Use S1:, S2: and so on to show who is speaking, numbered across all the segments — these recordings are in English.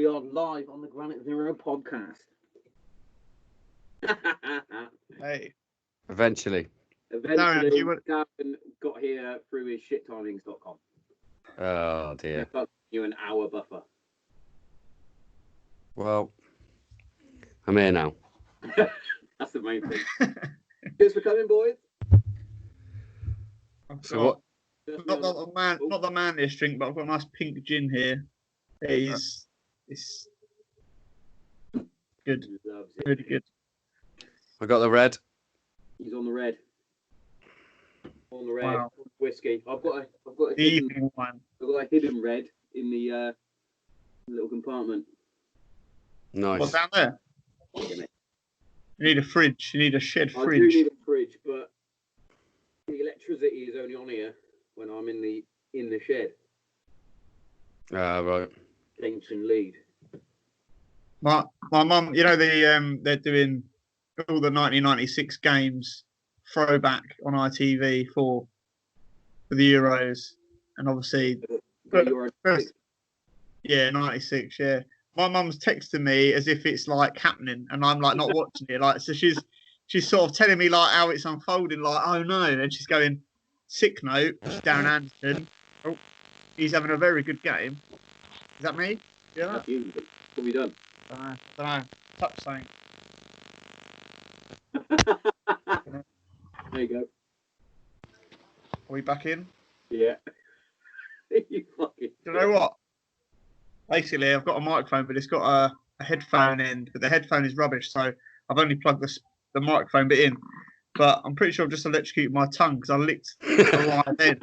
S1: we are live on the Granite Zero podcast.
S2: Hey.
S3: Eventually.
S1: Darren got here through his shittimings.com.
S3: Oh, dear.
S1: You an hour buffer.
S3: Well, I'm here now.
S1: That's the main thing. Cheers for coming, boys.
S3: So what?
S2: Not the manliest drink, but I've got a nice pink gin here. It's good.
S1: He loves it.
S2: Really good.
S3: I got the red.
S1: He's on the red. On the red.
S2: Wow.
S1: Whiskey. I've got a
S2: The evening one.
S1: I've got a hidden red in the little compartment.
S3: Nice.
S2: What's down there? You need a fridge. You need a shed
S1: I
S2: fridge.
S1: do need a fridge, but the electricity is only on here when I'm in the shed.
S3: Right.
S1: Kingston lead.
S2: My mum, you know, they're doing all the 1996 games throwback on ITV for the Euros, and obviously, first, yeah, 96, yeah. My mum's texting me as if it's like happening, and I'm like not watching it. Like, so she's sort of telling me like how it's unfolding. Like, oh no, and she's going, sick note, Darren Anderson. Oh, he's having a very good game. Is that me? Yeah.
S1: That's you. What have you done?
S2: I don't know. Touch something.
S1: There you go.
S2: Are we back in?
S1: Yeah. You fucking.
S2: Do you know what? Basically, I've got a microphone, but it's got a headphone end. But the headphone is rubbish, so I've only plugged the microphone bit in. But I'm pretty sure I've just electrocuted my tongue because I licked the right end.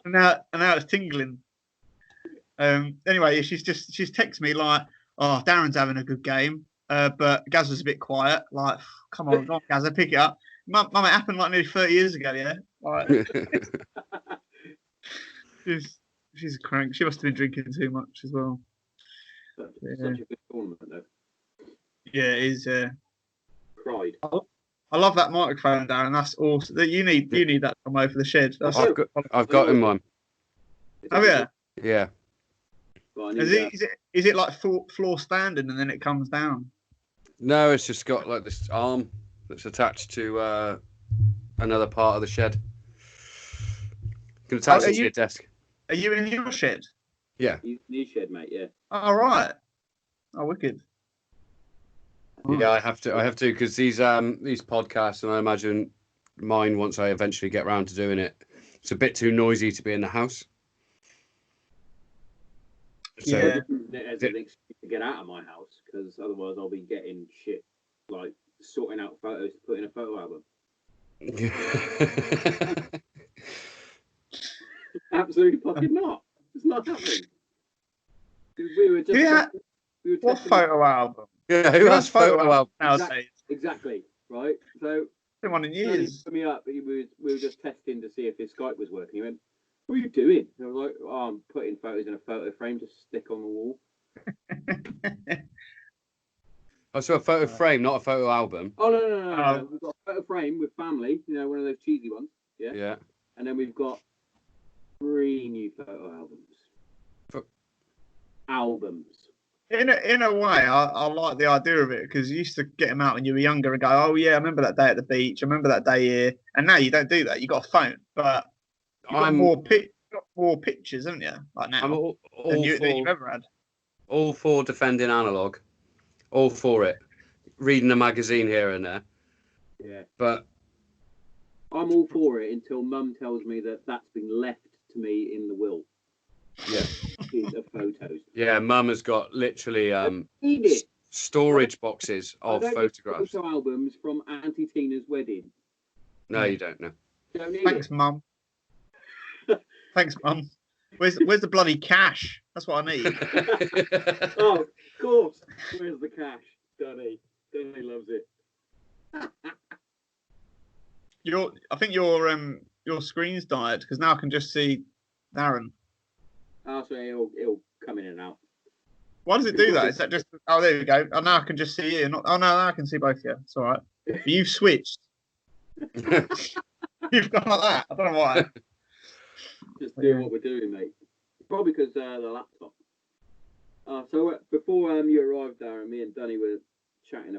S2: and now it's tingling. Anyway, she's texted me like, "Oh, Darren's having a good game, but Gaz was a bit quiet. Like, come on, Gaz, pick it up." Mum, it happened like nearly 30 years ago, yeah. Like, she's a crank. She must have been drinking too much as well.
S1: Such a good tournament, though.
S2: Yeah, it is.
S1: Cried.
S2: I love that microphone, Darren. That's awesome. You need that to come over the shed.
S3: I've got him one.
S2: Oh yeah.
S3: Yeah.
S2: Is it like floor standing and then it comes down?
S3: No, it's just got like this arm that's attached to another part of the shed. You can attach it to your desk.
S2: Are you in your shed?
S3: Yeah.
S1: New shed, mate. Yeah.
S2: All right. Oh, wicked.
S3: Yeah, I have to because these podcasts, and I imagine mine once I eventually get round to doing it, it's a bit too noisy to be in the house. So,
S1: yeah. There's an excuse to get out of my house because otherwise I'll be getting shit like sorting out photos to put in a photo album. Absolutely fucking not. It's not happening. We were just.
S2: What photo album?
S3: Yeah, who has photo album
S2: nowadays?
S1: Exactly. Right. So.
S2: Been one in years.
S1: He put me up. We were just testing to see if his Skype was working. He went, "What are you doing?" And I was like, "Oh, I'm putting photos in a photo frame to stick on the wall."
S3: Oh, so a photo frame, not a photo album.
S1: Oh no. We've got a photo frame with family. You know, one of those cheesy ones. Yeah.
S3: Yeah.
S1: And then we've got 3 new photo albums. Albums.
S2: In a way, I like the idea of it because you used to get them out when you were younger and go, "Oh yeah, I remember that day at the beach. I remember that day here." And now you don't do that. You got a phone, but you've got more pictures, haven't you? Like now,
S3: I'm all
S2: than you've
S3: for,
S2: ever had.
S3: all for defending analog. All for it. Reading a magazine here and there.
S1: Yeah.
S3: But
S1: I'm all for it until Mum tells me that that's been left to me in the will.
S3: Yeah.
S1: Of photos.
S3: Yeah, Mum has got literally storage boxes of photographs.
S1: Photo albums from Auntie Tina's wedding.
S3: No, you don't know.
S2: Thanks, Mum. Thanks, Mum. Where's the bloody cash? That's what I need.
S1: Oh, of course. Where's the cash? Dunny loves it.
S2: I think your screen's died because now I can just see Darren.
S1: Oh, so it'll come in and out.
S2: Why does it do that? Is that just? Oh, there we go. Oh, now I can just see you. Oh no, now I can see both of you. It's all right. But you've switched. You've gone like that. I don't know why.
S1: Just doing what we're doing, mate. Probably because the laptop.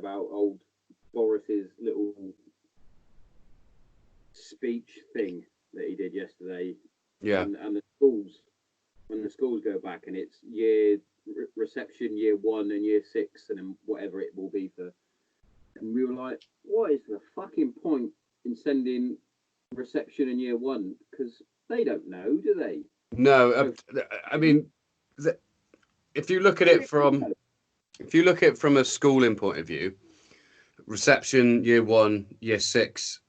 S1: about old Boris's little speech thing that he did yesterday.
S3: Yeah.
S1: And the schools, when the schools go back, and it's year reception year 1 and year 6, and then whatever it will be for. And we were like, what is the fucking point in sending reception in year 1? Because they don't know, do they?
S3: No, I mean, if you look at it from a schooling point of view, reception year 1, year 6,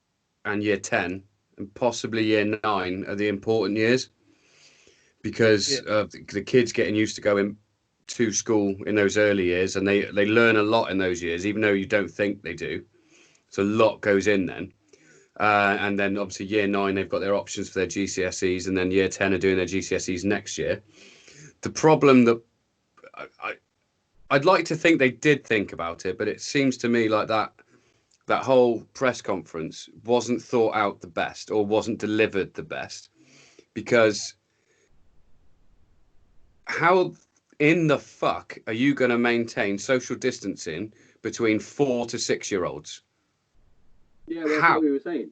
S3: and year 10, and possibly year 9 are the important years, because of the kids getting used to going to school in those early years, and they learn a lot in those years, even though you don't think they do. So a lot goes in then. And then obviously year 9, they've got their options for their GCSEs, and then year 10 are doing their GCSEs next year. The problem that I'd like to think they did think about it, but it seems to me like that whole press conference wasn't thought out the best, or wasn't delivered the best, because how in the fuck are you going to maintain social distancing between 4 to 6 year olds?
S1: Yeah, that's what we were saying.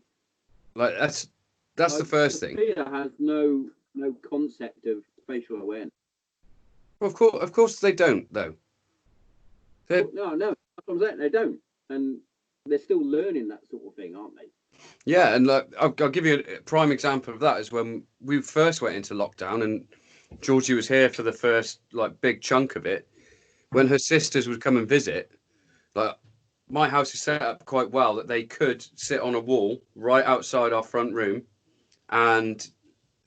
S3: Like that's the first thing.
S1: Peter has no concept of spatial awareness.
S3: Well, of course they don't, though.
S1: No, that's what I'm saying. They don't, and they're still learning that sort of thing, aren't they?
S3: Yeah, and like I'll give you a prime example of that is when we first went into lockdown, and Georgie was here for the first like big chunk of it. When her sisters would come and visit, like my house is set up quite well that they could sit on a wall right outside our front room, and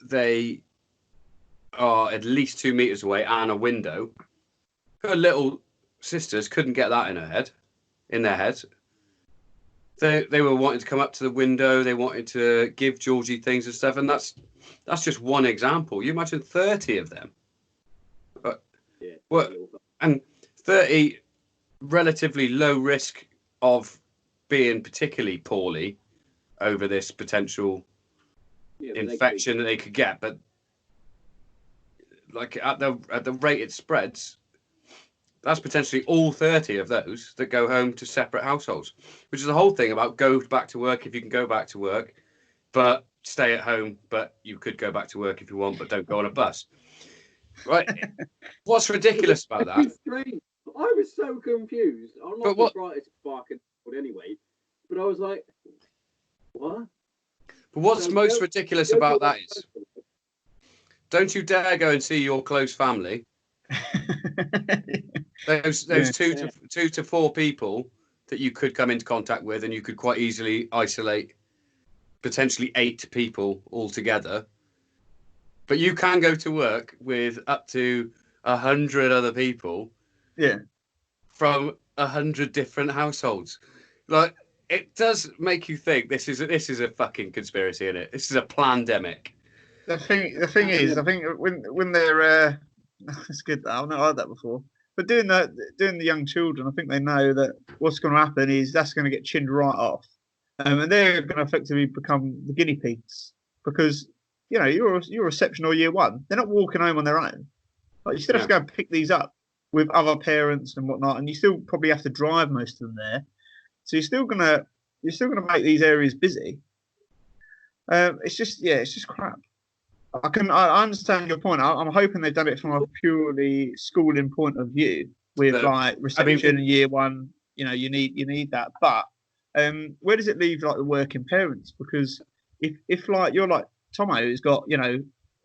S3: they are at least 2 meters away and a window. Her little sisters couldn't get that in their heads. They were wanting to come up to the window. They wanted to give Georgie things and stuff, and that's just one example. You imagine 30 of them, and 30 relatively low risk of being particularly poorly over this potential infection that they could get. But like at the rate it spreads, that's potentially all 30 of those that go home to separate households, which is the whole thing about go back to work if you can go back to work, but stay at home. But you could go back to work if you want, but don't go on a bus. Right? What's ridiculous about that?
S1: Strange. I was so confused. I'm not the brightest spark in the world anyway, but I was like, what?
S3: But what's most ridiculous about that is, don't you dare go and see your close family. Those 2 to 4 people that you could come into contact with, and you could quite easily isolate potentially 8 people altogether. But you can go to work with up to 100 other people.
S2: Yeah.
S3: From 100 different households. Like, it does make you think this is a fucking conspiracy, isn't it? This is a plandemic.
S2: The thing is, I think when they're it's good. I've not heard that before. But doing the young children, I think they know that what's going to happen is that's going to get chinned right off, and they're going to effectively become the guinea pigs, because you're reception or year 1. They're not walking home on their own. Like, you still have to go and pick these up with other parents and whatnot, and you still probably have to drive most of them there. So you're still gonna make these areas busy. It's just crap. I understand your point. I'm hoping they've done it from a purely schooling point of view, with like reception in year 1. You need that, but where does it leave like the working parents? Because if like you're like Tommo, who's got a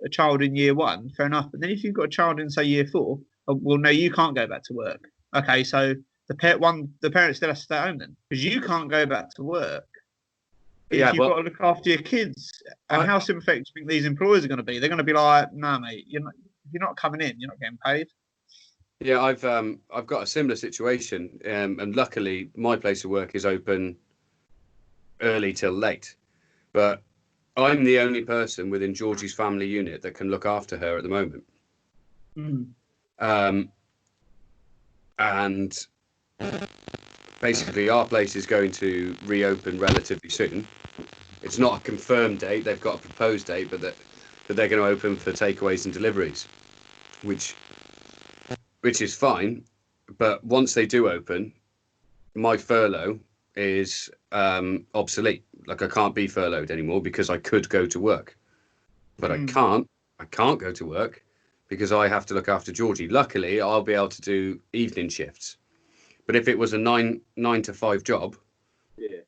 S2: child in year 1, fair enough. But then if you've got a child in say year 4, well, no, you can't go back to work. Okay, so the parents still have to stay home then, because you can't go back to work. You've got to look after your kids. And how sympathetic do you think these employers are going to be? They're going to be like, "Nah, mate, if you're not coming in, you're not getting paid."
S3: Yeah, I've got a similar situation, and luckily my place of work is open early till late, but I'm the only person within Georgie's family unit that can look after her at the moment. And basically our place is going to reopen relatively soon. It's not a confirmed date. They've got a proposed date, but that they're going to open for takeaways and deliveries, which is fine. But once they do open, my furlough is obsolete. Like I can't be furloughed anymore because I could go to work, but I can't. I can't go to work because I have to look after Georgie. Luckily, I'll be able to do evening shifts. But if it was a nine to 5 job,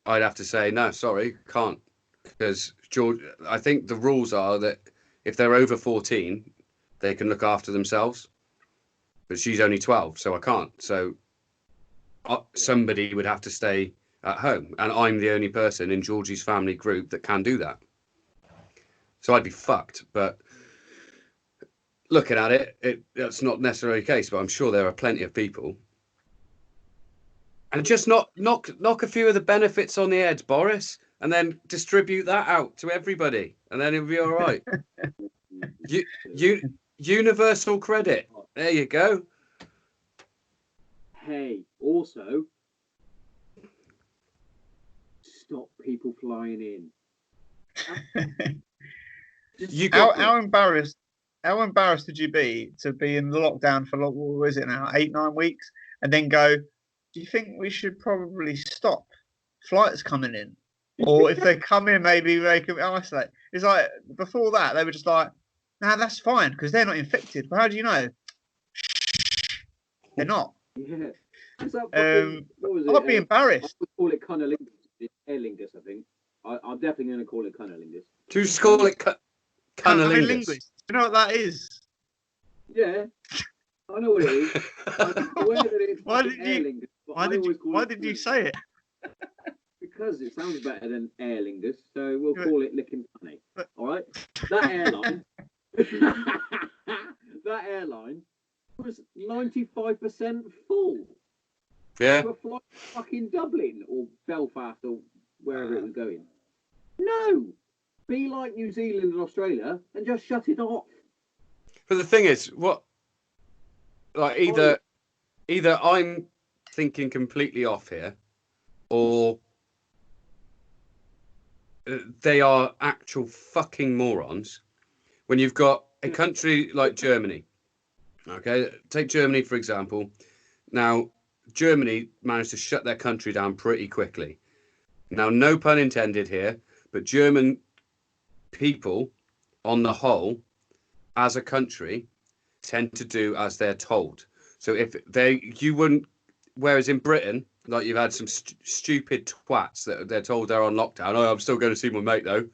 S3: I'd have to say no, sorry, can't, because George. I think the rules are that if they're over 14, they can look after themselves. But she's only 12, so I can't. So somebody would have to stay at home, and I'm the only person in Georgie's family group that can do that. So I'd be fucked. But looking at it, that's not necessarily the case. But I'm sure there are plenty of people. And just knock a few of the benefits on the head, Boris, and then distribute that out to everybody, and then it'll be all right. Universal credit. There you go.
S1: Hey, also, stop people flying in.
S2: How embarrassed would you be to be in the lockdown for, what is it now, 8-9 weeks, and then go, do you think we should probably stop flights coming in? Or if they come in, maybe they can isolate. It's like, before that, they were just like, nah, that's fine, because they're not infected. But how do you know? They're not.
S1: Yeah. I'd
S2: be embarrassed.
S1: I would call it cunnilingus. Aer lingus, I think. I'm definitely going to call it cunnilingus.
S3: Just call it cunnilingus.
S2: Do you know what that is?
S1: Yeah. I know what it is. I'm aware that it's
S2: why did you say it?
S1: Because it sounds better than Aer lingus, so we'll call it licking funny. All right. That airline was 95% full.
S3: Yeah.
S1: To a flight to fucking Dublin or Belfast or wherever it was going. No. Be like New Zealand and Australia and just shut it off.
S3: But the thing is, either I'm thinking completely off here, or they are actual fucking morons. When you've got a country like Germany, okay, take Germany for example. Now, Germany managed to shut their country down pretty quickly. Now, no pun intended here, but German people, on the whole, as a country, tend to do as they're told. So you wouldn't, whereas in Britain, like you've had some stupid twats that they're told they're on lockdown. Oh, I'm still going to see my mate though.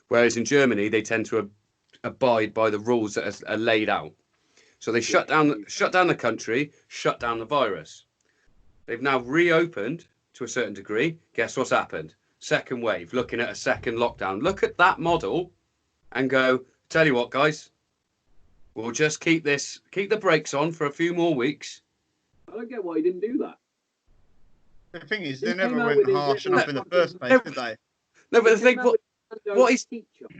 S3: Whereas in Germany, they tend to abide by the rules that are laid out. So they shut down the country, shut down the virus. They've now reopened to a certain degree. Guess what's happened? Second wave, looking at a second lockdown. Look at that model and go, tell you what, guys, we'll just keep the brakes on for a few more weeks.
S1: I don't get why he didn't do that.
S2: The thing is, they never went harsh enough in the first place, did they?
S3: No, but the thing, what is
S1: heat chart?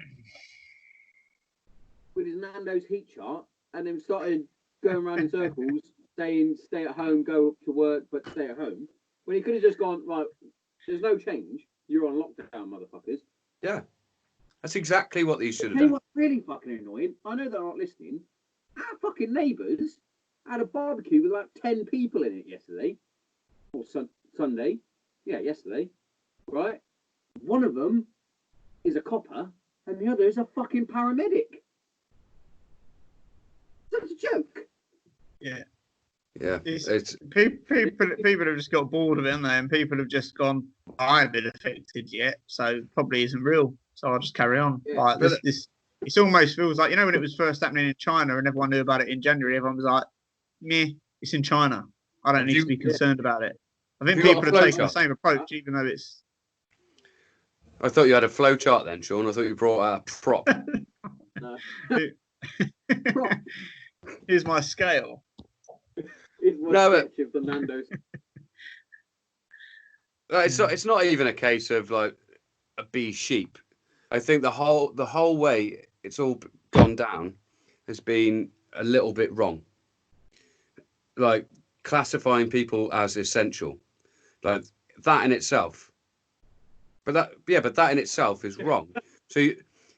S1: With his Nando's heat chart, and then started going around in circles, saying stay at home, go to work, but stay at home. When he could have just gone, right, there's no change. You're on lockdown, motherfuckers.
S3: Yeah. That's exactly what these should have
S1: done.
S3: done.
S1: What's really fucking annoying? I know they're not listening. Our fucking neighbours had a barbecue with about 10 people in it yesterday. Or Sunday. Yeah, yesterday. Right? One of them is a copper, and the other is a fucking paramedic. That's a joke.
S2: Yeah.
S3: Yeah.
S2: It's people have just got bored of it, haven't they? And people have just gone, I haven't been affected yet, so it probably isn't real. So I'll just carry on.
S1: Yeah.
S2: Like this it almost feels like, when it was first happening in China and everyone knew about it in January, everyone was like, meh, it's in China. I don't need to be concerned about it. I think people are taking the same approach, even though it's...
S3: I thought you had a flow chart then, Sean. I thought you brought out a prop.
S1: No.
S2: Prop. Here's my scale.
S1: Of the Nando's.
S3: It's not even a case of like a bee sheep. I think the whole way it's all gone down has been a little bit wrong. Like classifying people as essential, like that in itself. But that in itself is wrong. So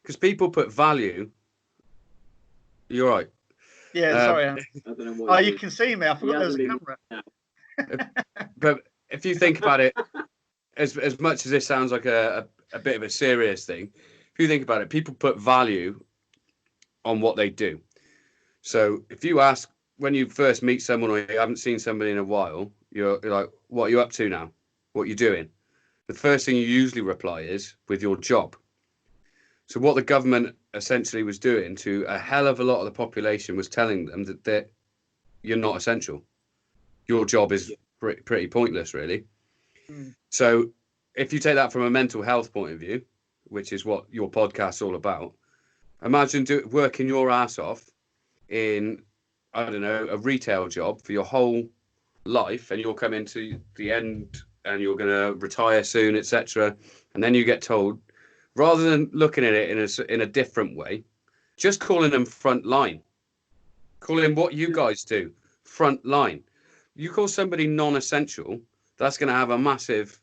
S3: because people put value. You're right.
S2: Yeah, sorry. I don't know what you can see me. I forgot there was a camera.
S3: But if you think about it, as much as this sounds like a bit of a serious thing, if you think about it, people put value on what they do. So if you ask when you first meet someone or you haven't seen somebody in a while, you're like, what are you up to now? What are you doing? The first thing you usually reply is with your job. So what the government essentially was doing to a hell of a lot of the population was telling them that you're not essential. Your job is pretty pointless, really.
S2: Mm.
S3: So if you take that from a mental health point of view, which is what your podcast's all about, imagine working your ass off in, I don't know, a retail job for your whole life, and you'll come into the end and you're going to retire soon, etc. And then you get told, rather than looking at it in a different way, just calling them front line, calling what you guys do front line. You call somebody non-essential, that's going to have a massive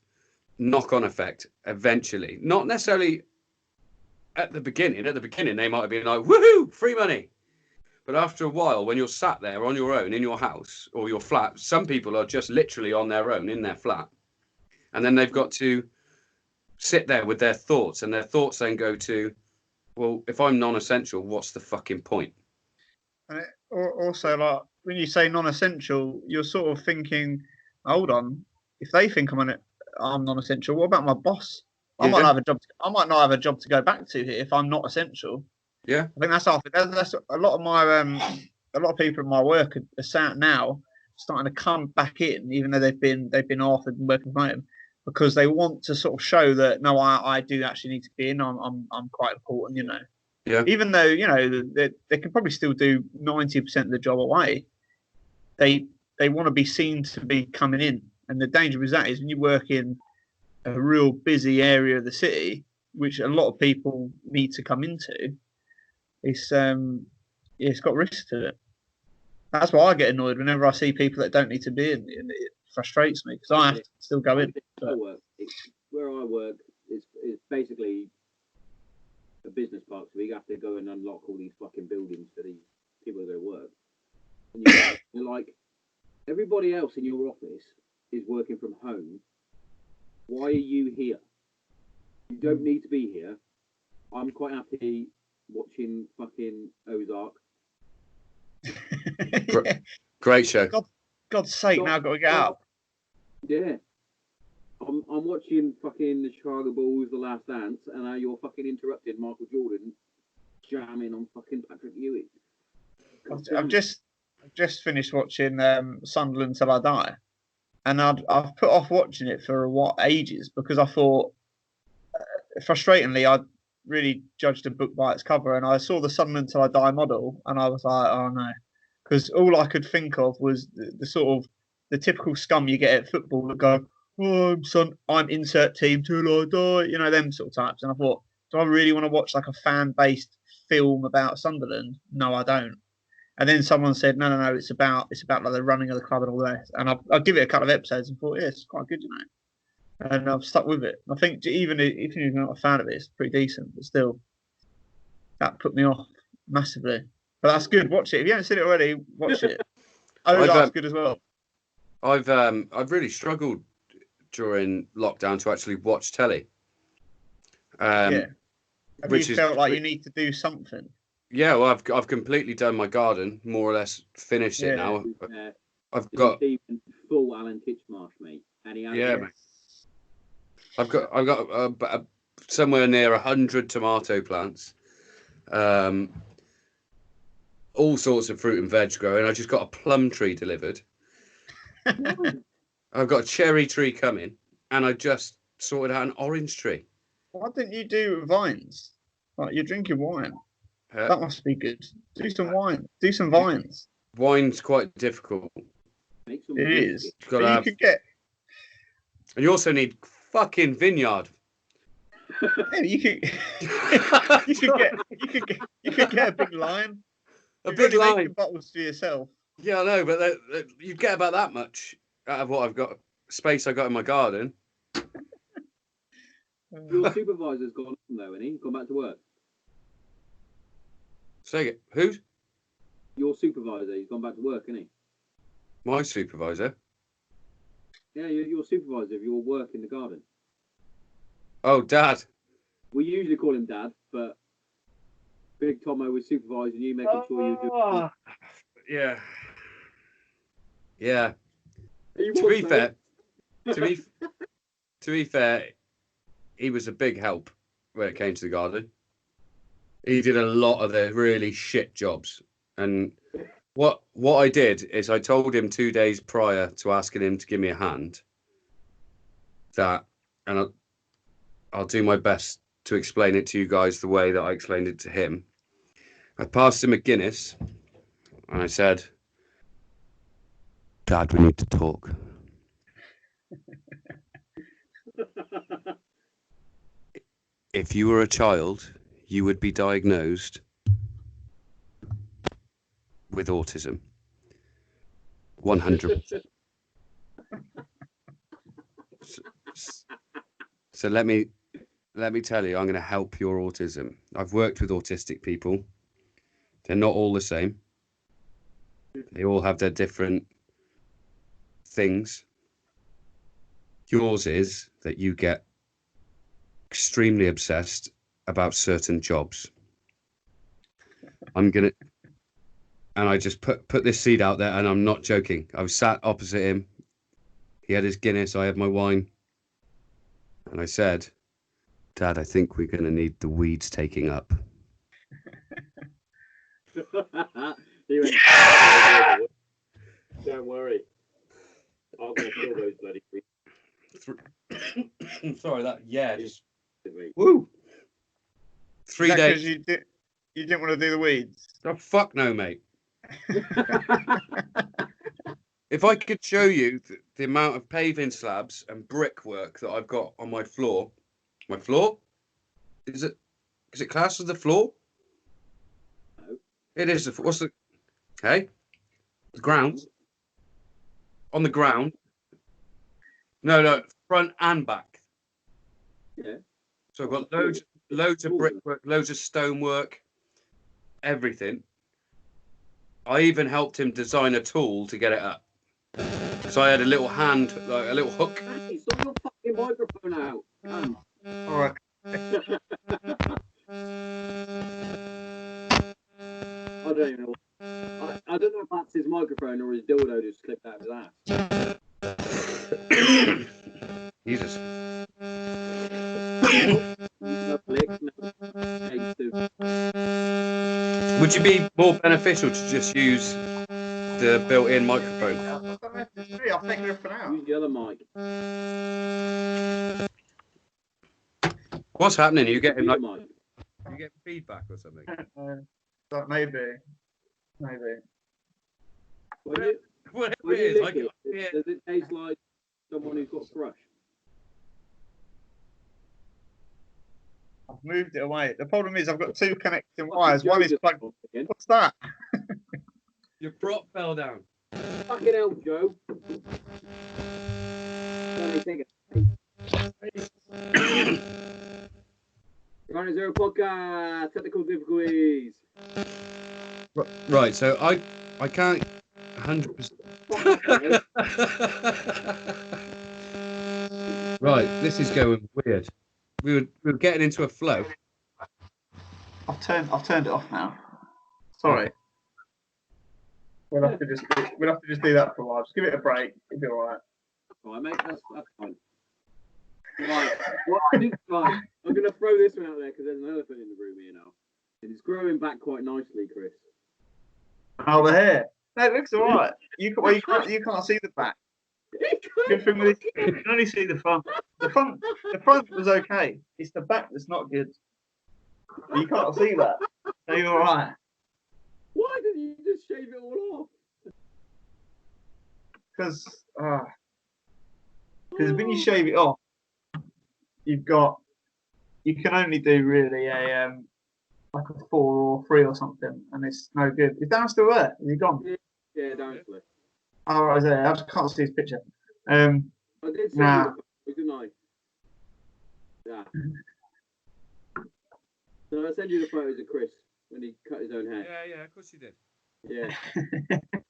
S3: knock-on effect eventually. Not necessarily at the beginning. At the beginning, they might have been like, woohoo, free money. But after a while, when you're sat there on your own in your house or your flat, some people are just literally on their own in their flat. And then they've got to sit there with their thoughts, and their thoughts then go to, well, if I'm non-essential, what's the fucking point?
S2: And also, like, when you say non-essential, you're sort of thinking, hold on, if they think I'm non-essential, what about my boss? I might not have a job to go back to here if I'm not essential.
S3: Yeah,
S2: I think that's a lot of my a lot of people in my work are sat now starting to come back in, even though they've been off and working from home, because they want to sort of show that no, I do actually need to be in. I'm quite important, you know.
S3: yeah.
S2: Even though, you know, they can probably still do 90% of the job away, they want to be seen to be coming in. And the danger with that is when you work in a real busy area of the city, which a lot of people need to come into, it's got risks to it. That's why I get annoyed whenever I see people that don't need to be in. It frustrates me because I have to still go in.
S1: Where I work, it's basically a business park, so we have to go and unlock all these fucking buildings for these people to go work. And you're like, everybody else in your office is working from home. Why are you here? You don't need to be here. I'm quite happy watching fucking Ozark.
S3: Great show.
S2: God's sake, now I've got to get out.
S1: Yeah. I'm watching fucking the Chicago Bulls, The Last Dance, and now you're fucking interrupting Michael Jordan jamming on fucking Patrick Ewing.
S2: I've just finished watching Sunderland Till I Die, and I've put off watching it for ages because I thought, frustratingly, I really judged a book by its cover, and I saw the Sunderland Till I Die model, and I was like, oh no, because all I could think of was the sort of the typical scum you get at football that go, oh, I'm insert team till I die, you know, them sort of types. And I thought, do I really want to watch like a fan-based film about Sunderland? No, I don't. And then someone said, no, it's about like the running of the club and all that. And I'll give it a couple of episodes and thought, yeah, it's quite good, you know. And I've stuck with it. I think even if you're not a fan of it, it's pretty decent. But still, that put me off massively. But that's good. Watch it. If you haven't seen it already, watch it. Ozark's good as well.
S3: I've really struggled during lockdown to actually watch telly.
S2: Yeah. Have you felt like you need to do something?
S3: Yeah, well, I've completely done my garden, more or less finished it now. I've got
S1: full Alan Titchmarsh, mate. And he
S3: mate. I've got somewhere near 100 tomato plants, all sorts of fruit and veg growing. I just got a plum tree delivered. I've got a cherry tree coming, and I just sorted out an orange tree.
S2: Why didn't you do vines? Like, you're drinking wine. That must be good. Do some wine. Do some vines.
S3: Wine's quite difficult.
S2: It is.
S3: You could get. And you also need fucking vineyard.
S2: Yeah, you could get a big line.
S3: A big line.
S2: Making bottles for yourself.
S3: Yeah, I know, but you'd get about that much out of what I've got, space I got in my garden.
S1: Your supervisor's gone home though, hasn't he? Gone back to work.
S3: Say it. Who's?
S1: Your supervisor. He's gone back to work, hasn't he?
S3: My supervisor.
S1: Yeah, your supervisor of your work in the garden.
S3: Oh, Dad.
S1: We usually call him Dad, but Big Tommo was supervising you, making sure you do.
S3: Yeah. Yeah.
S1: He
S3: To
S1: was,
S3: be
S1: mate.
S3: fair, to be fair, he was a big help when it came to the garden. He did a lot of the really shit jobs. And what I did is I told him 2 days prior to asking him to give me a hand that, and I'll do my best to explain it to you guys the way that I explained it to him. I passed him a Guinness and I said, Dad, we need to talk. If you were a child, you would be diagnosed with autism. 100%. So let me tell you, I'm going to help your autism. I've worked with autistic people. They're not all the same. They all have their different things. Yours is that you get extremely obsessed about certain jobs. And I just put this seed out there, and I'm not joking. I was sat opposite him. He had his Guinness, I had my wine. And I said, Dad, I think we're going to need the weeds taking up.
S1: He went, don't worry. I'm going to kill those bloody weeds.
S3: Sorry, just...
S1: Woo!
S3: Woo! 3 days.
S2: You didn't want to do the weeds?
S3: Oh, fuck no, mate. If I could show you the amount of paving slabs and brickwork that I've got on my floor. My floor? Is it classed as the floor?
S1: No.
S3: It is. What's the... Okay. The ground. On the ground. No. Front and back.
S1: Yeah.
S3: So I've got loads of brickwork, loads of stonework, everything. I even helped him design a tool to get it up. So I had a little hand, like a little hook.
S1: Hey, sort your fucking microphone out.
S2: All right.
S1: I don't even know. I don't know if that's his microphone or his dildo just slipped out of his ass.
S3: Jesus. Would you be more beneficial to just use the built-in microphone?
S2: I'll take it for now.
S1: Use the other mic.
S3: What's happening? Are you getting like... You get feedback or something?
S2: Maybe.
S1: Whatever it is, does it taste like someone who's got a thrush?
S2: I've moved it away. The problem is I've got two connecting wires. One is plugged. What's that?
S3: Your prop fell down.
S1: Fucking hell, Joe. Running Zero Podcast, technical difficulties.
S3: Right, so I can't 100%. Right, this is going weird. We were getting into a flow.
S2: I've turned it off now. Sorry. We'll have to just do that for a while. Just give it a break. It'll be all right.
S1: All right, mate. That's fine. Right. Right. I'm going to throw this one out there because there's an elephant in the room here now. And it's growing back quite nicely, Chris.
S2: Oh, the hair. No, it looks all right. You can't see the back. Good thing with it, you can only see the front. The front was okay. It's the back that's not good. You can't see that. So you're all right.
S1: Why did you just shave it all off?
S2: Because when you shave it off, you can only do really a like a 4 or 3 or something, and it's no good. Is Dan still there? Is he gone?
S1: Yeah, Dan's left.
S2: Oh, right, there. I just can't see his picture.
S1: I did send you the photo, didn't I? Yeah. So I sent you the photos of Chris when he cut his own hair.
S3: Yeah, of course you did.
S1: Yeah.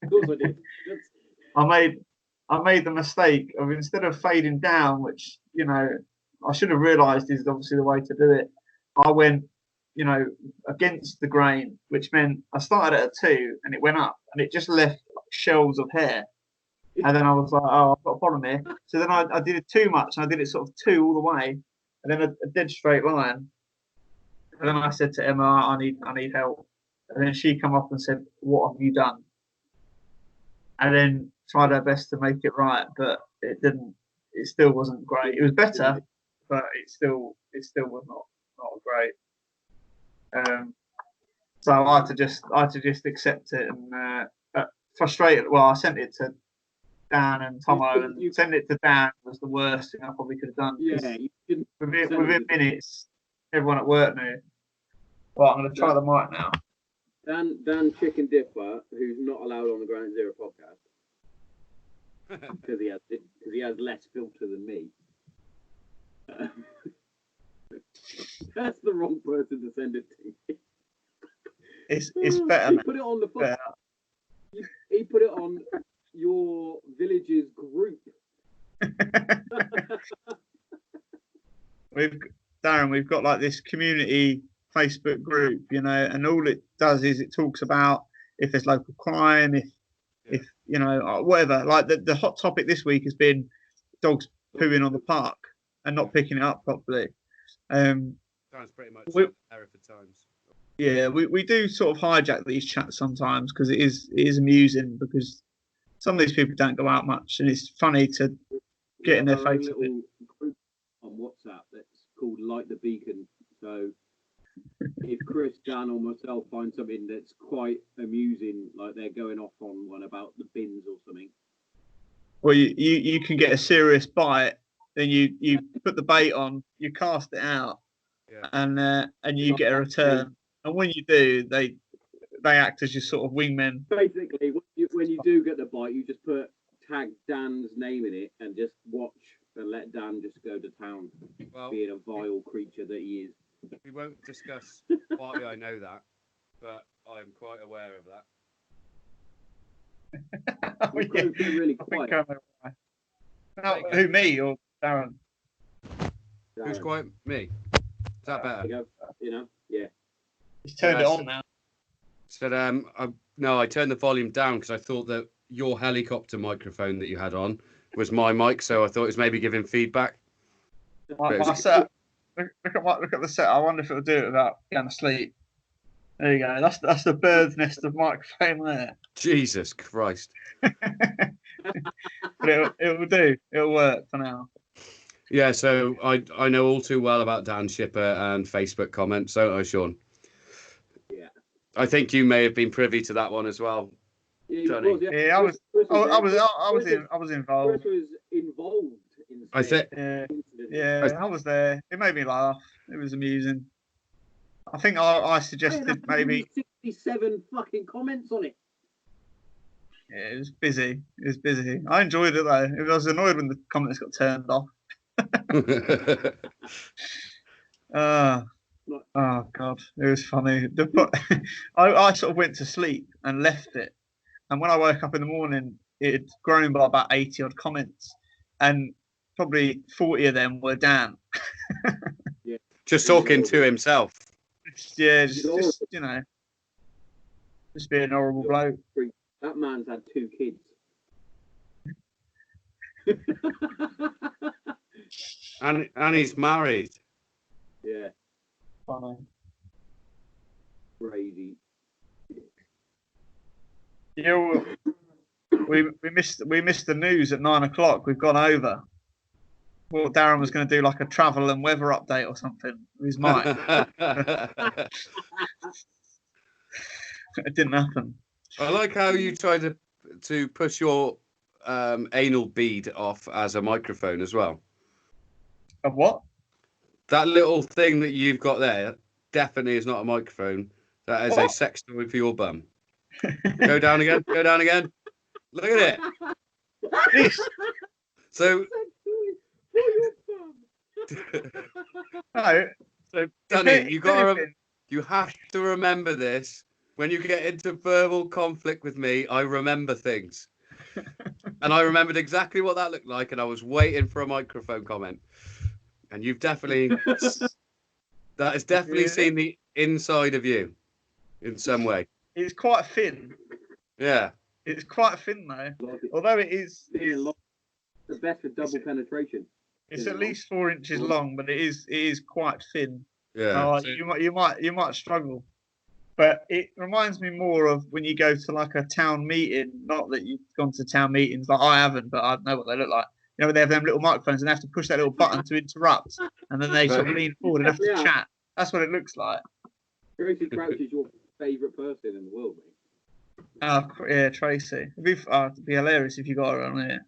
S1: Of course I did.
S2: I made the mistake of, instead of fading down, which, you know, I should have realised is obviously the way to do it, I went, you know, against the grain, which meant I started at a 2 and it went up and it just left shells of hair. And then I was like, oh, I've got a problem here. So then I did it too much, and I did it sort of 2 all the way, and then a dead straight line. And then I said to Emma, I need help. And then she come up and said, what have you done? And then tried her best to make it right, but it didn't. It still wasn't great. It was better, but it still was not great. So I had to just accept it, and frustrated. Well, I sent it to Dan and Tommo, and send it to Dan was the worst thing I probably could have done.
S1: Yeah,
S2: within minutes, everyone at work knew. Well, I'm going to try the mic now.
S1: Dan Chicken Dipper, who's not allowed on the Ground Zero podcast because he has less filter than me. That's the wrong person to send it to.
S2: It's better.
S1: He put it on the He put it on your village's group.
S2: We've got like this community Facebook group, you know, and all it does is it talks about if there's local crime, if you know, whatever. Like the hot topic this week has been dogs pooing on the park and not picking it up properly.
S3: Sounds pretty much Hereford Times.
S2: Yeah, we do sort of hijack these chats sometimes because it is amusing, because some of these people don't go out much, and it's funny to get in their face.
S1: A little group on WhatsApp that's called Light the Beacon. So if Chris, Dan, or myself find something that's quite amusing, like they're going off on one about the bins or something,
S2: well, you can get a serious bite, then you put the bait on, you cast it out, and you get a return. And when you do, they act as your sort of wingmen.
S1: Basically, when you do get the bite, you just tag Dan's name in it and just watch and let Dan just go to town, being a vile creature that he is.
S3: We won't discuss why I know that, but I'm quite aware of that.
S1: You're really quiet.
S2: Who, me or Darren?
S3: Who's quite me? Is that better?
S1: You know, yeah.
S2: He's turned it on now.
S3: Said, I turned the volume down because I thought that your helicopter microphone that you had on was my mic, so I thought it was maybe giving feedback.
S2: My set. Look at the set. I wonder if it'll do it without going to sleep. There you go. That's the bird's nest of microphone there.
S3: Jesus Christ.
S2: But it will do. It'll work for now.
S3: Yeah, so I know all too well about Dan Shipper and Facebook comments, don't I, Sean?
S1: Yeah.
S3: I think you may have been privy to that one as well, Johnny.
S2: Yeah, I was involved.
S1: Chris was involved in.
S3: I think.
S2: Yeah, I was there. It made me laugh. It was amusing. I think I suggested maybe
S1: 67 fucking comments on it.
S2: Yeah, it was busy. I enjoyed it though. I was annoyed when the comments got turned off. Oh God, it was funny. I sort of went to sleep and left it, and when I woke up in the morning, it had grown by about 80 odd comments, and probably 40 of them were Dan.
S1: Yeah.
S3: Just talking to himself.
S2: Yeah, just you know, just being a horrible bloke.
S1: That man's had 2 kids.
S3: and he's married.
S1: Yeah.
S2: Funny.
S1: Crazy.
S2: Yeah, we missed the news at 9 o'clock. We've gone over. Well, Darren was going to do like a travel and weather update or something with his mic. It didn't happen.
S3: I like how you tried to push your anal bead off as a microphone as well.
S2: Of what?
S3: That little thing that you've got there definitely is not a microphone. That is a sex toy for your bum. Go down again. Go down again. Look at it. So,
S2: no.
S3: So, Danny, you have to remember this. When you get into verbal conflict with me, I remember things. And I remembered exactly what that looked like, and I was waiting for a microphone comment. And you've definitely, that has definitely seen the inside of you in some way.
S2: It's quite thin.
S3: Yeah.
S2: It's quite thin though. Although it is
S1: the best for double penetration.
S2: It's at least 4 inches long, but it is quite thin.
S3: Yeah.
S2: You might struggle. But it reminds me more of when you go to like a town meeting. Not that you've gone to town meetings, like I haven't, but I know what they look like. You know, they have them little microphones and they have to push that little button to interrupt, and then they sort of lean forward and have to chat. That's what it looks like.
S1: Tracy Crouch is your favourite person in the world, mate.
S2: Oh, yeah, Tracy. It'd be hilarious if you got her on here.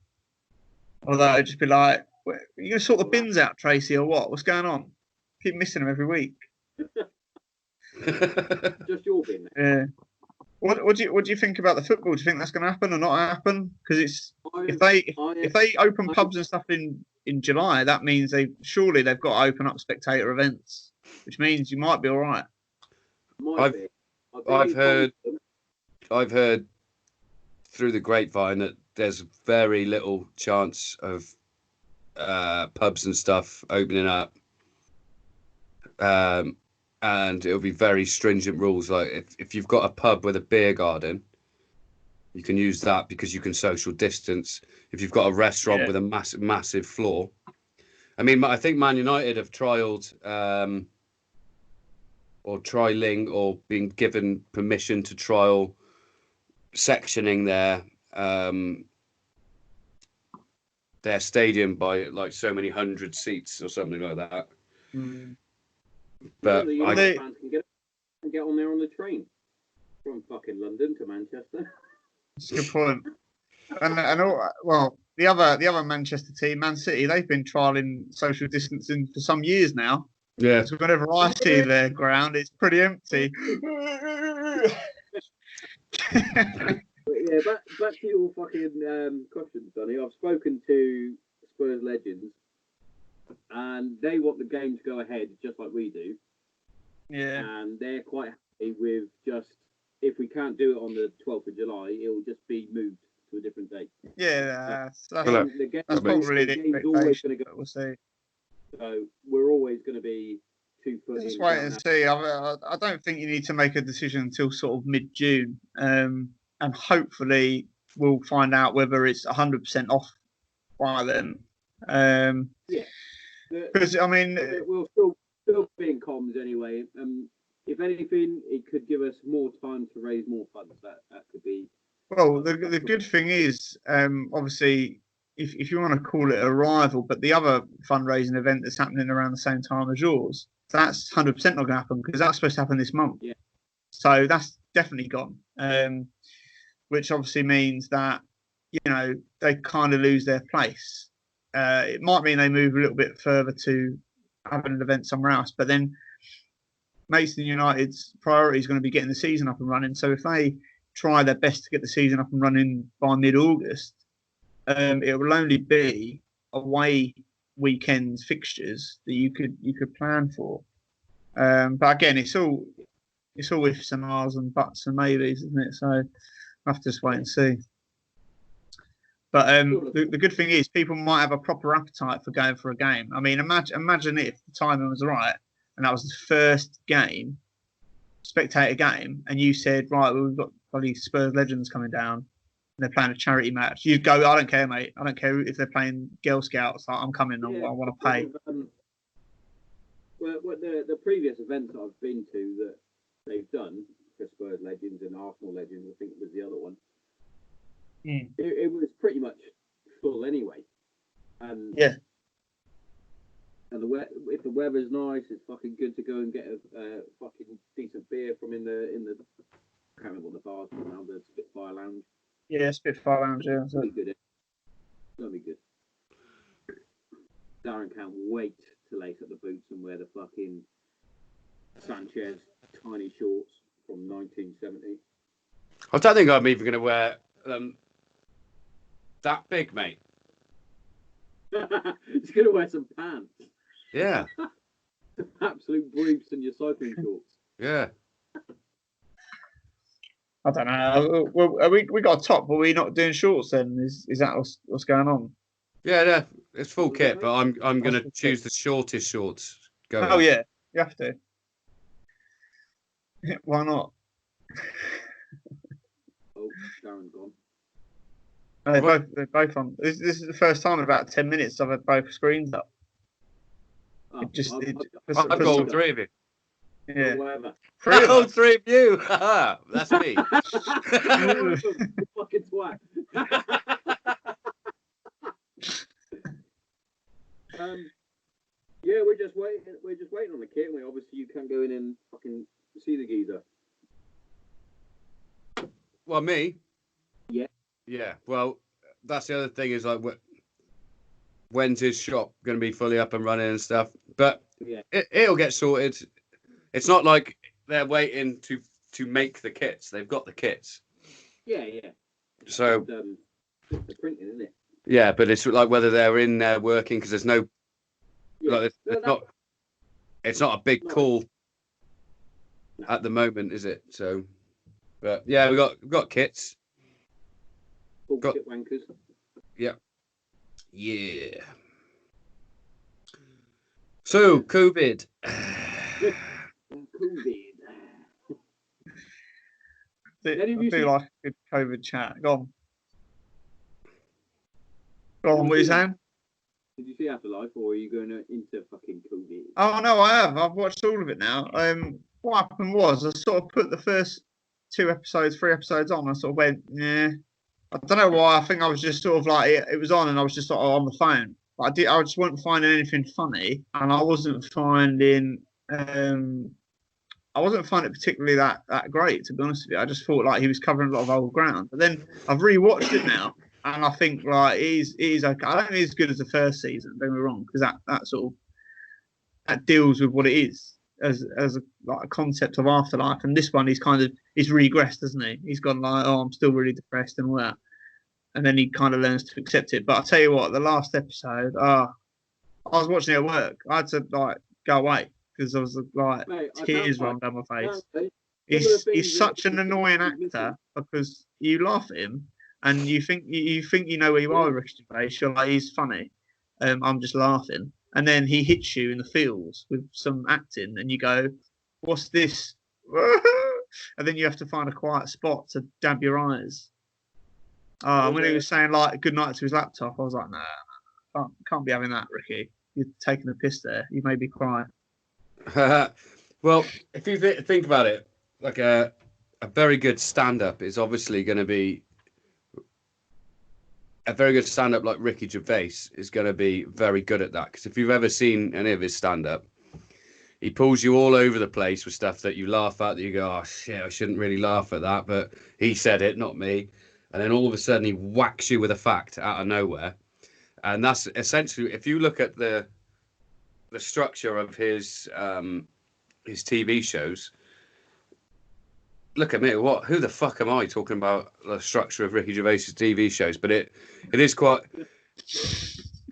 S2: Although it'd just be like, are you going to sort the bins out, Tracy, or what? What's going on? Keep missing them every week.
S1: Just your bin.
S2: Yeah. What do you think about the football? Do you think that's going to happen or not happen? Because if they open pubs and stuff in July, that means they've got to open up spectator events, which means you might be all right.
S3: I've heard through the grapevine that there's very little chance of pubs and stuff opening up. And it'll be very stringent rules. Like if you've got a pub with a beer garden, you can use that because you can social distance. If you've got a restaurant with a massive floor, I mean, I think Man United have trialed or trialing or been given permission to trial sectioning their stadium by like so many hundred seats or something like that.
S2: Mm.
S1: But fans can get on there on the train from fucking London to Manchester.
S2: That's a good point. The other Manchester team, Man City, they've been trialling social distancing for some years now.
S3: Yeah.
S2: So whenever I see their ground, it's pretty empty.
S1: Yeah, back to your fucking questions, Donny. I've spoken to Spurs legends, and they want the game to go ahead just like we do.
S2: Yeah.
S1: And they're quite happy with just, if we can't do it on the 12th of July, it will just be moved to a different date.
S2: Yeah, that's
S1: probably the game's always going to go.
S2: We'll see.
S1: So we're always going to be 2 foot in.
S2: Just wait and see. I don't think you need to make a decision until sort of mid-June. And hopefully we'll find out whether it's 100% off by then.
S1: Yeah.
S2: Because, I mean...
S1: We'll still be in comms anyway. If anything, it could give us more time to raise more funds. That could be...
S2: Well, the good thing is, obviously, if you want to call it a rival, but the other fundraising event that's happening around the same time as yours, that's 100% not going to happen because that's supposed to happen this month.
S1: Yeah.
S2: So that's definitely gone. Which obviously means that, you know, they kind of lose their place. It might mean they move a little bit further to having an event somewhere else, but then Mason United's priority is going to be getting the season up and running. So if they try their best to get the season up and running by mid-August, it will only be away weekends fixtures that you could plan for. But again, it's all ifs and ahs and buts and maybes, isn't it? So we'll have to just wait and see. But the good thing is people might have a proper appetite for going for a game. I mean, imagine if the timing was right and that was the first game, spectator game, and you said, right, well, we've got probably Spurs legends coming down and they're playing a charity match. You'd go, I don't care, mate. I don't care if they're playing Girl Scouts. I'm coming. I want to pay.
S1: Well, the previous events that I've been to that they've done for Spurs legends and Arsenal legends, I think it was the other one.
S2: Mm.
S1: It was pretty much full anyway. And if the weather's nice, it's fucking good to go and get a fucking decent beer from in the I can't remember what the bar's called now, the Spitfire Lounge.
S2: Yeah, Spitfire Lounge. Yeah,
S1: that'll be good. That'll be good. Darren can't wait to lace up the boots and wear the fucking Sanchez tiny shorts from 1970.
S3: I don't think I'm even going to wear that big, mate.
S1: He's going to wear some pants.
S3: Yeah.
S1: Absolute briefs and your cycling shorts.
S3: Yeah.
S2: I don't know. Well, we got a top, but we're not doing shorts then. Is that what's going on?
S3: Yeah, it's full kit, but I'm gonna choose the shortest shorts.
S2: Oh yeah, you have to. Why not?
S1: Oh, Darren's gone.
S2: No, they're both on. This is the first time in about 10 minutes I've had both screens up.
S1: Oh,
S3: I've got all three of you.
S2: Yeah.
S1: Whatever.
S3: All three of you. That's me.
S1: You fucking twat. Yeah, we're just waiting. We're just waiting on the kit. Obviously, you can't go in and fucking see the geezer.
S3: Well, me.
S1: Yeah.
S3: Yeah. Well, that's the other thing is like, when's his shop going to be fully up and running and stuff? But
S1: yeah,
S3: it'll get sorted. It's not like they're waiting to make the kits. They've got the kits.
S1: Yeah.
S3: So
S1: just the printing, isn't it?
S3: Yeah, but it's like whether they're in there working because there's no.
S1: Yeah.
S3: Like, it's not a big call at the moment, is it? So, but yeah, we've got kits.
S1: Bullshit wankers.
S3: Yeah. So COVID.
S1: COVID.
S2: I do like a good COVID chat. Go on, what are you saying?
S1: Did you see Afterlife, or are you going into fucking COVID?
S2: Oh no, I have. I've watched all of it now. What happened was I sort of put the first 3 episodes on. I sort of went, yeah. I don't know why. I think I was just sort of like it was on, and I was just sort of on the phone. But I just wasn't finding anything funny, and I wasn't finding it particularly that great, to be honest with you. I just thought like he was covering a lot of old ground. But then I've rewatched it now, and I think like he's okay. I don't think he's as good as the first season. Don't get me wrong, because that sort of that deals with what it is as a concept of afterlife. And this one, he's regressed, doesn't he? He's gone like, oh, I'm still really depressed and all that. And then he kind of learns to accept it. But I'll tell you what, the last episode, I was watching it at work. I had to like go away because I was like, tears rolling down my face. He's such an annoying actor because you laugh at him and you think you know where you are with Ricky Gervais. You're like, he's funny. I'm just laughing. And then he hits you in the feels with some acting and you go, what's this? And then you have to find a quiet spot to dab your eyes. When he was saying like good night to his laptop, I was like, nah, can't be having that, Ricky. You're taking a piss there. You made me cry.
S3: Well, if you think about it, like a very good stand-up is obviously going to be a very good stand-up. Like Ricky Gervais is going to be very good at that, because if you've ever seen any of his stand-up, he pulls you all over the place with stuff that you laugh at, that you go, oh shit, I shouldn't really laugh at that, but he said it, not me. And then all of a sudden he whacks you with a fact out of nowhere. And that's essentially, if you look at the structure of his TV shows, look at me, who the fuck am I talking about the structure of Ricky Gervais's TV shows? But it is quite,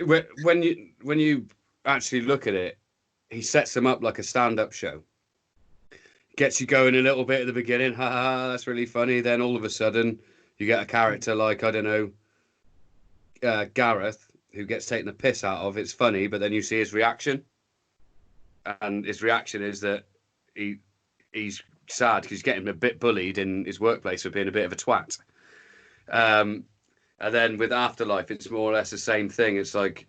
S3: when you actually look at it, he sets them up like a stand-up show. Gets you going a little bit at the beginning, haha, that's really funny. Then all of a sudden you get a character like, I don't know, Gareth, who gets taken the piss out of. It's funny, but then you see his reaction. And his reaction is that he's sad because he's getting a bit bullied in his workplace for being a bit of a twat. And then with Afterlife, it's more or less the same thing. It's like,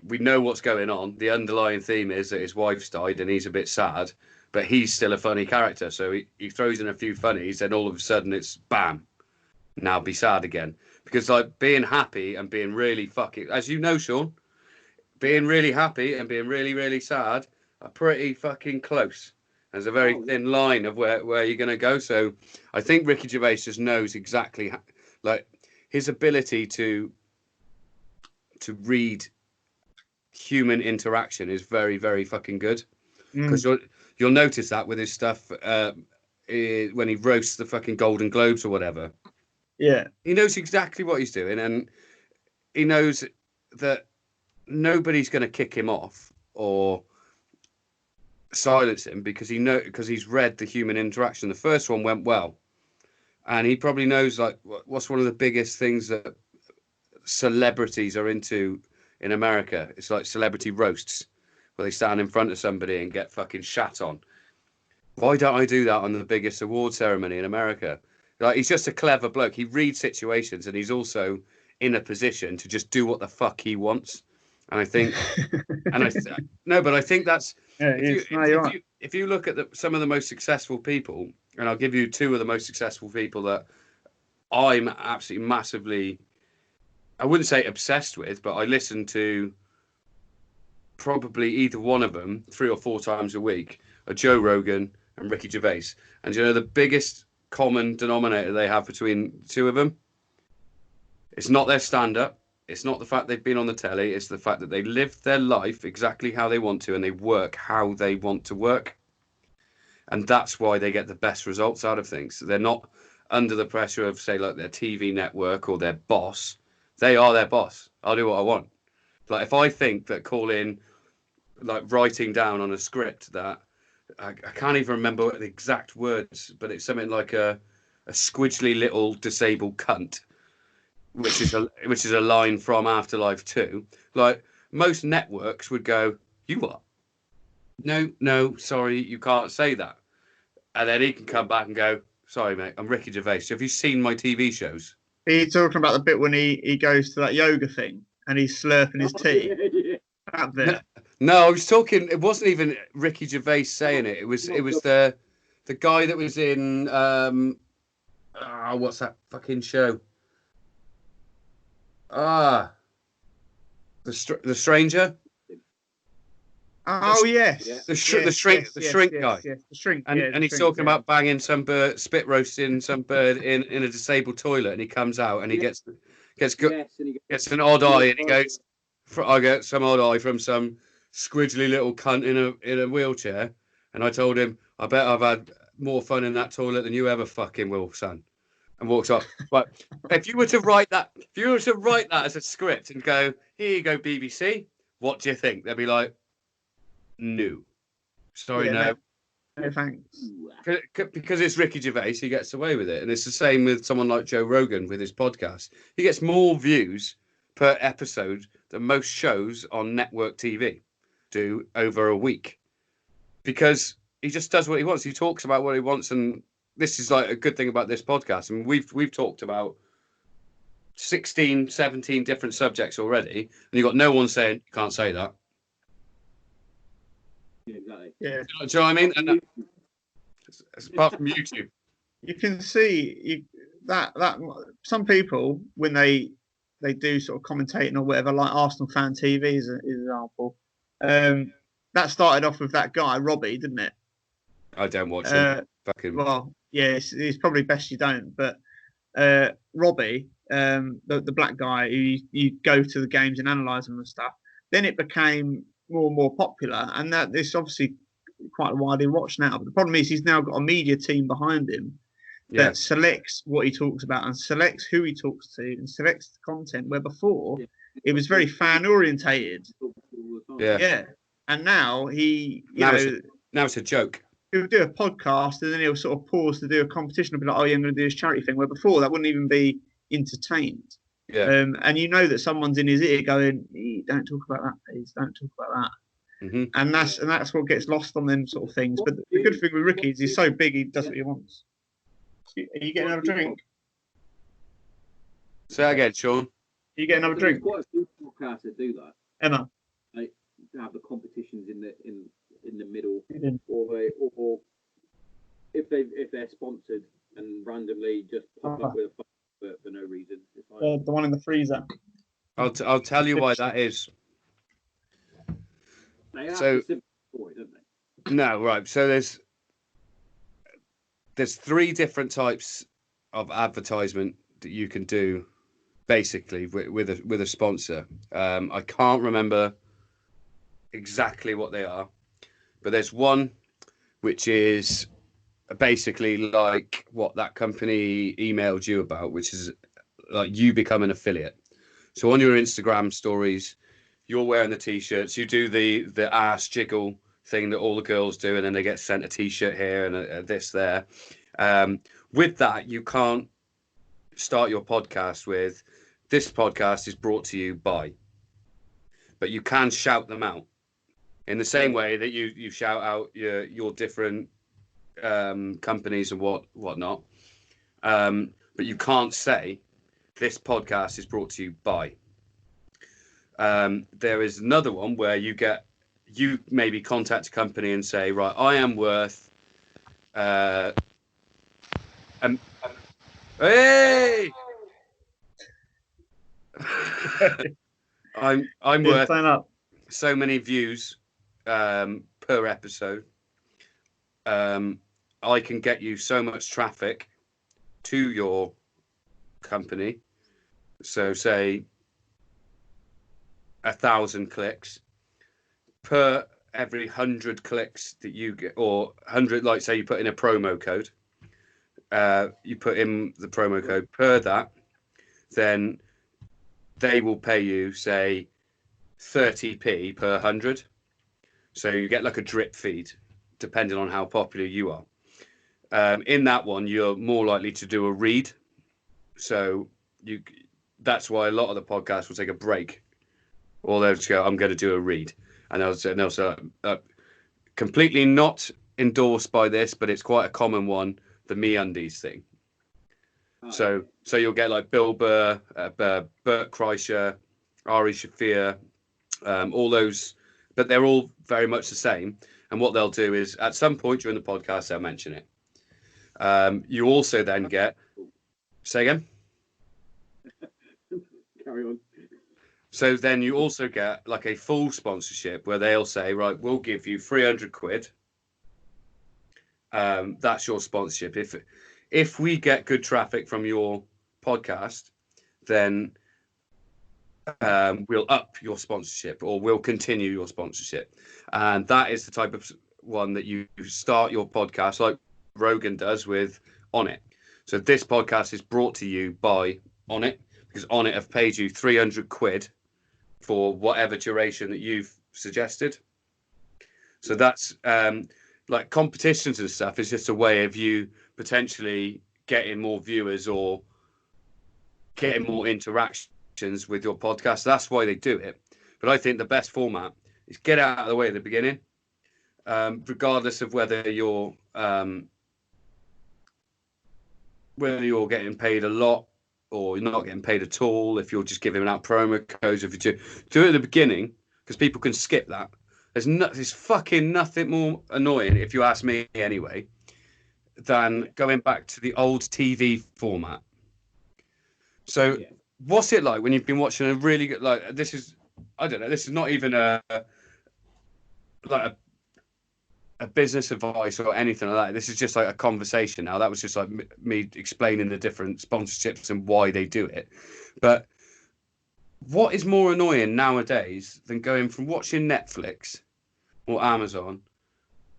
S3: we know what's going on. The underlying theme is that his wife's died and he's a bit sad, but he's still a funny character. So he throws in a few funnies, and all of a sudden it's bam, now be sad again. Because like being happy and being really fucking, as you know, Sean, being really happy and being really, really sad are pretty fucking close. There's a very thin line of where you're going to go. So I think Ricky Gervais just knows exactly, like, his ability to read human interaction is very, very fucking good. Because you'll notice that with his stuff when he roasts the fucking Golden Globes or whatever.
S2: Yeah.
S3: He knows exactly what he's doing, and he knows that nobody's going to kick him off or silence him because he's read the human interaction. The first one went well, and he probably knows like what's one of the biggest things that celebrities are into in America. It's like celebrity roasts, where they stand in front of somebody and get fucking shat on. Why don't I do that on the biggest award ceremony in America? Like, he's just a clever bloke. He reads situations, and he's also in a position to just do what the fuck he wants. And I think, no, but I think that's if you look at some of the most successful people, and I'll give you two of the most successful people that I'm absolutely massively, I wouldn't say obsessed with, but I listen to probably either one of them 3 or 4 times a week, are Joe Rogan and Ricky Gervais. And you know the biggest common denominator they have between the two of them? It's not their stand-up. It's not the fact they've been on the telly. It's the fact that they live their life exactly how they want to, and they work how they want to work. And that's why they get the best results out of things. They're not under the pressure of, say, like their TV network or their boss. They are their boss. I'll do what I want. Like, if I think that writing down on a script that I can't even remember the exact words, but it's something like a squidgely little disabled cunt, which is a line from Afterlife 2. Like, most networks would go, "You what? No, sorry, you can't say that." And then he can come back and go, "Sorry, mate, I'm Ricky Gervais. Have you seen my TV shows?"
S2: Are you talking about the bit when he goes to that yoga thing and he's slurping his tea? That bit.
S3: No, I was talking. It wasn't even Ricky Gervais saying it. It was the guy that was in what's that fucking show? The Stranger.
S2: Oh yes,
S3: the shrink guy.
S2: Yes, the shrink.
S3: And he's talking about banging some bird, spit roasting some bird in a disabled toilet, and he comes out and he gets an odd eye, and he goes, "I get some odd eye from some squidgely little cunt in a wheelchair." And I told him, "I bet I've had more fun in that toilet than you ever fucking will, son." And walks off. But if you were to write that as a script and go, "Here you go, BBC, what do you think?" They'd be like, "No, sorry, no,
S2: thanks."
S3: Because it's Ricky Gervais, he gets away with it. And it's the same with someone like Joe Rogan with his podcast. He gets more views per episode than most shows on network TV do over a week, because he just does what he wants. He talks about what he wants, and this is like a good thing about this podcast. I mean, we've talked about 16, 17 different subjects already, and you've got no one saying you can't say that.
S1: Yeah, exactly.
S2: Yeah.
S3: Do you know what I mean? And apart from YouTube,
S2: you can see that some people, when they do sort of commentating or whatever, like Arsenal Fan TV is an example. That started off with that guy Robbie, didn't it?
S3: I don't watch him.
S2: Well, yeah, it's probably best you don't. But Robbie, the black guy who you go to the games and analyse them and stuff. Then it became more and more popular, and that it's obviously quite widely watched now. But the problem is he's now got a media team behind him that selects what he talks about and selects who he talks to and selects the content, where before it was very fan orientated. Yeah. And now now
S3: it's a joke.
S2: He'll do a podcast and then he'll sort of pause to do a competition and be like, "Oh, yeah, I'm going to do this charity thing," where before that wouldn't even be entertained.
S3: Yeah.
S2: And you know that someone's in his ear going, "Don't talk about that, please. Don't talk about that."
S3: Mm-hmm.
S2: And that's what gets lost on them sort of things. But the good thing with Ricky is he's so big, he does what he wants. Are you getting another drink?
S3: Say that again, Sean.
S2: Are you getting another drink?
S1: There's quite a few podcasts that do that.
S2: Emma.
S1: They have the competitions in the middle,
S2: Mm-hmm.
S1: or if they're sponsored and randomly just pop up with a for no reason. Like,
S2: the one in the freezer.
S3: I'll tell you why that is.
S1: They have for it, don't they?
S3: No, right. So there's 3 different types of advertisement that you can do, basically with a sponsor. I can't remember exactly what they are, but there's one which is basically like what that company emailed you about, which is like you become an affiliate. So on your Instagram stories, you're wearing the t-shirts, you do the ass jiggle thing that all the girls do, and then they get sent a T-shirt here and this there. With that, you can't start your podcast with, "This podcast is brought to you by," but you can shout them out in the same way that you shout out your different companies and whatnot. But you can't say, "This podcast is brought to you by." There is another one where you maybe contact a company and say, "Right, I am worth hey I'm worth so many views per episode. I can get you so much traffic to your company." So say 1,000 clicks per every 100 clicks that you get, or 100, like say you put in a promo code, you put in the promo code per that, then they will pay you say 30p per 100. So you get like a drip feed depending on how popular you are. In that one, you're more likely to do a read. So that's why a lot of the podcasts will take a break, or they'll just go, "I'm going to do a read," and they'll say, completely not endorsed by this, but it's quite a common one, the MeUndies thing. So you'll get like Bill Burr, Bert Kreischer, Ari Shafir, all those, but they're all very much the same. And what they'll do is at some point during the podcast, they'll mention it. You also then get, say again?
S1: Carry on.
S3: So then you also get like a full sponsorship where they'll say, "Right, we'll give you 300 quid. That's your sponsorship. If we get good traffic from your podcast, then we'll up your sponsorship, or we'll continue your sponsorship." And that is the type of one that you start your podcast like Rogan does with On It. So this podcast is brought to you by On It, because On It have paid you 300 quid for whatever duration that you've suggested. So that's like competitions and stuff is just a way of you potentially getting more viewers or getting more interactions with your podcast. That's why they do it. But I think the best format is get out of the way at the beginning, regardless of whether you're getting paid a lot or you're not getting paid at all. If you're just giving out promo codes, if you do it at the beginning, because people can skip that. There's fucking nothing more annoying, if you ask me anyway, than going back to the old TV format. So what's it like when you've been watching a really good, like, this is, I don't know, this is not even a business advice or anything like that. This is just like a conversation now. That was just like me explaining the different sponsorships and why they do it. But what is more annoying nowadays than going from watching Netflix or Amazon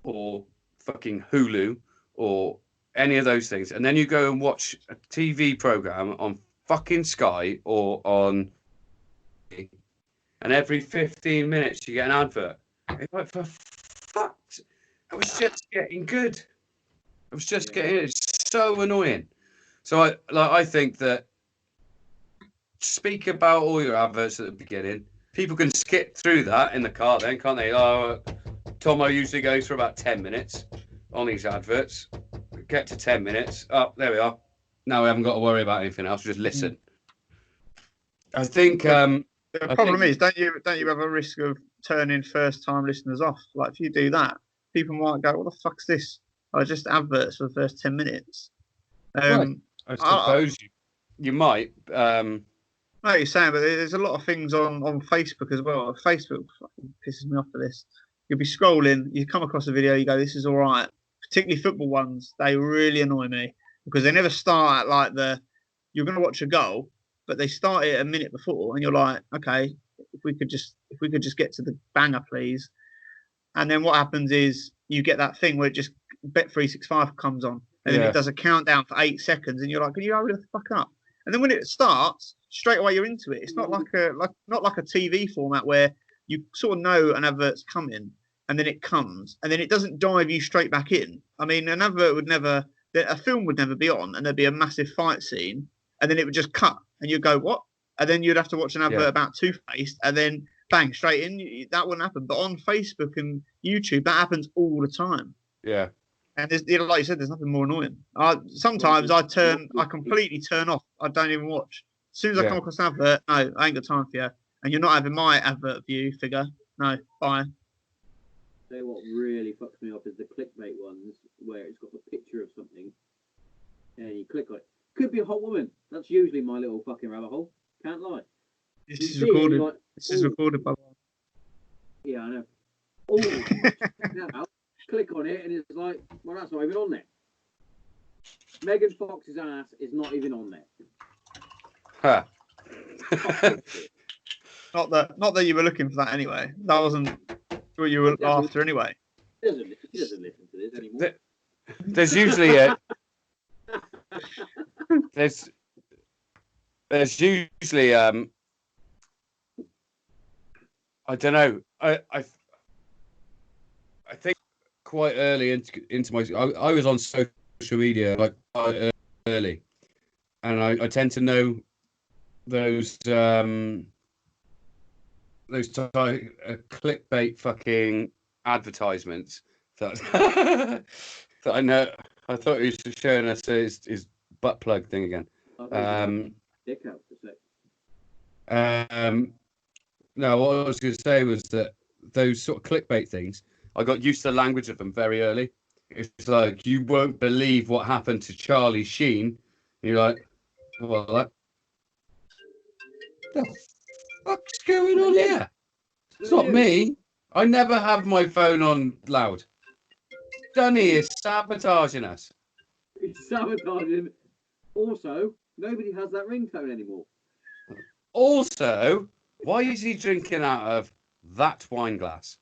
S3: or fucking Hulu or any of those things, and then you go and watch a TV program on fucking Sky or on, and every 15 minutes you get an advert. It's like, for fuck, I was just getting good. I was just getting, it's so annoying. So I think that speak about all your adverts at the beginning. People can skip through that in the car then, can't they? Oh, Tommo usually goes for about 10 minutes on these adverts. Get to 10 minutes. Oh, there we are. Now we haven't got to worry about anything else. Just listen. I think
S2: the problem is, don't you have a risk of turning first-time listeners off? Like, if you do that, people might go, "What the fuck's this?" I just adverts for the first 10 minutes.
S3: I suppose you might.
S2: Like you're saying, but there's a lot of things on Facebook as well. Facebook fucking pisses me off for this. You'll be scrolling, you come across a video, you go, "This is all right." Particularly football ones, they really annoy me because they never start at like you're going to watch a goal, but they start it a minute before, and you're like, "Okay, if we could just get to the banger, please." And then what happens is you get that thing where it just Bet365 comes on, and then it does a countdown for 8 seconds, and you're like, "Can you hurry the fuck up?" And then when it starts, straight away you're into it. It's not like a TV format where you sort of know an advert's coming, and then it comes, and then it doesn't dive you straight back in. I mean, an advert would never, a film would never be on, and there'd be a massive fight scene, and then it would just cut, and you'd go, what? And then you'd have to watch an advert about toothpaste, and then bang, straight in. That wouldn't happen. But on Facebook and YouTube, that happens all the time.
S3: Yeah.
S2: And there's, like you said, there's nothing more annoying. Sometimes I completely turn off. I don't even watch. As soon as I come across an advert, no, I ain't got time for you. And you're not having my advert view figure. No, bye.
S1: Tell you what really fucks me off is the clickbait ones where it's got the picture of something and you click on it. Could be a hot woman. That's usually my little fucking rabbit hole. Can't lie.
S2: This is recorded. Like, this is recorded, by the way.
S1: Yeah, I know. Oh, now, click on it and it's like, well, that's not even on there. Megan Fox's ass is not even on there.
S3: Huh.
S2: Not that you were looking for that anyway. That wasn't what you were after anyway.
S1: He doesn't listen to this anymore.
S3: There's usually a there's usually I don't know. I think quite early into my I was on social media like quite early, and I tend to know those clickbait fucking advertisements that that I know. I thought he was showing us his butt plug thing again.
S1: Dick out for a sec.
S3: No, what I was going to say was that those sort of clickbait things, I got used to the language of them very early. It's like, you won't believe what happened to Charlie Sheen. And you're like, what the fuck's going on here? It's not me. I never have my phone on loud. Dunny is sabotaging us.
S1: He's sabotaging. Also, nobody has that ringtone anymore.
S3: Also, why is he drinking out of that wine glass?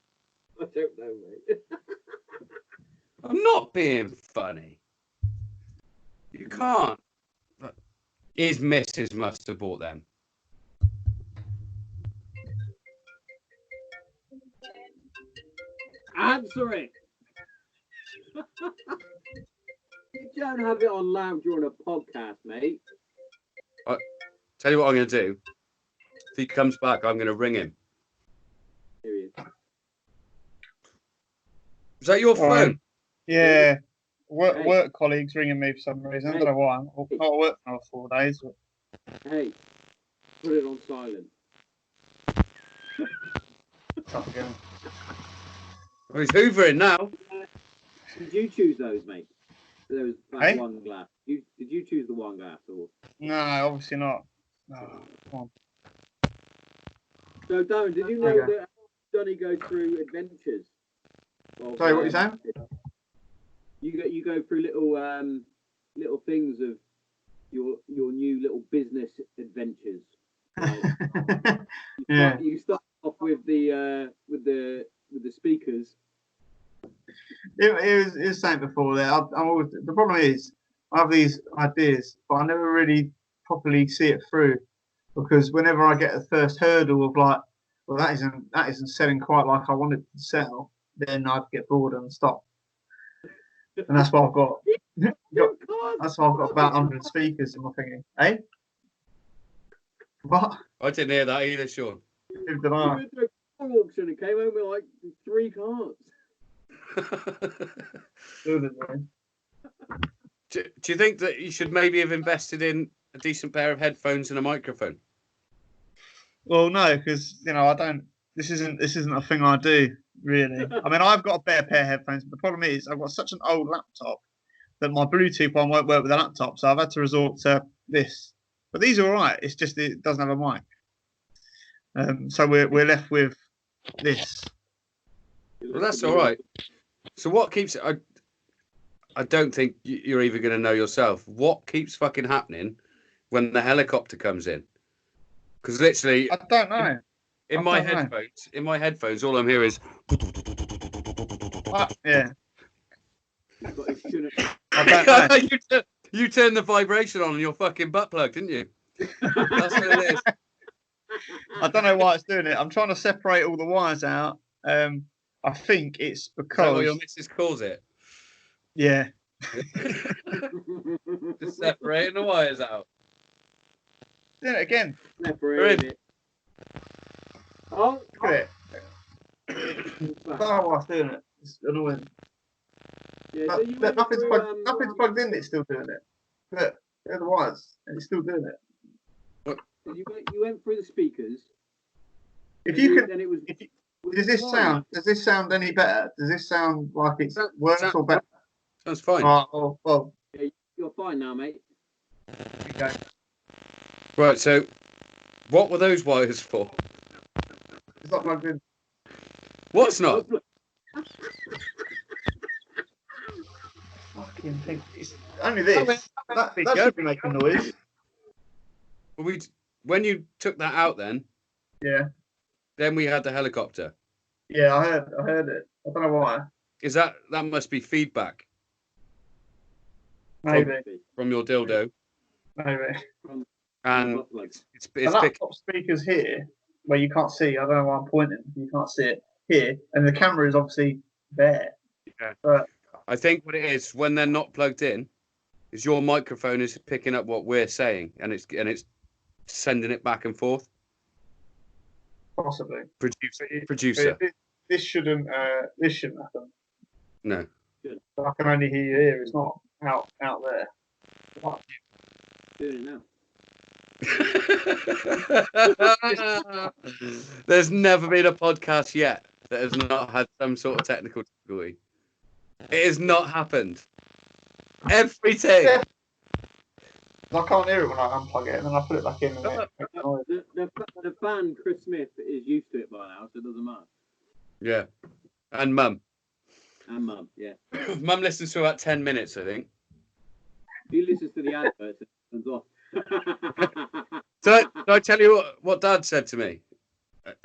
S1: I don't know, mate.
S3: I'm not being funny. You can't. His missus must have bought them.
S1: Answer it. You don't have it on loud during a podcast, mate.
S3: Tell you what I'm going to do. If he comes back, I'm going to ring him.
S1: Here he is.
S3: Is that your phone?
S2: Yeah. Work colleagues ringing me for some reason. I don't know why. I'm not at work for 4 days. But...
S1: Hey, put it on silent.
S3: Well, he's hoovering now.
S1: Did you choose those, mate? Those
S2: Hey?
S1: one glass. Did you choose the one glass or?
S2: No, obviously not. No, come on.
S1: So, Darren, did you know that Johnny goes through adventures?
S2: Sorry, what are you saying?
S1: You go through little things of your new little business adventures. Right?
S2: Yeah.
S1: You start off with the speakers.
S2: It was saying before there. The problem is I have these ideas, but I never really properly see it through, because whenever I get the first hurdle of like, well, that isn't selling quite like I wanted to sell, then I'd get bored and stop. And that's why I've got that's why I've got about 100 speakers in my thingy. Eh? What?
S3: I didn't hear that either, Sean.
S1: You went to a car auction and came home with like 3 cars.
S3: Do you think that you should maybe have invested in a decent pair of headphones and a microphone?
S2: Well, no, because I don't. This isn't a thing I do really. I mean, I've got a better pair of headphones, but the problem is I've got such an old laptop that my Bluetooth one won't work with the laptop, so I've had to resort to this. But these are all right. It's just it doesn't have a mic. So we're left with this.
S3: Well, that's all right. So what keeps it? I don't think you're even going to know yourself. What keeps fucking happening when the helicopter comes in? Because literally,
S2: I don't know.
S3: In my headphones, all I'm hearing is.
S2: Yeah.
S3: You turned the vibration on your fucking butt plug, didn't you? That's what it is.
S2: I don't know why it's doing it. I'm trying to separate all the wires out. I think it's
S3: Is that what
S2: because
S3: your missus calls it?
S2: yeah.
S3: Just separating the wires out.
S2: Do it again.
S1: Separating it. Oh,
S2: Look at it. I don't know why it's doing it. It's annoying.
S1: yeah, so you went
S2: Nothing's
S1: through,
S2: plugged in. It's still doing it. Look, they're the wires, and it's still doing it.
S1: you went through the speakers.
S2: If you
S1: Then it was.
S2: does this sound any better? Does this sound like it's worse or better?
S3: Sounds fine.
S2: Oh, well,
S1: Yeah, you're fine now, mate.
S2: okay.
S3: Right, so what were those wires for?
S2: It's not plugged in.
S3: What's not?
S2: Fucking thing. It's only this. That should be making noise.
S3: When you took that out, then we had the helicopter.
S2: Yeah, I heard it. I don't know why.
S3: Is that must be feedback?
S2: Maybe
S3: from your dildo.
S2: Maybe.
S3: And it's
S2: the laptop speakers here, where you can't see. I don't know why I'm pointing. You can't see it here, and the camera is obviously there.
S3: Yeah.
S2: But
S3: I think what it is when they're not plugged in, is your microphone is picking up what we're saying, and it's sending it back and forth.
S2: Possibly.
S3: Producer.
S2: This shouldn't happen.
S3: No.
S2: I can only hear you here. It's not out there. What?
S1: Doing it now.
S3: There's never been a podcast yet that has not had some sort of technical difficulty. It has not happened. Everything.
S2: I can't hear it when I unplug it, and then I put it back in. And
S1: the fan, Chris Smith, is used to it by now, so it doesn't matter.
S3: Yeah. And Mum.
S1: Yeah.
S3: Mum listens to about 10 minutes, I think.
S1: He listens to the adverts and turns off.
S3: Did I tell you what Dad said to me?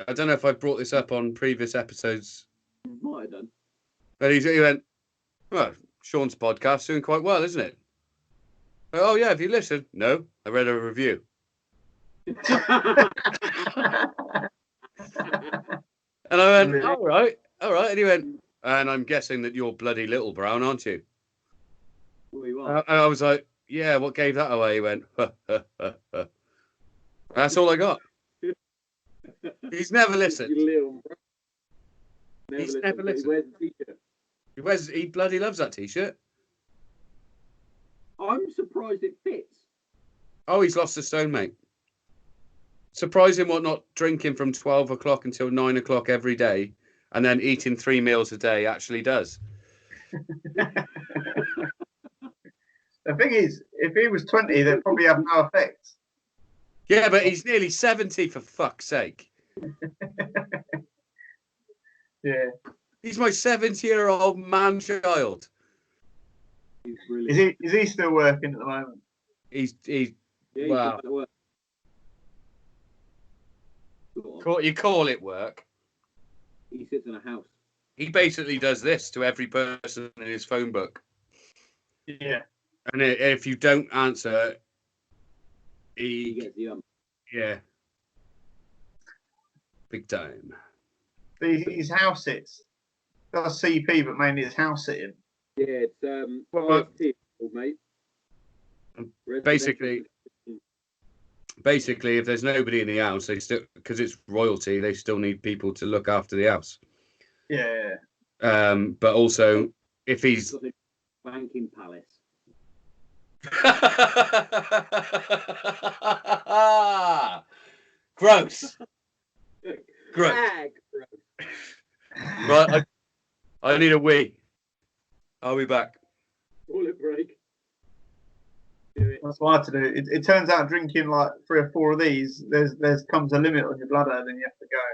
S3: I don't know if I brought this up on previous episodes.
S1: Might have done.
S3: But he went, well, Sean's podcast's doing quite well, isn't it? Oh, yeah, have you listened? No, I read a review. And I went, all right. And he went, and I'm guessing that you're bloody Little Brown, aren't you? And I was like, yeah, what gave that away? He went, That's all I got. He's never listened. He's never listened.
S1: He wears a t-shirt.
S3: He bloody loves that t-shirt.
S1: I'm surprised it fits.
S3: Oh, he's lost a stone, mate. Surprising what not drinking from 12 o'clock until 9 o'clock every day and then eating 3 meals a day actually does.
S2: The thing is, if he was 20, they'd probably have no effect.
S3: Yeah, but he's nearly 70, for fuck's sake.
S2: Yeah.
S3: He's my 70-year-old man-child.
S2: Is he still working at the moment?
S3: Wow. You call it work.
S1: He sits in a house.
S3: He basically does this to every person in his phone book.
S2: Yeah.
S3: And if you don't answer,
S1: He gets the
S3: Yeah. Big time.
S2: His house sits. Does CP, but mainly it's house sitting.
S1: Yeah, it's IST, mate.
S3: Basically, if there's nobody in the house, they still, because it's royalty, they still need people to look after the house.
S2: Yeah.
S3: But also, if he's
S1: banking palace.
S3: Gross. Right, I need a wee. I'll be back.
S1: Toilet break.
S2: That's what I had to do. It turns out drinking like 3 or 4 of these, there's comes a limit on your bladder, then you have to go.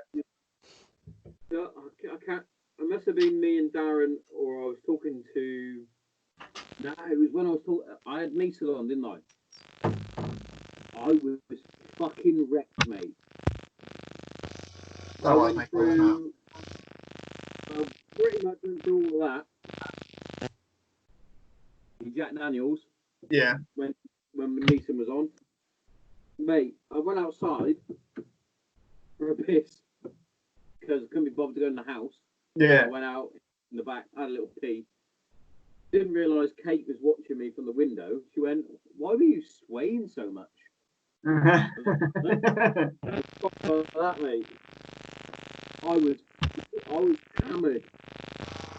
S1: No, I can't. It must have been me and Darren, or I was talking to. No, it was when I was talking. I had Measle on, didn't I? I was fucking wrecked, mate. I went through. Pretty much went through all of that. Jack Daniels.
S2: Yeah.
S1: When Neeson was on, mate, I went outside for a piss because I couldn't be bothered to go in the house.
S2: Yeah.
S1: I went out in the back, had a little pee. Didn't realise Kate was watching me from the window. She went, "Why were you swaying so much?" That, mate. I was hammered.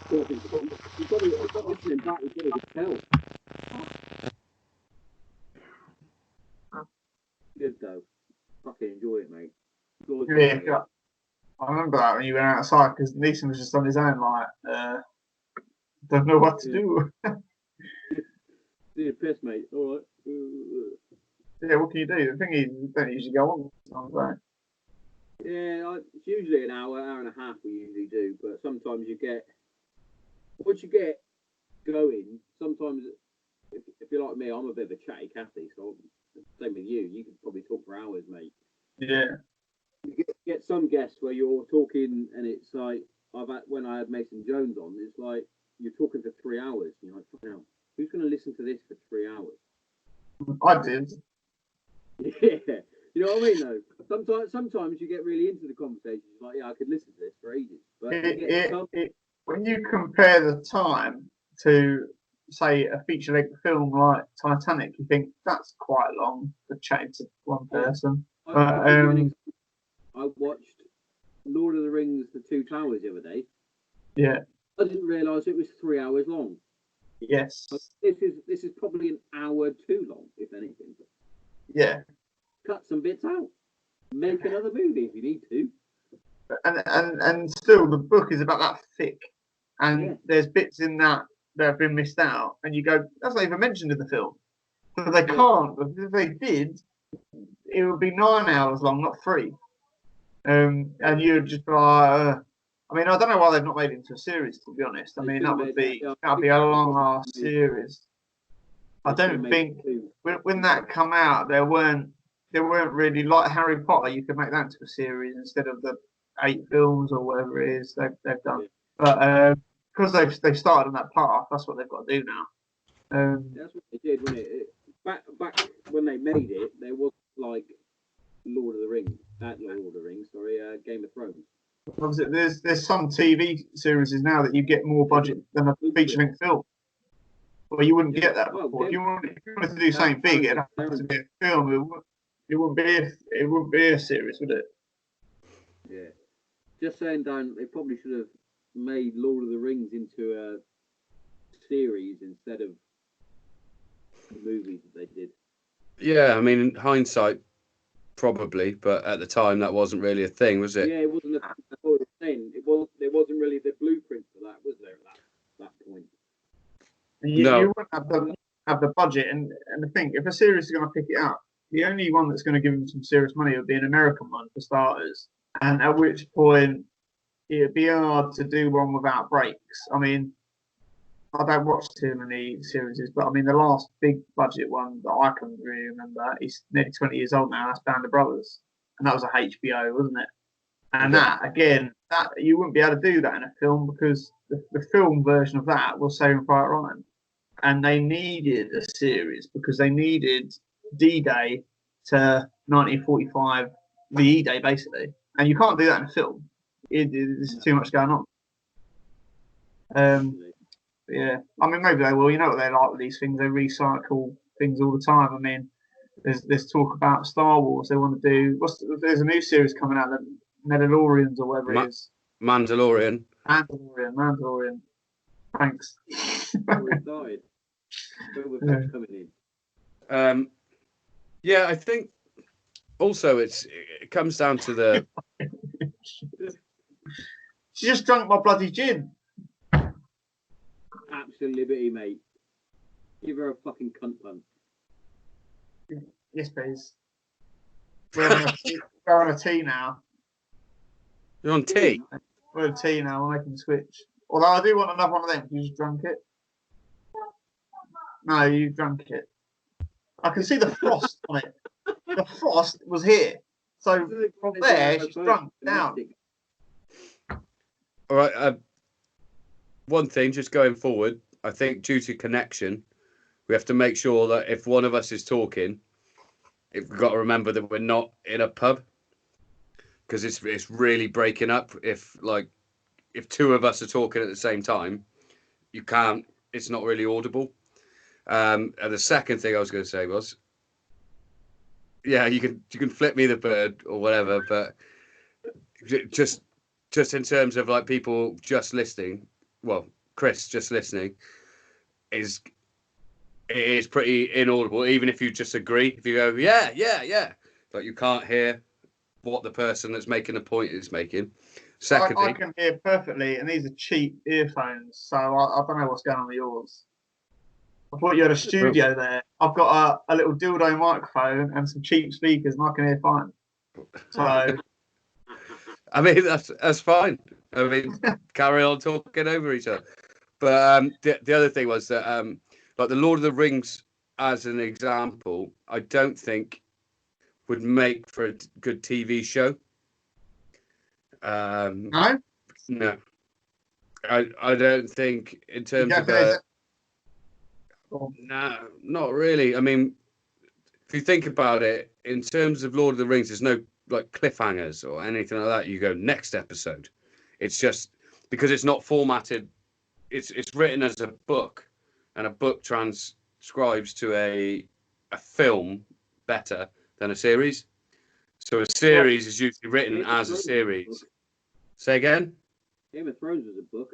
S1: Talking to him. He's got listening back. He's got to tell. Good though. Fucking enjoy it, mate.
S2: Yeah, I remember that when you went outside because Neeson was just on his own, like, don't know what to do.
S1: See piss, mate. All right.
S2: Yeah, what can you do? The thing is, you don't usually go on. Right?
S1: Yeah, it's usually an hour and a half we usually do, but sometimes once you get going, sometimes if you're like me, I'm a bit of a chatty Cathy, so same with you. You could probably talk for hours, mate.
S2: Yeah.
S1: You get some guests where you're talking, and it's like when I had Mason Jones on, it's like you're talking for 3 hours. And you're like, fuck hell, who's going to listen to this for 3 hours?
S2: I did.
S1: Yeah, you know what I mean. Though sometimes you get really into the conversation. Like, yeah, I could listen to this for ages. But
S2: when you compare the time to, say, a feature-length film like Titanic, you think that's quite long for chatting to one person.
S1: I watched Lord of the Rings: The Two Towers the other day.
S2: Yeah.
S1: I didn't realise it was 3 hours long.
S2: Yes.
S1: This is probably an hour too long, if anything.
S2: Yeah.
S1: Cut some bits out. Make another movie if you need to.
S2: And still, the book is about that thick, and there's bits in that have been missed out, and you go, that's not even mentioned in the film. But they can't. Because if they did, it would be 9 hours long, not 3. And you'd just be like, I mean, I don't know why they've not made it into a series, to be honest. I mean, that'd be a long ass series. I don't think when that come out, there weren't really, like Harry Potter. You could make that into a series instead of the 8 films or whatever it is they've done. But because they've started on that path, that's what they've got to do now.
S1: That's what they did, wasn't it? Back when they made it, there was like Lord of the Rings, Game of Thrones.
S2: There's some TV series now that you get more budget than a feature-length film. Well, you wouldn't get that before. If you wanted to do something big, it'd have to be a film. It wouldn't be a series, would it?
S1: Yeah. Just saying, Dan, they probably should have made Lord of the Rings into a series instead of the movies that they did.
S3: Yeah, I mean, in hindsight, probably, but at the time that wasn't really a thing, was it?
S1: Yeah, it wasn't a thing. There wasn't really the blueprint for that, was there, at that point?
S2: You wouldn't have the budget, and the thing, if a series is going to pick it up, the only one that's going to give them some serious money would be an American one for starters, and at which point it'd be hard to do one without breaks. I mean, I don't watch too many series, but I mean the last big budget one that I can really remember is nearly 20 years old now. That's Band of Brothers, and that was a HBO, wasn't it? And that you wouldn't be able to do that in a film because the film version of that was Saving Private Ryan. And they needed a series because they needed D-Day to 1945, the E-Day basically, and you can't do that in a film. There's too much going on. Yeah, I mean maybe they will. You know what they like with these things; they recycle things all the time. I mean, there's talk about Star Wars. They want to do. There's a new series coming out, the Mandalorians or whatever it is.
S3: Mandalorian.
S2: Thanks.
S3: Yeah, I think also it comes down to the.
S2: She just drank my bloody gin.
S1: Absolute liberty, mate. Give her a fucking cunt punch.
S2: Yes, please. We're on a tea now.
S3: You're on tea?
S2: We're on tea now. We're making the switch. Although I do want another one of them. You just drank it. No, you drank it. I can see the frost on it. The frost was here. So from there, she's drunk down.
S3: All right. One thing, just going forward, I think due to connection, we have to make sure that if one of us is talking, we've got to remember that we're not in a pub because it's really breaking up. If like if two of us are talking at the same time, you can't. It's not really audible. And the second thing I was going to say was, yeah, you can flip me the bird or whatever, but just in terms of like people just listening, well, Chris just listening it is pretty inaudible. Even if you just agree, if you go, yeah, but you can't hear what the person that's making the point is making. Secondly,
S2: I can hear perfectly, and these are cheap earphones, so I don't know what's going on with yours. I thought you had a studio there. I've got a little dildo microphone and some cheap speakers, and I can hear fine. So,
S3: I mean, that's fine. I mean, carry on talking over each other. But the other thing was that, like the Lord of the Rings, as an example, I don't think would make for a good TV show. No, I don't think in terms of no, not really. I mean, if you think about it, in terms of Lord of the Rings, there's no like cliffhangers or anything like that. You go next episode. It's just because it's not formatted. It's written as a book, and a book transcribes to a film better than a series. So a series is usually written as a series. Say again?
S1: Game of Thrones was a book.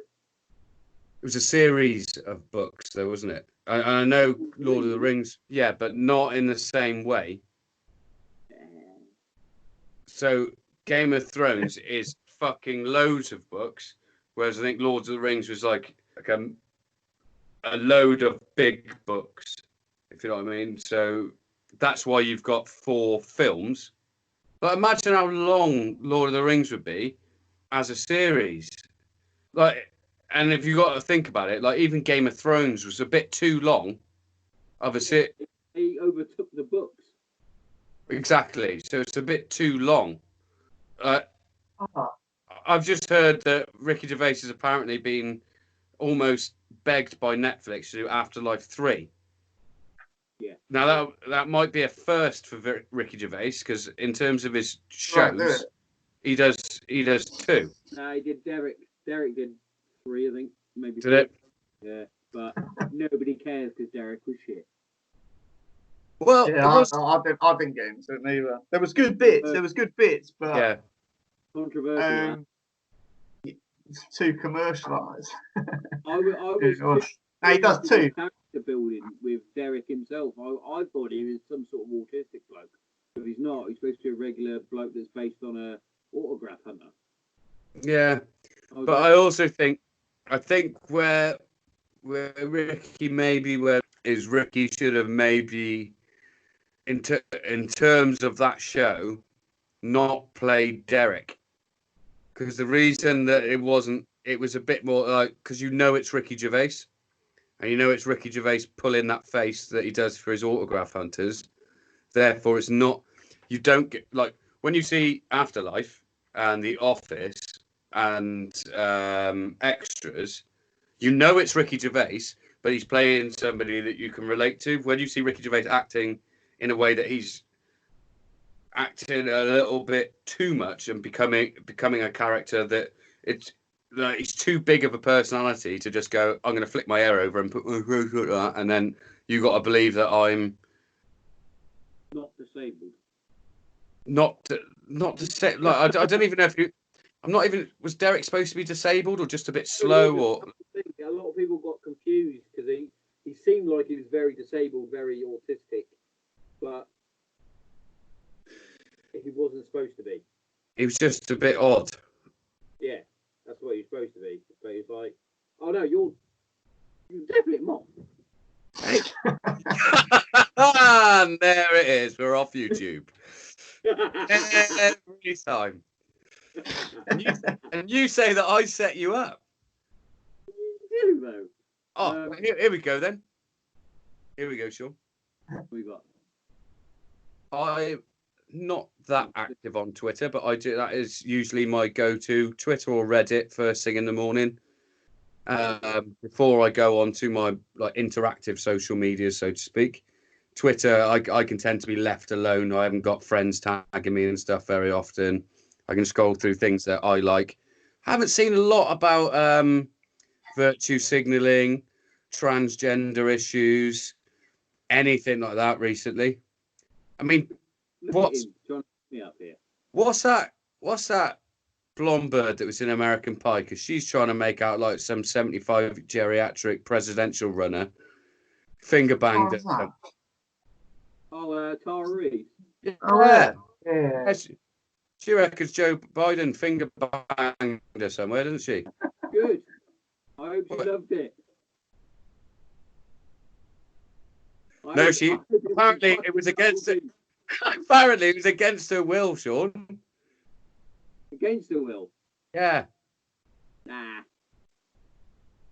S3: It was a series of books, though, wasn't it? I know Lord of the Rings, yeah, but not in the same way. So Game of Thrones is fucking loads of books, whereas I think Lord of the Rings was like a load of big books, if you know what I mean. So that's why you've got 4 films. But imagine how long Lord of the Rings would be as a series. Like, and if you got to think about it, like even Game of Thrones was a bit too long of a series.
S1: He overtook the books.
S3: Exactly. So it's a bit too long. I've just heard that Ricky Gervais has apparently been almost begged by Netflix to do Afterlife 3.
S1: Yeah.
S3: Now that might be a first for Ricky Gervais, because in terms of his shows, he does 2.
S1: No, he did Derek. Derek did 3, I think, maybe.
S3: Did it?
S1: Yeah, but nobody cares because Derek was shit.
S3: Well,
S2: yeah, I didn't get into it neither. There was good bits. But
S3: yeah,
S1: controversial.
S2: It's too commercialised.
S1: I was.
S2: He does too.
S1: Character building with Derek himself. I thought he was some sort of autistic bloke, but he's not. He's supposed to be a regular bloke that's based on a autograph hunter.
S3: Yeah, but I also think where Ricky Ricky should have maybe in terms of that show not played Derek, because the reason that it was a bit more like, because it's Ricky Gervais, and it's Ricky Gervais pulling that face that he does for his autograph hunters. Therefore, it's not, you don't get, like when you see Afterlife and The Office and Extras, it's Ricky Gervais, but he's playing somebody that you can relate to. When you see Ricky Gervais acting in a way that he's acting a little bit too much and becoming a character that he's too big of a personality to just go, I'm going to flick my hair over and put, and then you got to believe that I'm
S1: not disabled.
S3: Not disabled. Like I don't even know if you. I'm not even. Was Derek supposed to be disabled or just a bit slow? Or
S1: a lot of people got confused because he seemed like he was very disabled, very autistic, but he wasn't supposed to be.
S3: He was just a bit odd.
S1: Yeah, that's what he's supposed to be. But he's like, oh no, you're definitely Mom.
S3: Hey. And there it is. We're off YouTube. Every time. And you say that I set you up.
S1: You do, though.
S3: Oh, here we go then. Here we go, Sean.
S1: What we got?
S3: I'm not that active on Twitter, but I do. That is usually my go-to. Twitter or Reddit first thing in the morning. Before I go on to my interactive social media, so to speak. Twitter, I can tend to be left alone. I haven't got friends tagging me and stuff very often. I can scroll through things that I like. Haven't seen a lot about virtue signalling, transgender issues, anything like that recently. I mean, what's
S1: me up here.
S3: What's that? What's that blonde bird that was in American Pie? Because she's trying to make out like some 75 geriatric presidential runner. Finger banged at them.
S1: Tara Reid.
S3: Yeah.
S2: Yeah.
S3: She reckons Joe Biden finger banged her somewhere, doesn't she?
S1: Good. I hope she loved it.
S3: No, apparently it was against it. Apparently it was against her will, Sean.
S1: Against her will?
S3: Yeah.
S1: Nah.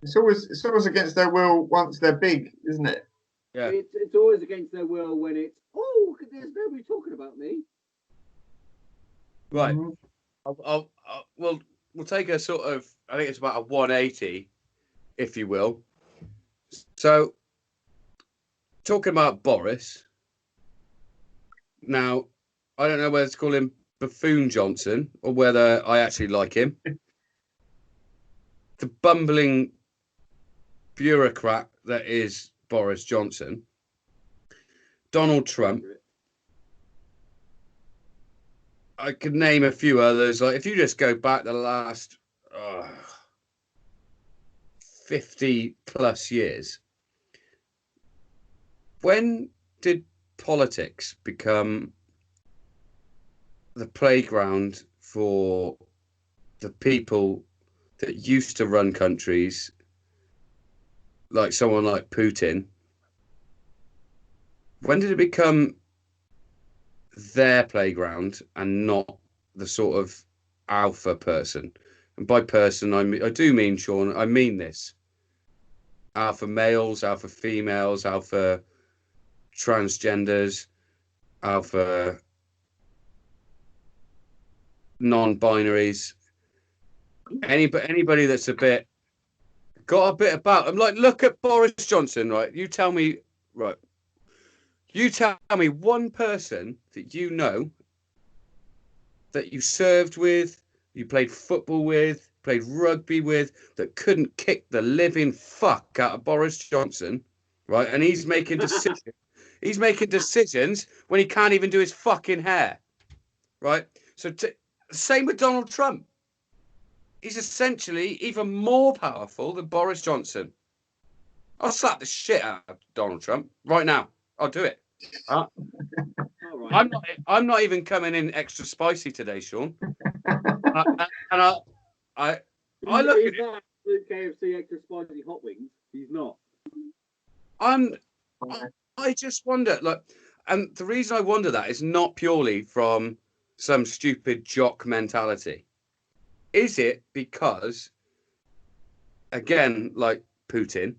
S2: It's always against their will once they're big, isn't it?
S3: Yeah.
S1: It's always against their will when it's, oh, there's nobody talking about me.
S3: Right.
S2: Mm-hmm.
S3: We'll take a sort of, I think it's about a 180, if you will. So, talking about Boris. Now, I don't know whether to call him Buffoon Johnson or whether I actually like him. The bumbling bureaucrat that is Boris Johnson. Donald Trump. I could name a few others. Like if you just go back the last 50 plus years, when did politics become the playground for the people that used to run countries, like someone like Putin? When did it become their playground and not the sort of alpha person? And by person, I do mean, Sean, I mean this. Alpha males, alpha females, alpha transgenders, alpha non-binaries. Anybody that's got a bit about them. Like, look at Boris Johnson, right? You tell me one person that you know that you served with, you played football with, played rugby with, that couldn't kick the living fuck out of Boris Johnson, right? And he's making decisions. He's making decisions when he can't even do his fucking hair, right? So same with Donald Trump. He's essentially even more powerful than Boris Johnson. I'll slap the shit out of Donald Trump right now. I'll do it. I'm not even coming in extra spicy today, Sean. I look at
S1: it. KFC extra spicy hot wings. He's not.
S3: I just wonder, like, and the reason I wonder that is not purely from some stupid jock mentality. Is it because, again, like Putin,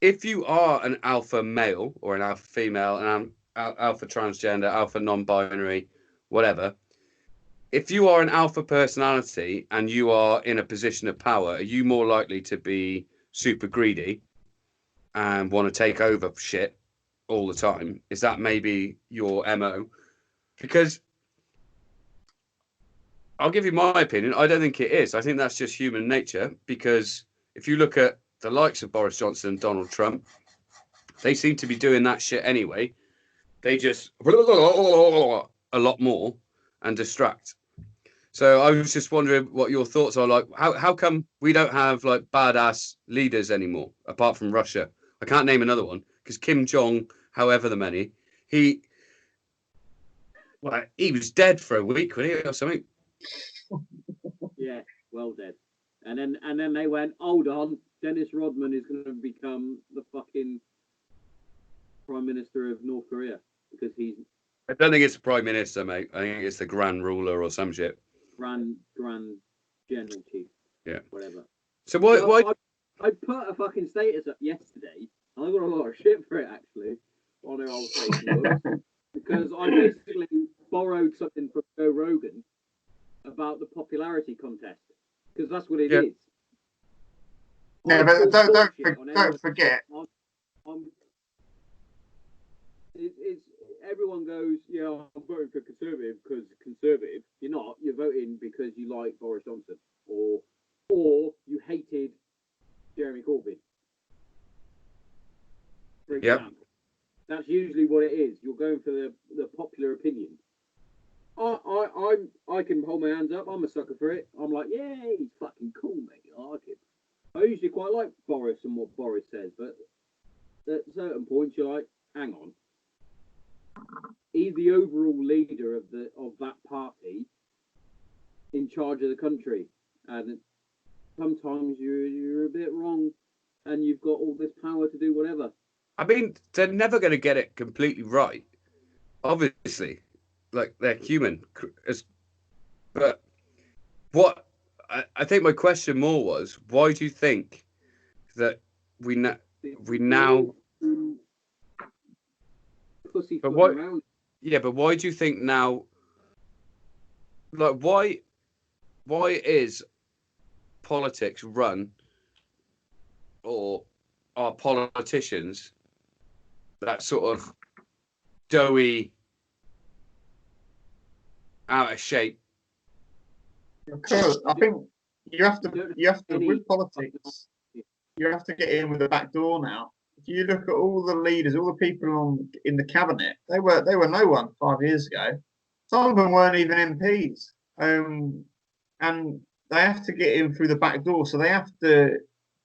S3: if you are an alpha male or an alpha female, an alpha transgender, alpha non-binary, whatever, if you are an alpha personality and you are in a position of power, are you more likely to be super greedy and want to take over shit all the time? Is that maybe your MO? Because I'll give you my opinion. I don't think it is. I think that's just human nature, because if you look at the likes of Boris Johnson and Donald Trump, they seem to be doing that shit anyway. They just a lot more and distract. So I was just wondering what your thoughts are. Like, how come we don't have like badass leaders anymore, apart from Russia? I can't name another one because Kim Jong, however the many, he was dead for a week, wasn't he, or something?
S1: Yeah, well dead. And then they went, hold on, Dennis Rodman is going to become the fucking Prime Minister of North Korea because he's.
S3: I don't think it's the Prime Minister, mate. I think it's the Grand Ruler or some shit.
S1: Grand General Chief.
S3: Yeah.
S1: Whatever.
S3: So why?
S1: I put a fucking status up yesterday. And I got a lot of shit for it actually on our old Facebook because I basically borrowed something from Joe Rogan about the popularity contest because that's what it is.
S2: Yeah, but don't forget.
S1: It's everyone goes, yeah, I'm voting for Conservative because Conservative. You're not. You're voting because you like Boris Johnson or example. That's usually what it is. You're going for the popular opinion. I can hold my hands up. I'm a sucker for it. I'm like, yeah, he's fucking cool, mate. I like him. I usually quite like Boris and what Boris says, but at certain points you're like, hang on. He's the overall leader of that party in charge of the country, and sometimes you're a bit wrong, and you've got all this power to do whatever.
S3: I mean, they're never going to get it completely right, obviously. Like, they're human, but what I think my question more was, why do you think that we now? But what? Yeah, but why do you think now? Like, why is politics run, or are politicians that sort of doughy, out of shape?
S2: Because I think you have to with politics, you have to get in with the back door now. If you look at all the leaders, all the people in the cabinet, they were no one 5 years ago. Some of them weren't even MPs, and they have to get in through the back door. So they have to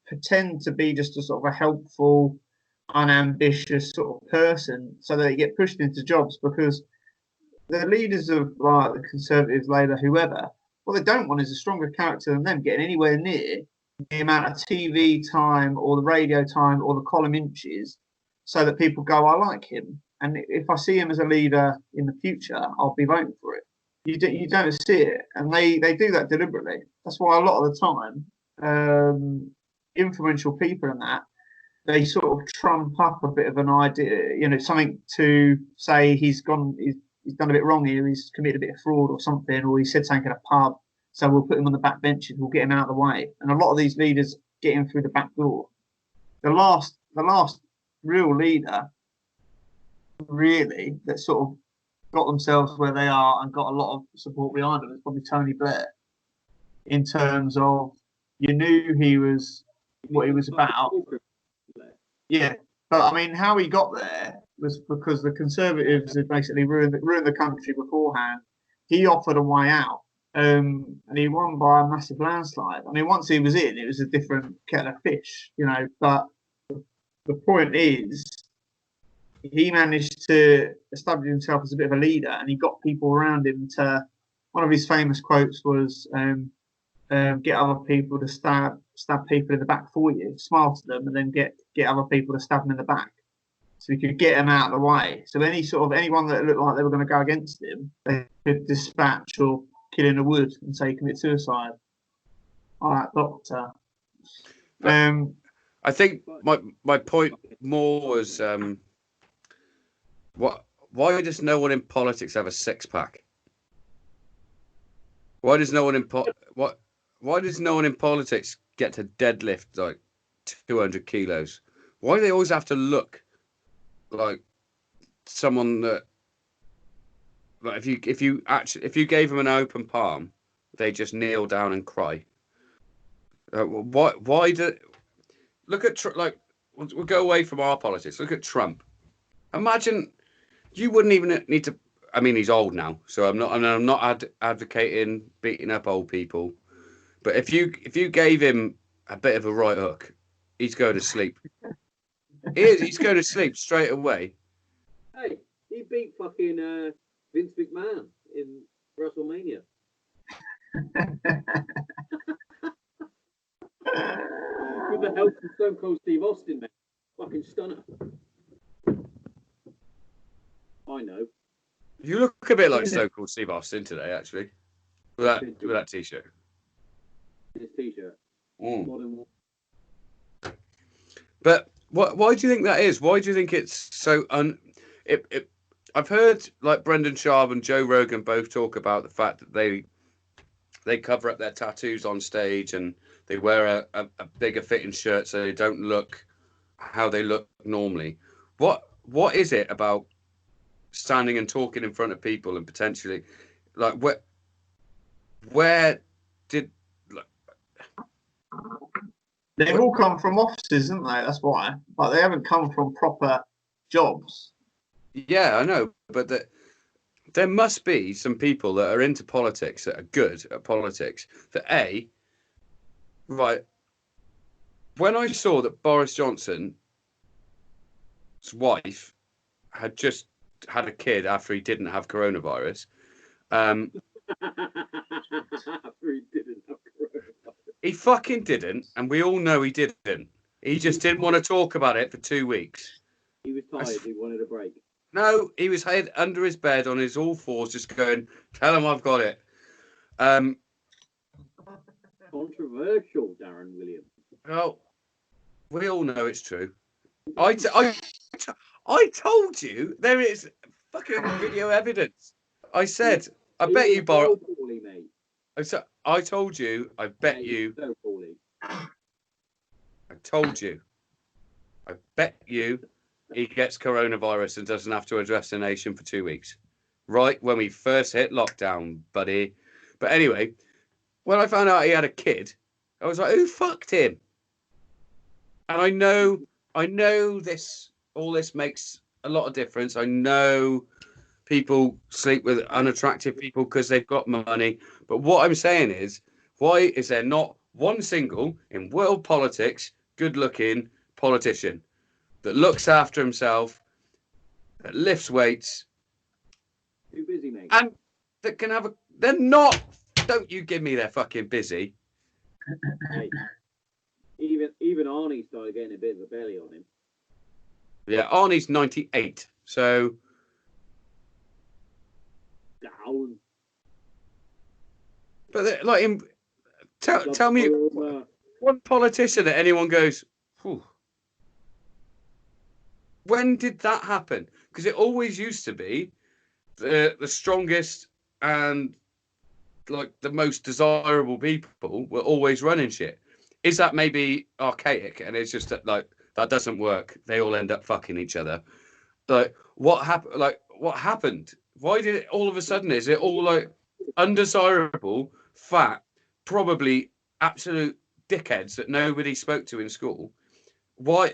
S2: pretend to be just a sort of a helpful, unambitious sort of person, so that they get pushed into jobs. Because the leaders of like the Conservatives, Labour, whoever, what they don't want is a stronger character than them getting anywhere near the amount of TV time or the radio time or the column inches, so that people go, I like him. And if I see him as a leader in the future, I'll be voting for it. You don't see it. And they do that deliberately. That's why a lot of the time, influential people in that, they sort of trump up a bit of an idea, something to say he's done a bit wrong here, he's committed a bit of fraud or something, or he said something at a pub, so we'll put him on the back bench and we'll get him out of the way. And a lot of these leaders get him through the back door. The last real leader, really, that sort of got themselves where they are and got a lot of support behind them is probably Tony Blair. In terms of, you knew what he was about. Yeah, but I mean, how he got there was because the Conservatives had basically ruined the country beforehand. He offered a way out, and he won by a massive landslide. I mean, once he was in, it was a different kettle of fish, But the point is, he managed to establish himself as a bit of a leader, and he got people around him to. One of his famous quotes was, "Get other people to stab people in the back for you, smile to them, and then get other people to stab them in the back." So he could get them out of the way. So anyone that looked like they were going to go against him, they could dispatch or kill in the woods and say commit suicide. All right, doctor.
S3: I think my point more was, why does no one in politics have a six-pack? Why does no one in politics get to deadlift like 200 kilos? Why do they always have to look like someone that, like, if you gave them an open palm, they just kneel down and cry? Why do look at we'll go away from our politics. Look at Trump. Imagine, you wouldn't even need to. I mean, he's old now, so I'm not advocating beating up old people. But if you gave him a bit of a right hook, he's going to sleep. He's going to sleep straight away.
S1: Hey, he beat fucking Vince McMahon in WrestleMania. With the help from Stone Cold Steve Austin, man. Fucking stunner. I know.
S3: You look a bit like Stone Cold Steve Austin today, actually, with that t-shirt.
S1: His t-shirt.
S3: But why do you think that is? Why do you think it's so I've heard like Brendan Schaub and Joe Rogan both talk about the fact that they cover up their tattoos on stage and they wear a bigger fitting shirt so they don't look how they look normally. What is it about standing and talking in front of people and potentially, like, where did, like,
S2: they've all come from offices, haven't they? That's why. Like, they haven't come from proper jobs.
S3: Yeah, I know, but there must be some people that are into politics that are good at politics. That right, when I saw that Boris Johnson's wife had just had a kid after he didn't have coronavirus,
S1: After he didn't have coronavirus.
S3: he fucking didn't, and we all know he didn't. He just didn't want to talk about it for 2 weeks.
S1: He was tired. He wanted a break.
S3: No, he was head under his bed on his all fours, just going, "Tell him I've got it."
S1: Controversial, Darren Williams.
S3: Well, we all know it's true. I told you there is fucking video evidence. I said, I bet you, Boris.
S1: So poorly, mate.
S3: I told you, I bet you.
S1: So poorly.
S3: I told you. I bet you he gets coronavirus and doesn't have to address the nation for 2 weeks. Right when we first hit lockdown, buddy. But anyway, when I found out he had a kid, I was like, who fucked him? And I know this, all this makes a lot of difference. I know people sleep with unattractive people because they've got money. But what I'm saying is, why is there not one single in world politics good-looking politician that looks after himself, that lifts weights,
S1: Too busy, mate.
S3: and that can have a... They're not... Don't you give me they're fucking busy.
S1: Hey, even Arnie started getting a bit of a belly on him.
S3: Yeah, Arnie's 98, so...
S1: Down.
S3: But like him... Tell me one politician that anyone goes, whew. When did that happen? Because it always used to be the strongest and like the most desirable people were always running shit. Is that maybe archaic and it's just that like that doesn't work? They all end up fucking each other. Like what happened? Like what happened? Why did it all of a sudden? Is it all like undesirable, fat, probably absolute dickheads that nobody spoke to in school? Why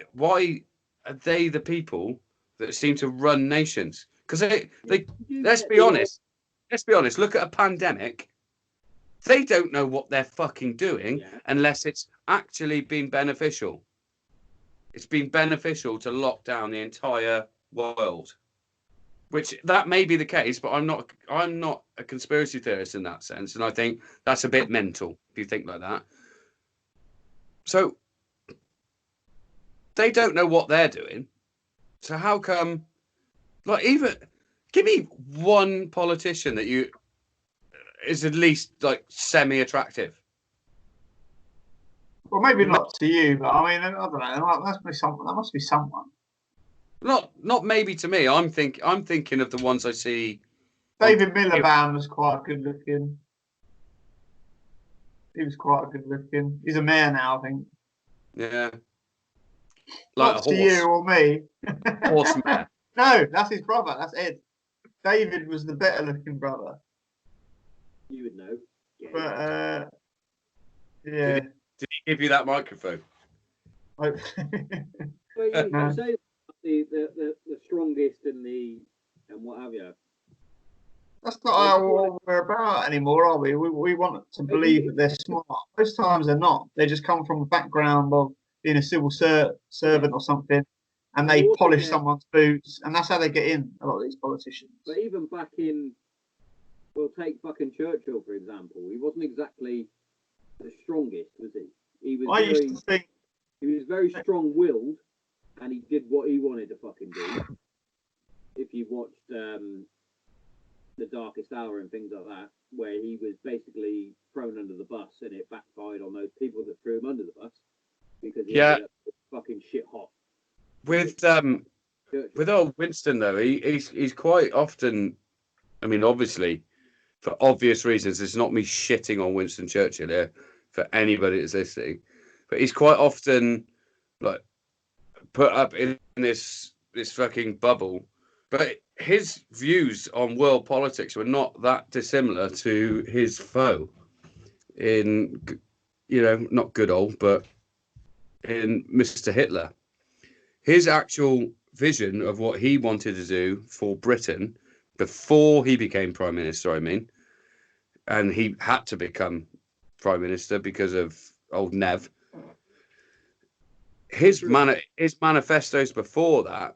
S3: are they the people that seem to run nations? Because they let's be honest. Look at a pandemic. They don't know what they're fucking doing unless it's actually been beneficial. It's been beneficial to lock down the entire world, which that may be the case, but I'm not a conspiracy theorist in that sense, and I think that's a bit mental if you think like that. So they don't know what they're doing. So how come? Like, even give me one politician that you is at least like semi-attractive.
S2: Well, maybe not to you, but I mean, I don't know. That must be someone.
S3: Not maybe to me. I'm thinking of the ones I see.
S2: David Miliband was quite good looking. He was quite good looking. He's a mayor now, I think.
S3: Yeah. Like
S2: not to you or me.
S3: Horse mayor.
S2: No, that's his brother. That's Ed. David was the better looking brother.
S1: You would know. Yeah.
S2: But yeah.
S3: Did he give you that microphone?
S1: Well, you say the strongest and what have you.
S2: That's not how we're about anymore, are we? We want to believe that they're smart. Most times they're not. They just come from a background of being a civil servant or something, and they polish someone's boots, and that's how they get in, a lot of these politicians.
S1: But even back in, we'll take fucking Churchill, for example. He wasn't exactly the strongest, was he? He was very strong-willed, and he did what he wanted to fucking do. If you watched The Darkest Hour and things like that, where he was basically thrown under the bus, and it backfired on those people that threw him under the bus because he ended up fucking shit hot.
S3: With old Winston though, he's quite often. I mean, obviously, for obvious reasons, it's not me shitting on Winston Churchill here for anybody that's listening, but he's quite often like put up in this fucking bubble. But his views on world politics were not that dissimilar to his foe in, not good old, but in Mr. Hitler. His actual vision of what he wanted to do for Britain before he became Prime Minister, I mean. And he had to become Prime Minister because of old Nev. His manifestos before that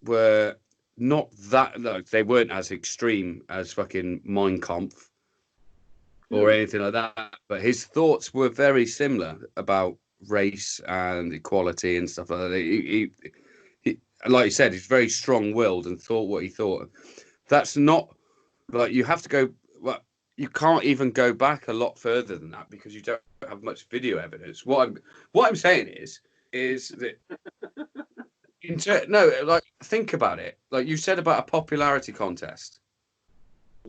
S3: were not that, like, they weren't as extreme as fucking Mein Kampf or anything like that, but his thoughts were very similar about race and equality and stuff like that. He like you said, he's very strong-willed and thought what he thought. That's not, like, you have to go, well, you can't even go back a lot further than that because you don't have much video evidence. What I'm saying is that no, like, think about it. Like you said about a popularity contest.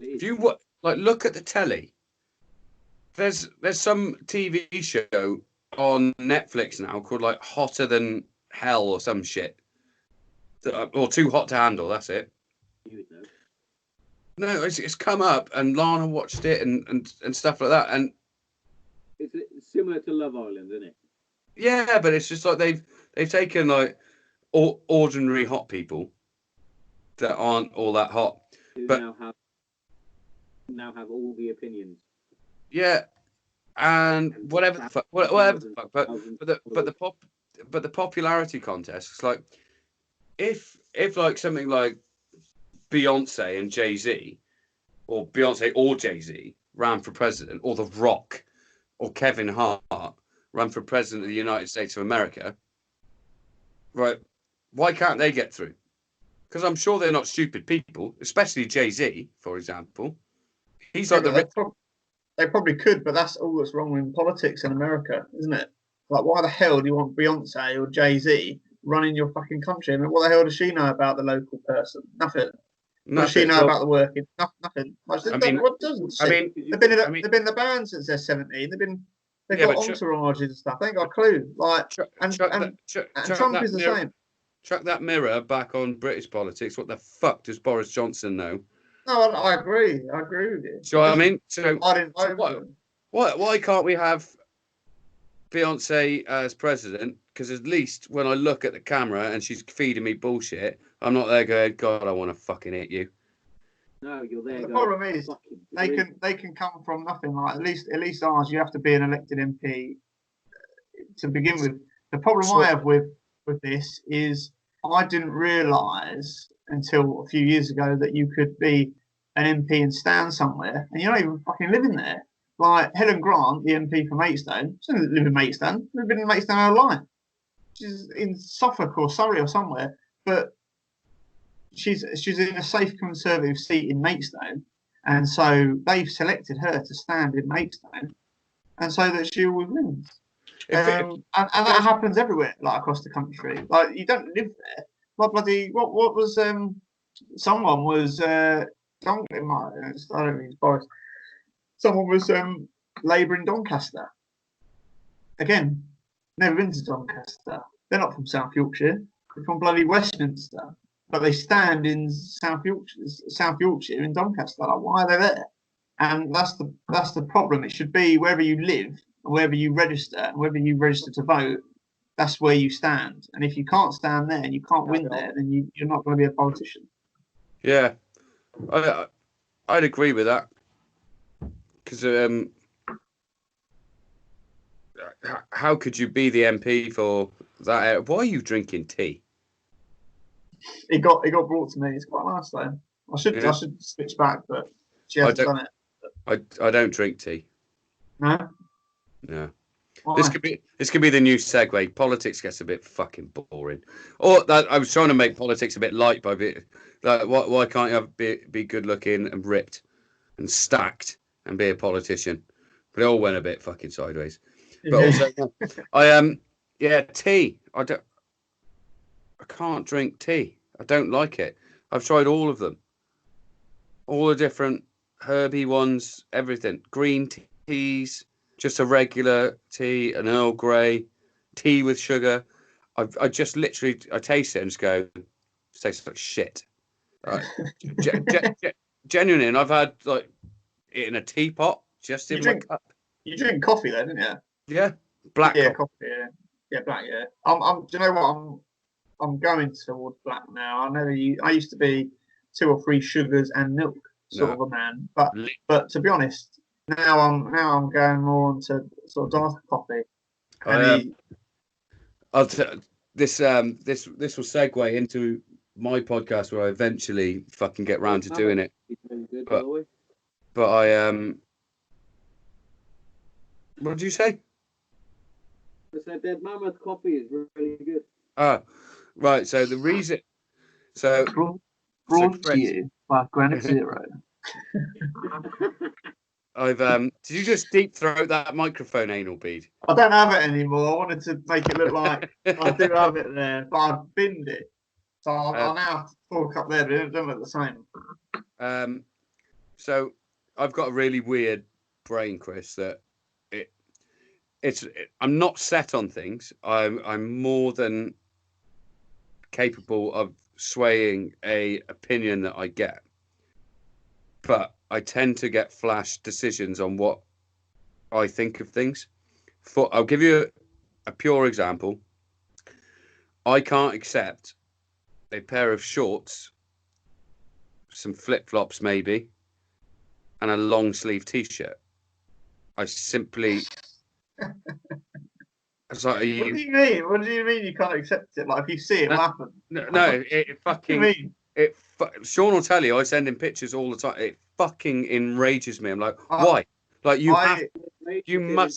S3: If you like look at the telly, there's some TV show on Netflix now called like Hotter Than Hell or some shit, or Too Hot to Handle. That's it. No, it's come up and Lana watched it and stuff like that, and
S1: it's similar to Love Island, isn't it?
S3: Yeah, but it's just like they've taken like ordinary hot people that aren't all that hot, but
S1: now have all the opinions.
S3: Yeah, and whatever the fuck, but the popularity contest. It's like if like something like Beyonce and Jay-Z, or Beyonce or Jay-Z ran for president, or The Rock or Kevin Hart ran for president of the United States of America, right? Why can't they get through? Because I'm sure they're not stupid people, especially Jay-Z, for example. He's like
S2: they probably could, but that's all that's wrong with politics in America, isn't it? Like, why the hell do you want Beyonce or Jay-Z running your fucking country? I mean, what the hell does she know about the local person? Nothing. What does she know about the working? Nothing. What doesn't she? They've been in the band since they're 17. They've got entourages and stuff. They ain't got a clue. Like, and Trump is the same.
S3: Chuck that mirror back on British politics. What the fuck does Boris Johnson know?
S2: No, I agree. I agree with you.
S3: So I mean, so
S2: I didn't vote.
S3: Why can't we have Beyonce as president? Because at least when I look at the camera and she's feeding me bullshit, I'm not there going, God, I want to fucking hit you.
S1: No, you're there.
S2: The problem is they can come from nothing. Like at least ours, you have to be an elected MP to begin with. The problem I have with this is I didn't realise until a few years ago that you could be an MP and stand somewhere and you're not even fucking living there. Like Helen Grant, the MP for Maidstone, she doesn't live in Maidstone. She's been in Maidstone her life. She's in Suffolk or Surrey or somewhere, but she's in a safe Conservative seat in Maidstone, and so they've selected her to stand in Maidstone, and so that she always wins. And that happens everywhere, like across the country. Like you don't live there. Like bloody what was someone was I don't think it's Boris. Someone was Labour in Doncaster. Again, never been to Doncaster. They're not from South Yorkshire. They're from bloody Westminster. But they stand in South Yorkshire in Doncaster. Like, why are they there? And that's the problem. It should be wherever you live, and wherever you register, and wherever you register to vote, that's where you stand. And if you can't stand there and you can't win there, then you're not going to be a politician.
S3: Yeah, I'd agree with that. Because how could you be the MP for that? Why are you drinking tea?
S2: It got brought to me. It's quite nice though. I should switch back, but she hasn't done it.
S3: I don't drink tea.
S2: No.
S3: No.
S2: Why?
S3: This could be the new segue. Politics gets a bit fucking boring. I was trying to make politics a bit light by why can't you be good looking and ripped and stacked and be a politician? But it all went a bit fucking sideways. But also, tea. I can't drink tea. I don't like it. I've tried all of them. All the different herby ones, everything. Green teas, just a regular tea, an Earl Grey, tea with sugar. I just literally, I taste it and just go, it tastes like shit. Genuinely, and I've had like it in a teapot, just in my cup.
S2: You drink coffee then, didn't you?
S3: Yeah, black.
S2: Yeah, coffee. Yeah, black. Yeah. Do you know what? I'm going towards black now. I used to be 2 or 3 sugars and milk sort of a man, but to be honest, now I'm going more into sort of dark coffee.
S3: This will segue into my podcast where I eventually fucking get round to doing it. But I what did you say?
S1: I said that Mammoth coffee is really good.
S3: Ah, right. So the reason, so
S2: brought to you by Granite Zero.
S3: Did you just deep throat that microphone, anal bead?
S2: I don't have it anymore. I wanted to make it look like I do have it there, but I've binned it. So I now have to talk up there, but it don't look the same.
S3: So I've got a really weird brain, Chris, that I'm not set on things. I'm more than capable of swaying a opinion that I get, but I tend to get flash decisions on what I think of things. I'll give you a pure example. I can't accept a pair of shorts, some flip-flops maybe, and a long sleeve t-shirt. I simply it's like,
S2: what do you mean? What do you mean you can't accept it? Like if you see it, what happens?
S3: No, it fucking.
S2: What do you mean?
S3: Sean will tell you. I send him pictures all the time. It fucking enrages me. I'm like, why? Like you must.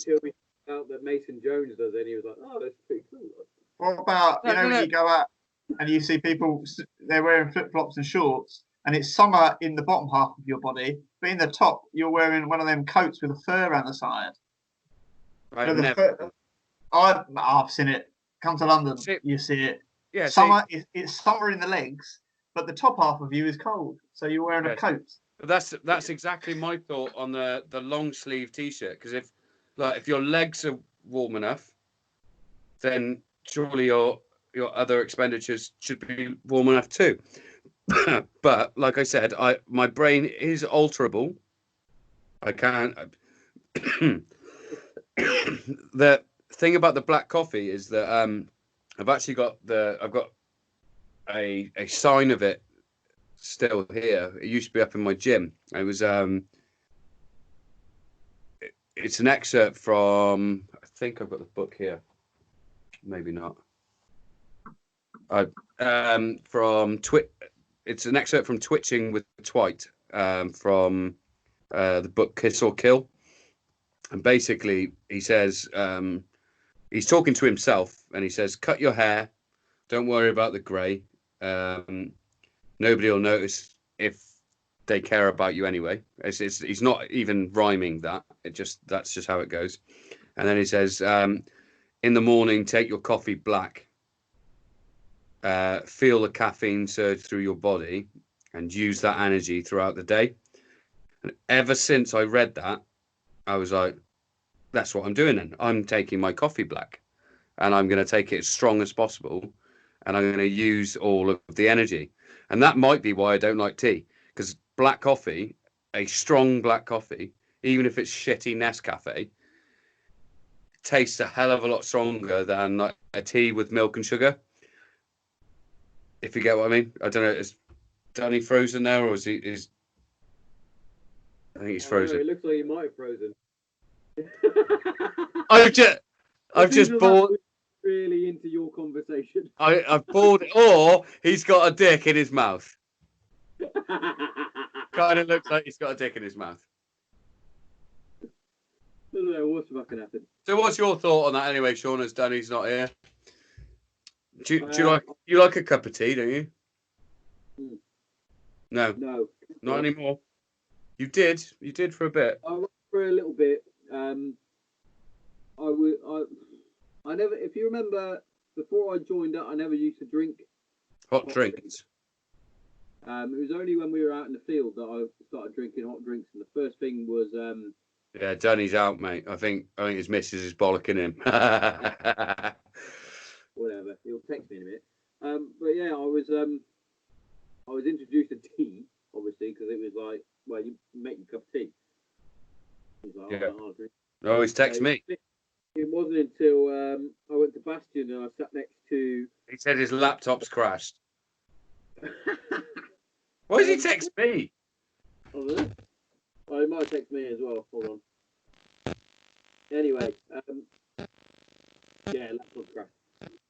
S1: Until we found out that Mason Jones does it, and he was like, "Oh, that's pretty cool."
S2: What about when you go out and you see people they're wearing flip flops and shorts, and it's summer in the bottom half of your body, but in the top you're wearing one of them coats with a fur around the side. I've seen it. Come to London, you see it. Yeah, it's summer in the legs, but the top half of you is cold, so you're wearing a coat.
S3: That's exactly my thought on the long sleeve t-shirt. Because if your legs are warm enough, then surely your other expenditures should be warm enough too. But like I said, my brain is alterable. I can't. The thing about the black coffee is that I've got a sign of it still here. It used to be up in my gym. It was it's an excerpt from, I think I've got the book here. Maybe not. It's an excerpt from Twitching with Twite from the book Kiss or Kill. And basically he says, he's talking to himself and he says, cut your hair. Don't worry about the grey. Nobody will notice if they care about you anyway. He's not even rhyming that. That's just how it goes. And then he says, in the morning, take your coffee black. Feel the caffeine surge through your body and use that energy throughout the day. And ever since I read that, I was like, that's what I'm doing then. I'm taking my coffee black and I'm going to take it as strong as possible. And I'm going to use all of the energy. And that might be why I don't like tea. Because black coffee, a strong black coffee, even if it's shitty Nescafe, tastes a hell of a lot stronger than like a tea with milk and sugar. If you get what I mean. I don't know. Is Danny frozen now, or is he? I think he's frozen.
S1: It looks like he might have frozen.
S3: I've just bought.
S1: Really into your conversation.
S3: I've bought, or he's got a dick in his mouth. Kind of looks like he's got a dick in his mouth.
S1: I don't know what's fucking happened.
S3: So, what's your thought on that anyway, Sean? As Danny's not here, do you like a cup of tea? Don't you? No, not anymore. You did for a bit.
S1: I went for a little bit. I never, if you remember, before I joined up, I never used to drink
S3: hot drinks.
S1: It was only when we were out in the field that I started drinking hot drinks, and the first thing was
S3: yeah, Danny's out, mate. I think his missus is bollocking him.
S1: Whatever, he'll text me in a minute. But yeah, I was introduced to tea, obviously, because it was like, well, you make your cup of tea. He's like,
S3: yeah. Oh, he's texted me.
S1: It wasn't until I went to Bastion and I sat next to.
S3: He said his laptop's crashed. Why does he text me?
S1: Oh, really? Oh, he might text me as well. Hold on. Anyway, yeah, laptop crash.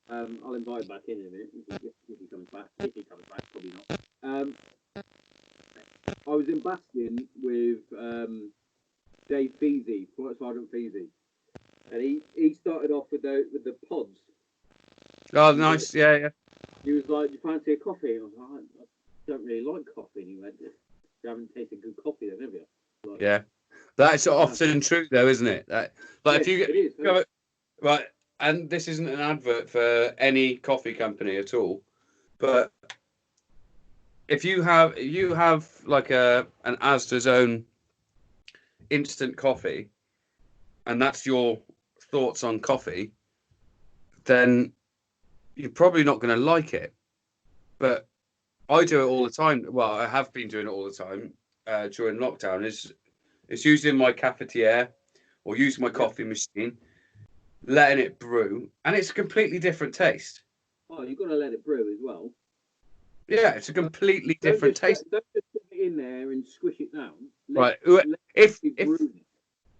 S1: I'll invite him back in a minute if he comes back. If he comes back, probably not. I was in Bastion with Dave Feasy, Flight Sergeant Feasy, and he started off with the pods.
S3: Oh, nice. Yeah, yeah.
S1: He was like, "Do you fancy a coffee?" And I was like, "I don't really like coffee." And he went, "You haven't tasted good coffee, then, have you?" Like,
S3: Yeah. That's often true, though, isn't it? That, like,
S1: yeah,
S3: if you
S1: it is.
S3: go, right, and this isn't an advert for any coffee company at all, but if you have like an Asda's own instant coffee, and that's your thoughts on coffee, then you're probably not going to like it. But I do it all the time. Well, I have been doing it all the time during lockdown. It's using my cafetiere or using my coffee machine, letting it brew, and it's a completely different taste.
S1: Oh, you've got to let it brew as well.
S3: Yeah, it's a completely different taste.
S1: Don't just put it in there and squish it down.
S3: Right. If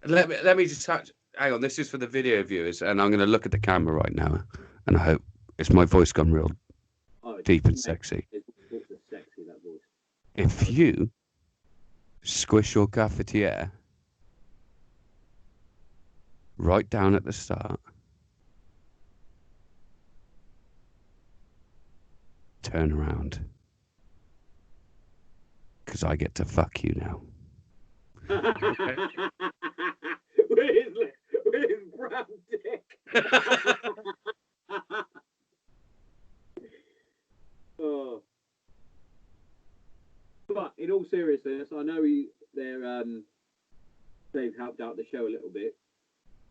S3: let me just touch. Hang on, this is for the video viewers, and I'm going to look at the camera right now, and I hope it's my voice gone real deep and sexy.
S1: It's sexy, that voice.
S3: If you squish your cafetiere right down at the start, turn around, because I get to fuck you now.
S1: with his brown dick. Oh. But in all seriousness, I know they've helped out the show a little bit,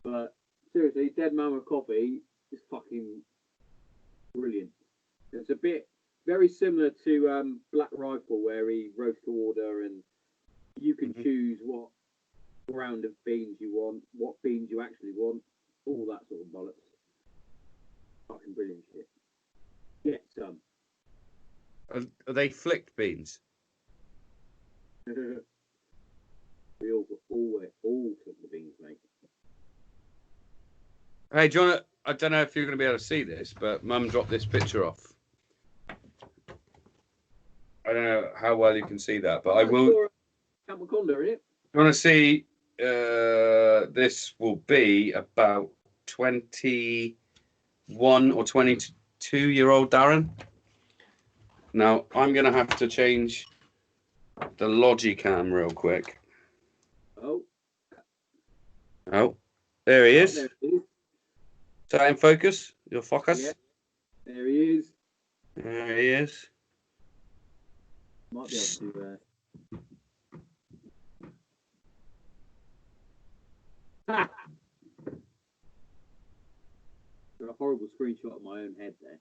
S1: but seriously, Dead Mammoth Coffee is fucking brilliant. It's a bit very similar to Black Rifle, where he roast to order, and you can choose what brand of beans you want, what beans you actually want, all that sort of bollocks. Fucking brilliant shit. Get some.
S3: Are they flicked beans?
S1: We all took the beans, mate.
S3: Hey, do you want to? I don't know if you're going to be able to see this, but Mum dropped this picture off. I don't know how well you can see that, but I will.
S1: Camp Maconda, isn't it?
S3: You want to see? This will be about 21 or 22-year-old Darren. Now I'm going to have to change the Logicam real quick.
S1: Oh,
S3: there he is.
S1: There he is.
S3: Is that in focus? You'll focus.
S1: Yeah, there he is.
S3: There he is.
S1: Might be able to. Got a horrible screenshot of my own head there.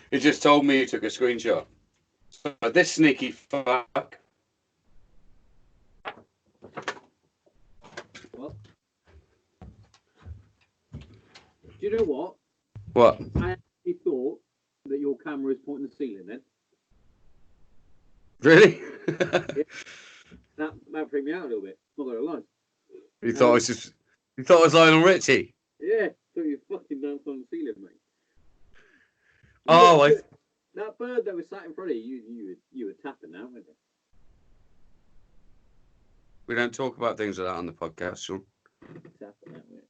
S3: He just told me he took a screenshot. But this sneaky fuck.
S1: What? Do you know what?
S3: What?
S1: I actually thought that your camera is pointing the ceiling then.
S3: Really?
S1: Yeah. That freaked me out a little bit. Not gonna lie.
S3: You thought I was Lionel Richie?
S1: Yeah, thought you fucking danced on the ceiling, mate.
S3: Oh,
S1: that bird that was sat in front of you were tapping now, weren't you?
S3: We don't talk about things like that on the podcast, Sean.
S1: Tapping that, weren't you?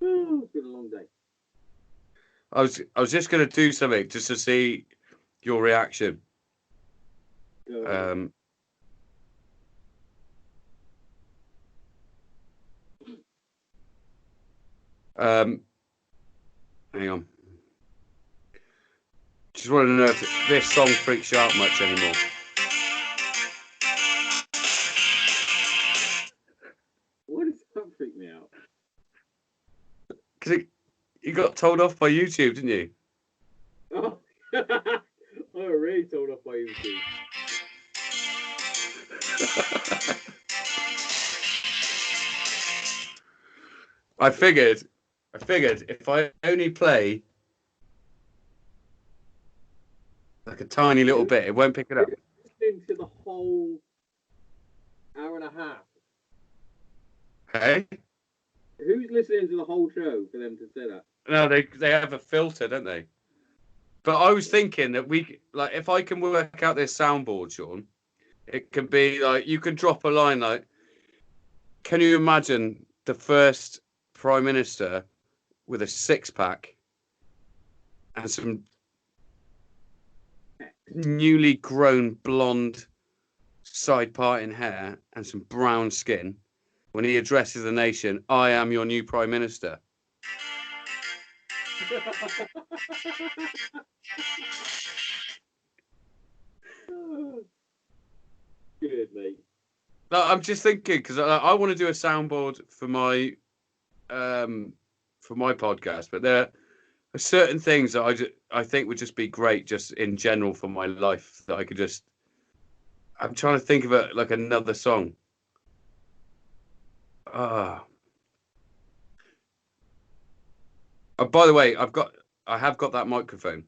S1: Oh, it's been a long day.
S3: I was just going to do something just to see your reaction.
S1: Hang
S3: on. Just want to know if this song freaks you out much anymore.
S1: Why does that freak me out?
S3: Because you got told off by YouTube, didn't you?
S1: Oh, I really ringtone off my YouTube.
S3: I figured if I only play like a tiny little bit, it won't pick it up.
S1: Listening to the whole hour and a half.
S3: Hey?
S1: Who's listening to the whole show for them to say that?
S3: No, they have a filter, don't they? But I was thinking that if I can work out this soundboard, Sean, it can be like, you can drop a line like, can you imagine the first Prime Minister with a six-pack and some newly grown blonde side-parting hair and some brown skin when he addresses the nation, I am your new Prime Minister.
S1: Good, mate.
S3: No, I'm just thinking because I want to do a soundboard for my podcast, but there are certain things that I think would just be great, just in general for my life, that I could just. I'm trying to think of it like another song. Oh, by the way, I have got that microphone.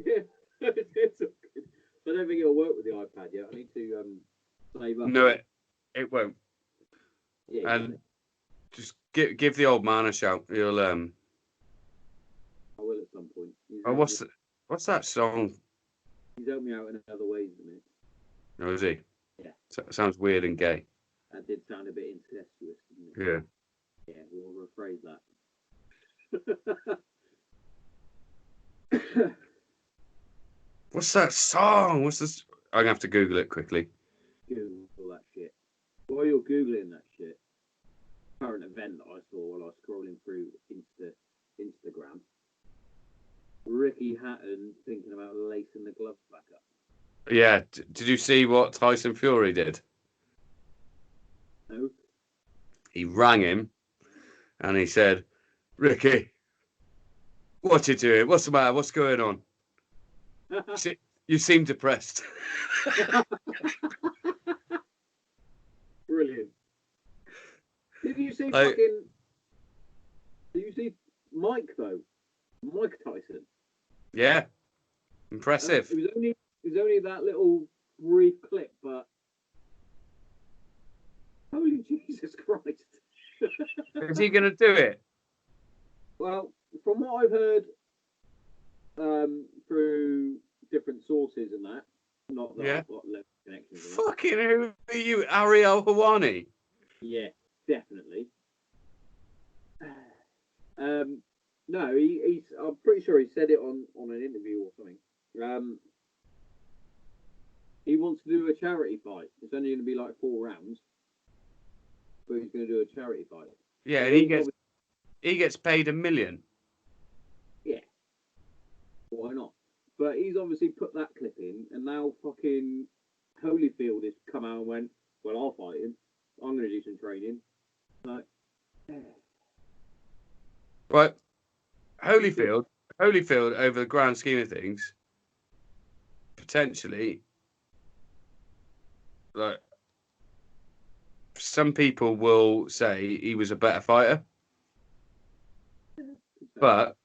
S1: Yeah, it's all good. I don't think it'll work with the iPad yet. I need to save up.
S3: No, it won't.
S1: Yeah,
S3: And just give the old man a shout. He'll
S1: I will at some point.
S3: Oh, what's that song?
S1: He's helped me out in other ways, isn't it?
S3: Oh, is he?
S1: Yeah.
S3: Sounds weird and gay.
S1: That did sound a bit incestuous, didn't it?
S3: Yeah.
S1: Yeah, we'll rephrase that.
S3: What's that song? What's this? I'm gonna have to Google it quickly.
S1: Google that shit. While you're Googling that shit, current event that I saw while I was scrolling through Instagram, Ricky Hatton thinking about lacing the gloves back up.
S3: Yeah. Did you see what Tyson Fury did?
S1: No?
S3: He rang him and he said, Ricky, what you doing? What's the matter? What's going on? You seem depressed.
S1: Brilliant. Did you see Mike though? Mike Tyson.
S3: Yeah. Impressive.
S1: It was only that little brief clip, but holy Jesus Christ.
S3: Is he going to do it?
S1: Well, from what I've heard through different sources and that, not that I've got loads of connections.
S3: Fucking who are you, Ariel Hawani?
S1: Yeah, definitely. No, he's. I'm pretty sure he said it on an interview or something. He wants to do a charity fight. It's only going to be like 4 rounds, but he's going to do a charity fight.
S3: Yeah, and he gets paid $1 million.
S1: Yeah, why not? But he's obviously put that clip in, and now fucking Holyfield has come out and went, well, I'll fight him. I'm going to do some training. Like,
S3: Right. Holyfield, over the grand scheme of things, potentially, like, some people will say he was a better fighter, but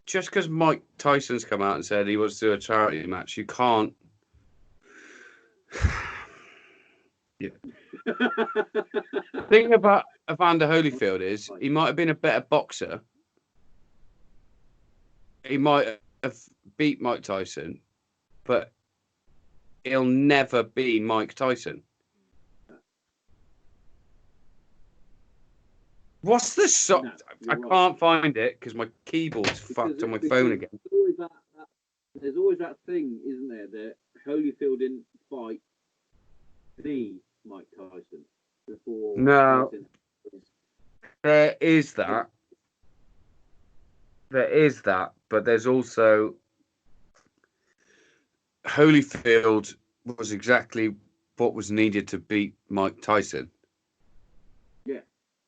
S3: just because Mike Tyson's come out and said he wants to do a charity match, you can't. Yeah. The thing about Evander Holyfield is he might have been a better boxer. He might have beat Mike Tyson, but he'll never be Mike Tyson. What's the song?
S1: No,
S3: I can't find it because my keyboard's fucked on my phone again.
S1: There's always that thing, isn't there, that Holyfield didn't fight the Mike Tyson before.
S3: No. There is that, but there's also Holyfield was exactly what was needed to beat Mike Tyson.
S1: Yeah,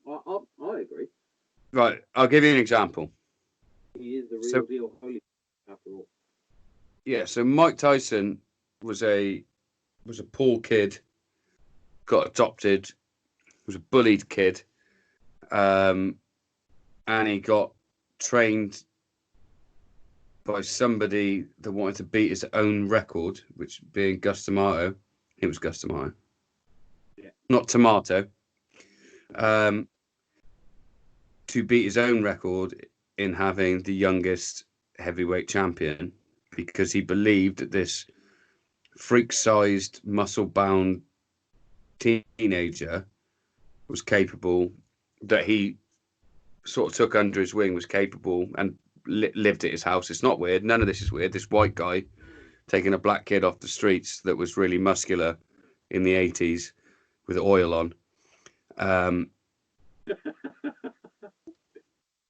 S1: I agree.
S3: Right, I'll give you an example.
S1: He is the real deal, Holyfield, after all.
S3: yeah, so Mike Tyson was a poor kid, got adopted, was a bullied kid, and he got trained by somebody that wanted to beat his own record, which being Gus D'Amato. It was Gus D'Amato, not Tomato. To beat his own record in having the youngest heavyweight champion, because he believed that this freak-sized, muscle-bound teenager was capable, that he sort of took under his wing, was capable and lived at his house. It's not weird. None of this is weird. This white guy taking a black kid off the streets that was really muscular in the 80s with oil on.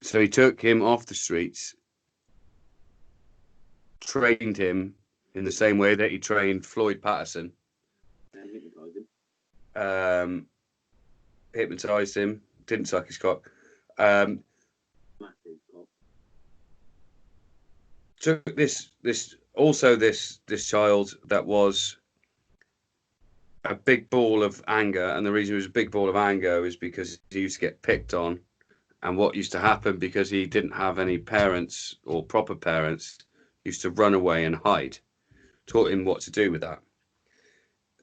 S3: So he took him off the streets, trained him in the same way that he trained Floyd Patterson. Hypnotized him, didn't suck his cock. Took this child that was a big ball of anger, and the reason he was a big ball of anger is because he used to get picked on. And what used to happen, because he didn't have any parents or proper parents, used to run away and hide. Taught him what to do with that.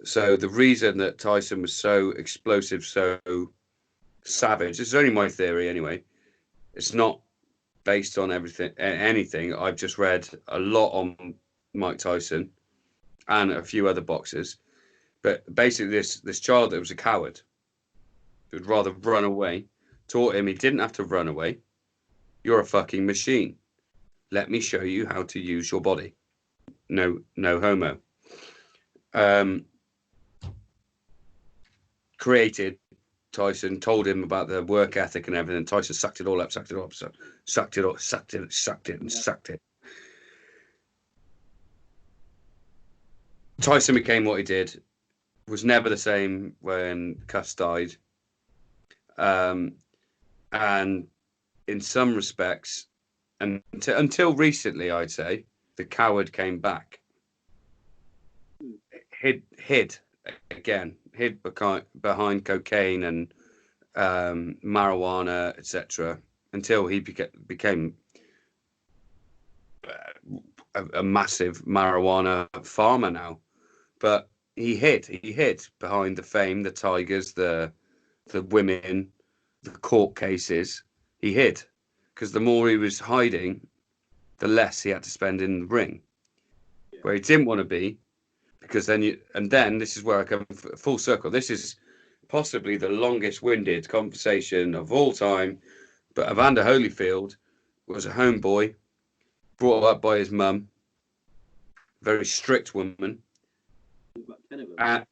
S3: So the reason that Tyson was so explosive, so savage, this is only my theory anyway, it's not based on anything. I've just read a lot on Mike Tyson and a few other boxers. But basically this child that was a coward, would rather run away, taught him he didn't have to run away. You're a fucking machine. Let me show you how to use your body. No homo. Created Tyson, told him about the work ethic and everything. Tyson sucked it all up. Tyson became what he did. Was never the same when Cuss died. And in some respects, and until recently, I'd say, the coward came back. Hid behind cocaine and marijuana, etc., until he became a massive marijuana farmer now. But he hid behind the fame, the tigers, the women, the court cases. He hid because the more he was hiding, the less he had to spend in the ring, where he didn't want to be. Because then this is where I come full circle. This is possibly the longest winded conversation of all time. But Evander Holyfield was a homeboy, brought up by his mum, very strict woman. I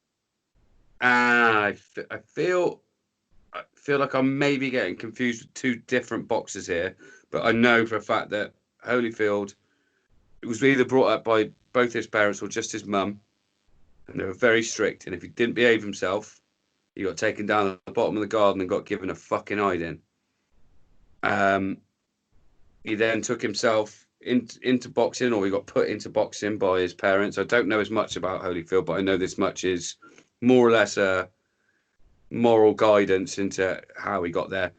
S3: feel like I'm maybe getting confused with two different boxes here, but I know for a fact that Holyfield was either brought up by both his parents or just his mum, and they were very strict. And if he didn't behave himself, he got taken down at the bottom of the garden and got given a fucking hiding. He then took himself into boxing, or he got put into boxing by his parents. I don't know as much about Holyfield, but I know this much is more or less a moral guidance into how he got there.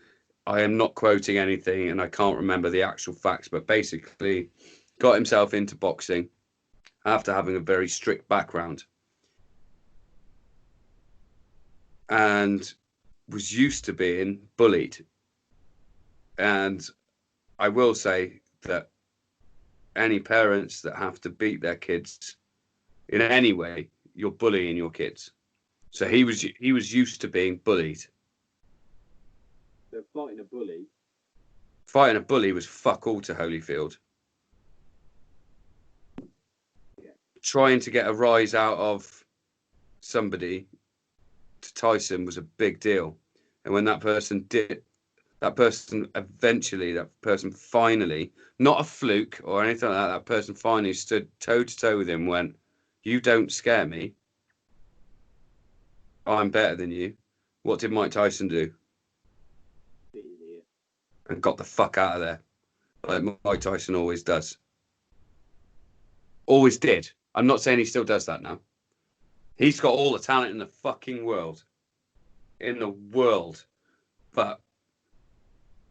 S3: I am not quoting anything, and I can't remember the actual facts, but basically got himself into boxing after having a very strict background, and was used to being bullied. And I will say that any parents that have to beat their kids in any way, you're bullying your kids. So he was used to being bullied.
S1: So fighting a bully
S3: was fuck all to Holyfield.
S1: Yeah. Trying
S3: to get a rise out of somebody to Tyson was a big deal. And when that person finally, not a fluke or anything like that person finally stood toe to toe with him, went, "You don't scare me. I'm better than you." What did Mike Tyson do? And got the fuck out of there, like Mike Tyson always does. Always did. I'm not saying he still does that now. He's got all the talent in the fucking world. In the world. But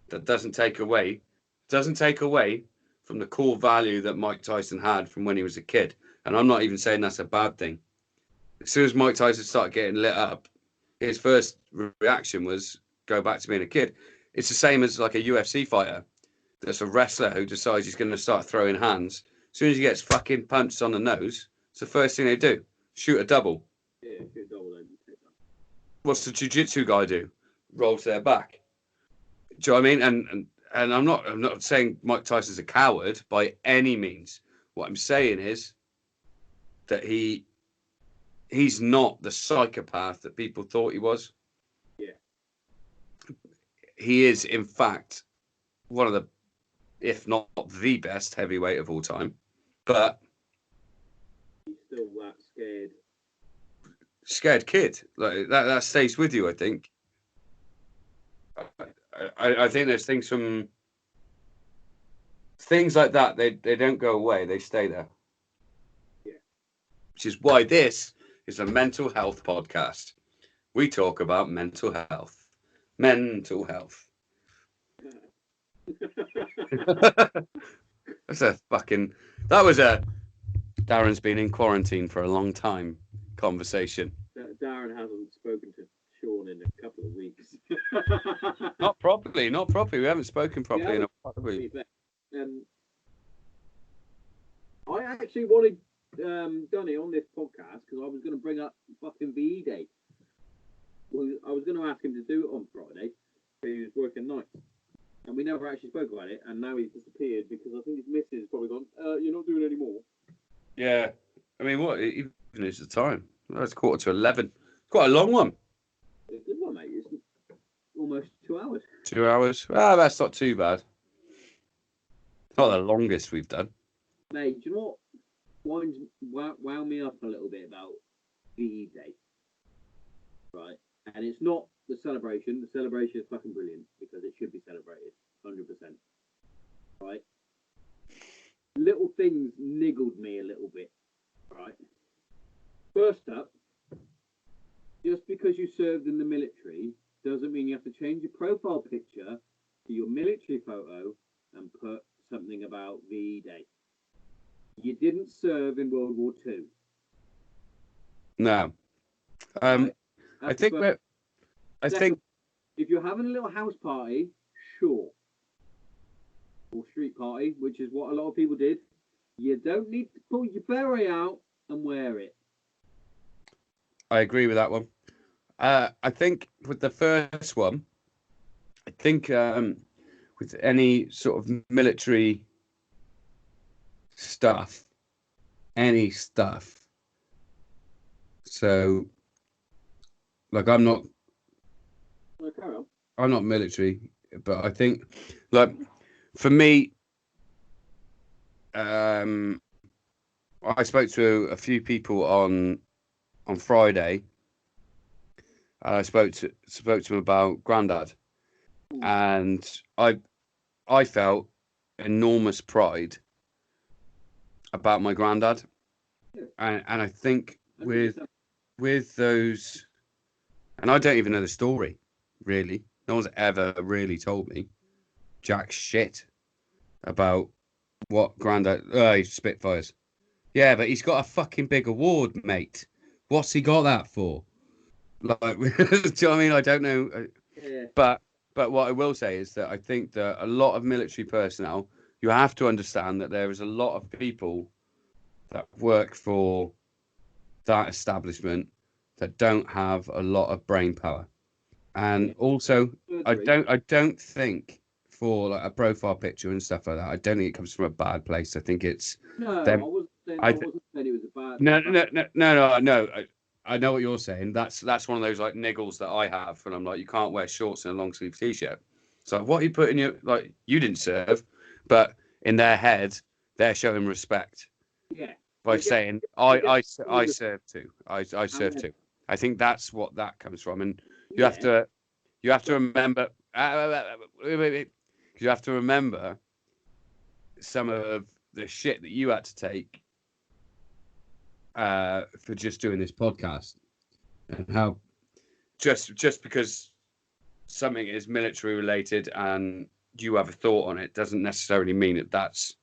S3: that doesn't take away from the core value that Mike Tyson had from when he was a kid. And I'm not even saying that's a bad thing. As soon as Mike Tyson started getting lit up, his first reaction was go back to being a kid. It's the same as like a UFC fighter. That's a wrestler who decides he's going to start throwing hands. As soon as he gets fucking punched on the nose, it's the first thing they do. Shoot a double.
S1: Yeah, shoot a double.
S3: What's the jiu-jitsu guy do? Roll to their back. Do you know what I mean? And I'm not saying Mike Tyson's a coward by any means. What I'm saying is that he's not the psychopath that people thought he was.
S1: Yeah.
S3: He is, in fact, one of the, if not the best heavyweight of all time. But
S1: he's still that scared.
S3: Scared kid. Like that stays with you, I think. I think there's things like that, they don't go away, they stay there.
S1: Yeah.
S3: Which is why this is a mental health podcast. We talk about mental health. Mental health. That was a Darren's been in quarantine for a long time conversation.
S1: Darren hasn't spoken to Sean in a couple of weeks.
S3: Not properly. We haven't spoken properly in a couple of weeks.
S1: I actually wanted Dunny on this podcast because I was going to bring up fucking VE Day. I was going to ask him to do it on Friday, but he was working nights. And we never actually spoke about it, and now he's disappeared because I think his missus has probably gone, you're not doing it anymore.
S3: Yeah. I mean, what even is the time? Well, it's 11:15. Quite a long one.
S1: It's a good one, mate. It's almost 2 hours.
S3: 2 hours? Ah, that's not too bad. Not the longest we've done.
S1: Mate, do you know what wound me up a little bit about VE Day? Right? And it's not the celebration. The celebration is fucking brilliant because it should be celebrated 100%. Right? Little things niggled me a little bit. Right? First up, just because you served in the military doesn't mean you have to change your profile picture to your military photo and put something about VE Day. You didn't serve in World War II.
S3: No.
S1: Right?
S3: I think
S1: if you're having a little house party, sure. Or street party, which is what a lot of people did. You don't need to pull your beret out and wear it.
S3: I agree with that one. I think with the first one, I think with any sort of military stuff, any stuff. So, like, I'm not military, but I think, like, for me, I spoke to a few people on Friday. I spoke to them about Grandad, and I felt enormous pride about my granddad, and I think with those, and I don't even know the story really. No one's ever really told me jack shit about what Grandad. He's Spitfires. Yeah, but he's got a fucking big award, mate. What's he got that for? Like, do you know what I mean? I don't know.
S1: Yeah.
S3: But what I will say is that I think that a lot of military personnel, you have to understand that there is a lot of people that work for that establishment that don't have a lot of brain power. And also, I don't think for like a profile picture and stuff like that, I don't think it comes from a bad place. I think it's
S1: I wasn't saying it was a bad.
S3: No. I know what you're saying. That's one of those like niggles that I have, and I'm like, you can't wear shorts and a long sleeve t-shirt. So what are you putting your, like, you didn't serve, but in their head they're showing respect.
S1: Yeah.
S3: By saying I serve too. I serve too. I think that's what that comes from, and you have to remember. You have to remember some of the shit that you had to take for just doing this podcast, and how just because something is military related and you have a thought on it doesn't necessarily mean that's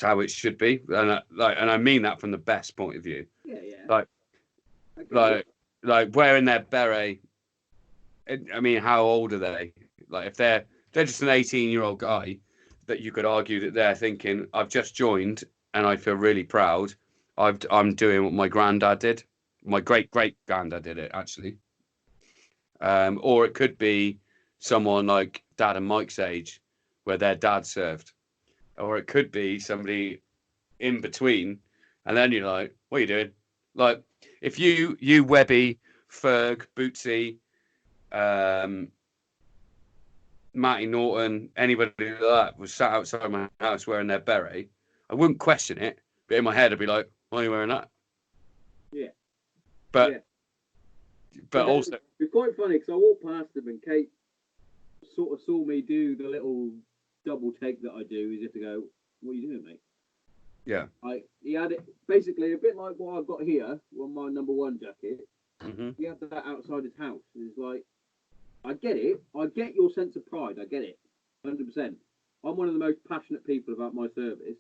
S3: how it should be, and I mean that from the best point of view.
S1: Yeah.
S3: Like wearing their beret. I mean, how old are they? Like, if they're just an 18-year-old guy, that you could argue that they're thinking, I've just joined and I feel really proud. I'm doing what my granddad did. My great granddad did it, actually. Or it could be someone like Dad and Mike's age, where their dad served. Or it could be somebody in between, and then you're like, what are you doing? Like, if you Webby, Ferg, Bootsy, Matty Norton, anybody like that was sat outside my house wearing their beret, I wouldn't question it, but in my head I'd be like, why are you wearing that?
S1: Yeah.
S3: But
S1: also, it's quite funny because I walked past them and Kate sort of saw me do the little double take that I do, as if to go, what are you doing, mate?
S3: Yeah.
S1: He had it basically a bit like what I've got here on my number 1 jacket.
S3: Mm-hmm.
S1: He had that outside his house. It's like, I get it. I get your sense of pride. I get it. 100%. I'm one of the most passionate people about my service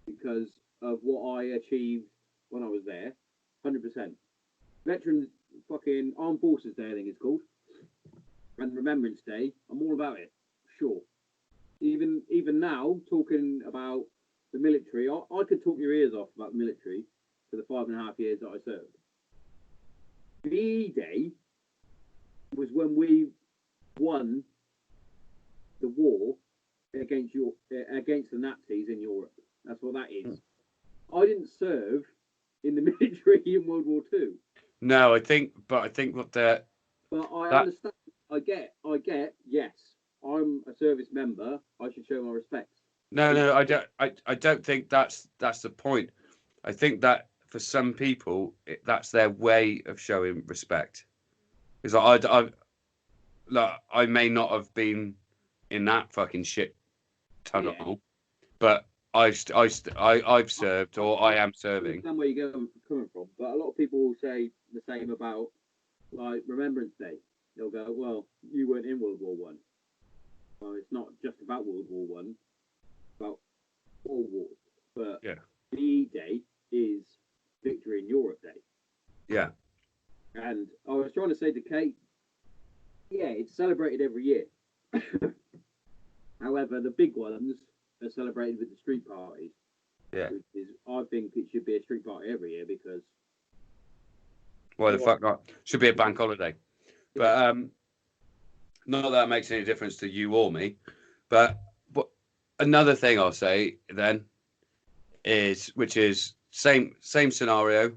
S1: because of what I achieved when I was there. 100%. Veterans fucking Armed Forces Day, I think it's called. And Remembrance Day. I'm all about it. Sure. Even now, talking about the military, I could talk your ears off about the military for the 5.5 years that I served. V-Day was when we won the war against the Nazis in Europe. That's what that is. I didn't serve in the military in World War II.
S3: No, I think what the.
S1: But I understand. I get. Yes, I'm a service member. I should show my respects.
S3: No, I don't think that's the point. I think that for some people, that's their way of showing respect. Because I may not have been in that fucking shit tunnel, but I've served, or I am serving. I
S1: understand where you're coming from, but a lot of people will say the same about like Remembrance Day. They'll go, "Well, you weren't in World War One." Well, it's not just about World War One; about all wars. But D-Day is Victory in Europe Day.
S3: Yeah.
S1: And I was trying to say to Kate, yeah, it's celebrated every year. However, the big ones are celebrated with the street parties.
S3: Yeah.
S1: I think it should be a street party every year because.
S3: Why the fuck not? Should be a bank holiday. But not that makes any difference to you or me. But another thing I'll say then which is same scenario,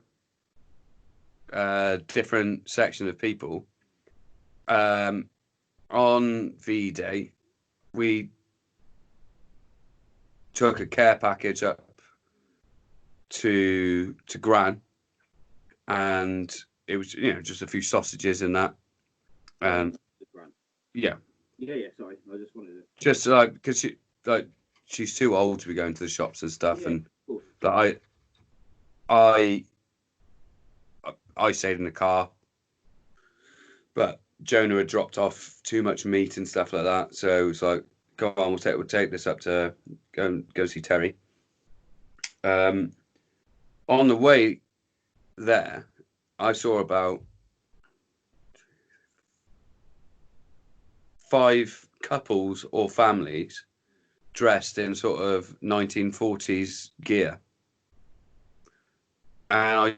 S3: different section of people. On V-Day, we took a care package up to Gran, and it was just a few sausages and that. Yeah.
S1: Sorry, I just wanted to.
S3: Just because she's too old to be going to the shops and stuff, and I stayed in the car, but Jonah had dropped off too much meat and stuff like that, so it's like, go on, we'll take this up to go see Terry. On the way there, I saw about 5 couples or families dressed in sort of 1940s gear, and I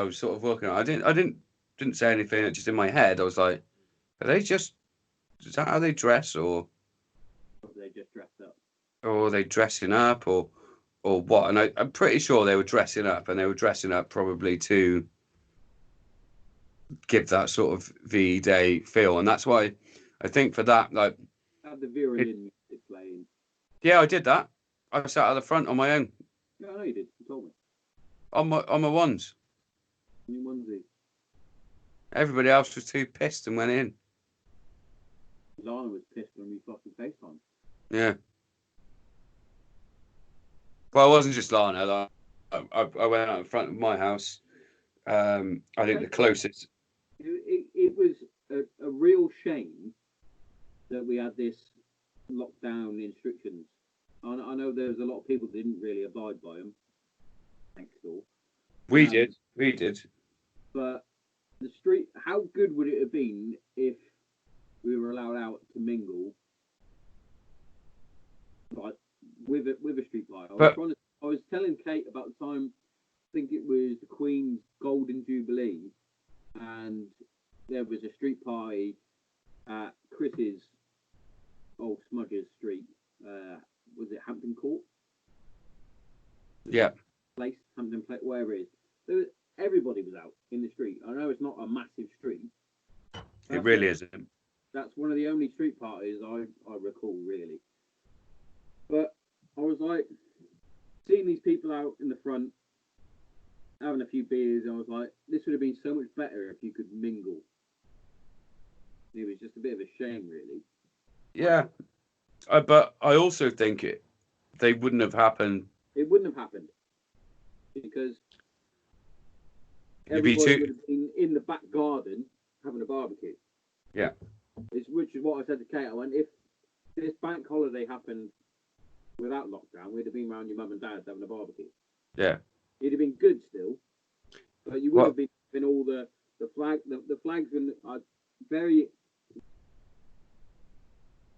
S3: was sort of looking. I didn't say anything. Just in my head, I was like, is that how they dress, or
S1: they just dressed up,
S3: or are they dressing up, or what? And I'm pretty sure they were dressing up, and they were dressing up probably to give that sort of V-Day feel, and that's why I think for that, like,
S1: have the violin music playing.
S3: Yeah, I did that. I sat at the front on my own.
S1: Yeah, I know you did. You told me.
S3: On my ones.
S1: Your onesie.
S3: Everybody else was too pissed and went in.
S1: Lana was pissed when we fucking FaceTime.
S3: Yeah. Well, it wasn't just Lana. I went out in front of my house. I think the closest.
S1: It was a real shame that we had this lockdown instructions. I know there was a lot of people that didn't really abide by them. Thanks all.
S3: We did.
S1: But the street, how good would it have been if we were allowed out to mingle, like with a street party? I was telling Kate about the time. I think it was the Queen's Golden Jubilee, and there was a street party at Chris's old Smudger's Street. Was it Hampton Court?
S3: Yeah.
S1: Place, Hampton Place, wherever it is. Everybody was out in the street. I know it's not a massive street.
S3: It really isn't.
S1: That's one of the only street parties I recall, really. But I was like, seeing these people out in the front, having a few beers, I was like, this would have been so much better if you could mingle. It was just a bit of a shame, really.
S3: Yeah. But I also think they wouldn't have happened.
S1: It wouldn't have happened. Because everybody would have been in the back garden having a barbecue.
S3: Yeah.
S1: Which is what I said to Kate. I went, if this bank holiday happened without lockdown, we'd have been around your mum and dad's having a barbecue.
S3: Yeah.
S1: It'd have been good still, but you would have been all the flags are very.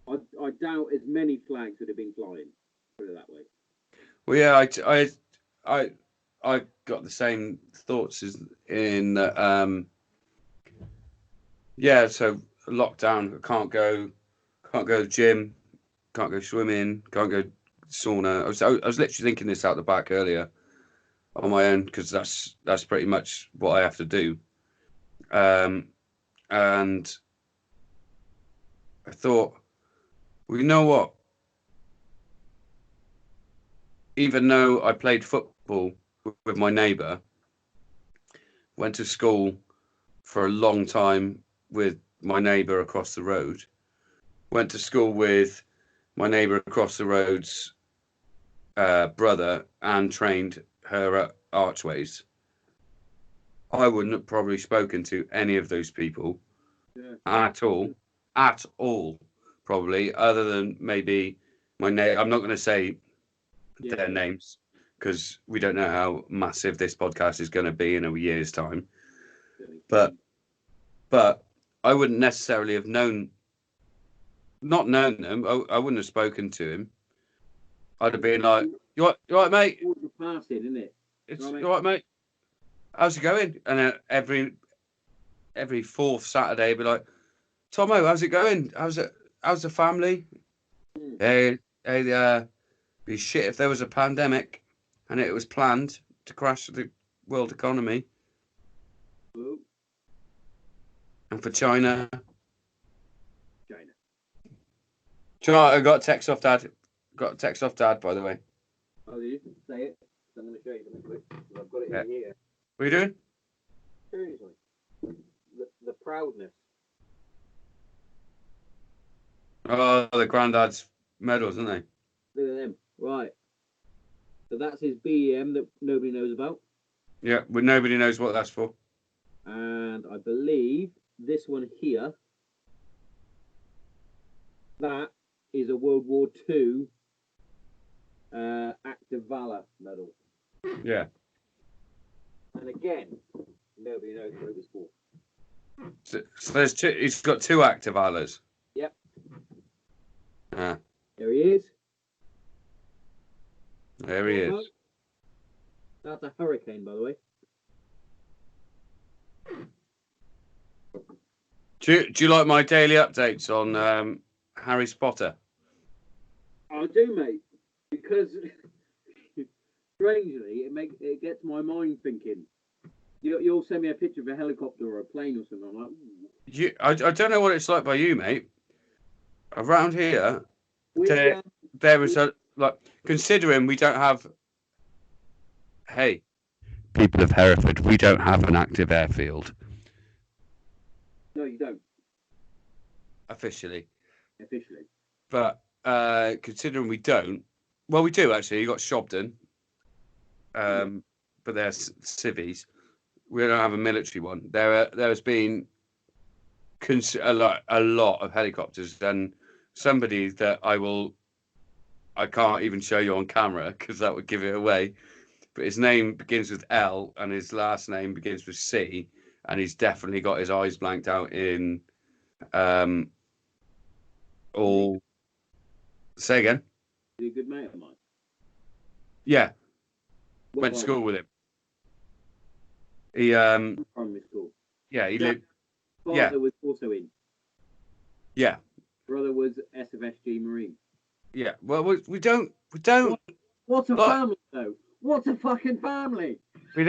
S1: I doubt as many flags would have been flying. Put it that way.
S3: Well, yeah, I got the same thoughts as in yeah. So lockdown, I can't go to the gym, can't go swimming, can't go sauna. I was literally thinking this out the back earlier on my own, because that's pretty much what I have to do. And I thought, well, you know what? Even though I played football with my neighbour, went to school for a long time with my neighbour across the road, went to school with my neighbour across the road's brother, and trained her at Archways, I wouldn't have probably spoken to any of those people at all, probably, other than maybe my name. I'm not going to say their names, because we don't know how massive this podcast is going to be in a year's time. But I wouldn't necessarily have not known them. I wouldn't have spoken to him. I'd have been like, you all right, mate?
S1: Passing, isn't it?
S3: It's you all right, mate? How's it going? And then every fourth Saturday, be like, Tommo, how's it going? How's the family? Hey, be shit if there was a pandemic and it was planned to crash the world economy.
S1: Ooh.
S3: And for China. Do you know what? I got a text off Dad. By the way.
S1: Oh, do you? Say it. I'm going to show you something quick. I've got it in here.
S3: What are you doing?
S1: Seriously. The proudness.
S3: Oh, the granddad's medals, aren't they?
S1: Look at them. Right. So that's his BEM that nobody knows about.
S3: Yeah, but nobody knows what that's for.
S1: And I believe this one here, that is a World War II Act of Valor medal.
S3: Yeah.
S1: And again, nobody knows what it was for.
S3: So there's two. He's got two active valors.
S1: Yep.
S3: Ah.
S1: There he is.
S3: There he is.
S1: That's a hurricane, by the way.
S3: Do you like my daily updates on Harry Potter?
S1: I do, mate. Because strangely, it gets my mind thinking. You'll send me a picture of a helicopter or a plane or something. I'm like,
S3: I don't know what it's like by you, mate. Around here, there is a, like, considering we don't have. Hey, people of Hereford, we don't have an active airfield.
S1: No, you don't.
S3: Officially.
S1: But
S3: considering we don't, well, we do actually. You got Shobden. but they're civvies. We don't have a military one. There has been a lot of helicopters, and somebody that I can't even show you on camera because that would give it away. But his name begins with L and his last name begins with C, and he's definitely got his eyes blanked out in all. Say again.
S1: He's a good mate of mine.
S3: Yeah, went to school with him. He
S1: primary school.
S3: Yeah, he lived.
S1: Father was also in.
S3: Yeah.
S1: Brother was SFSG Marine.
S3: Yeah. Well, we don't.
S1: What's a family though? What's a fucking family?
S3: We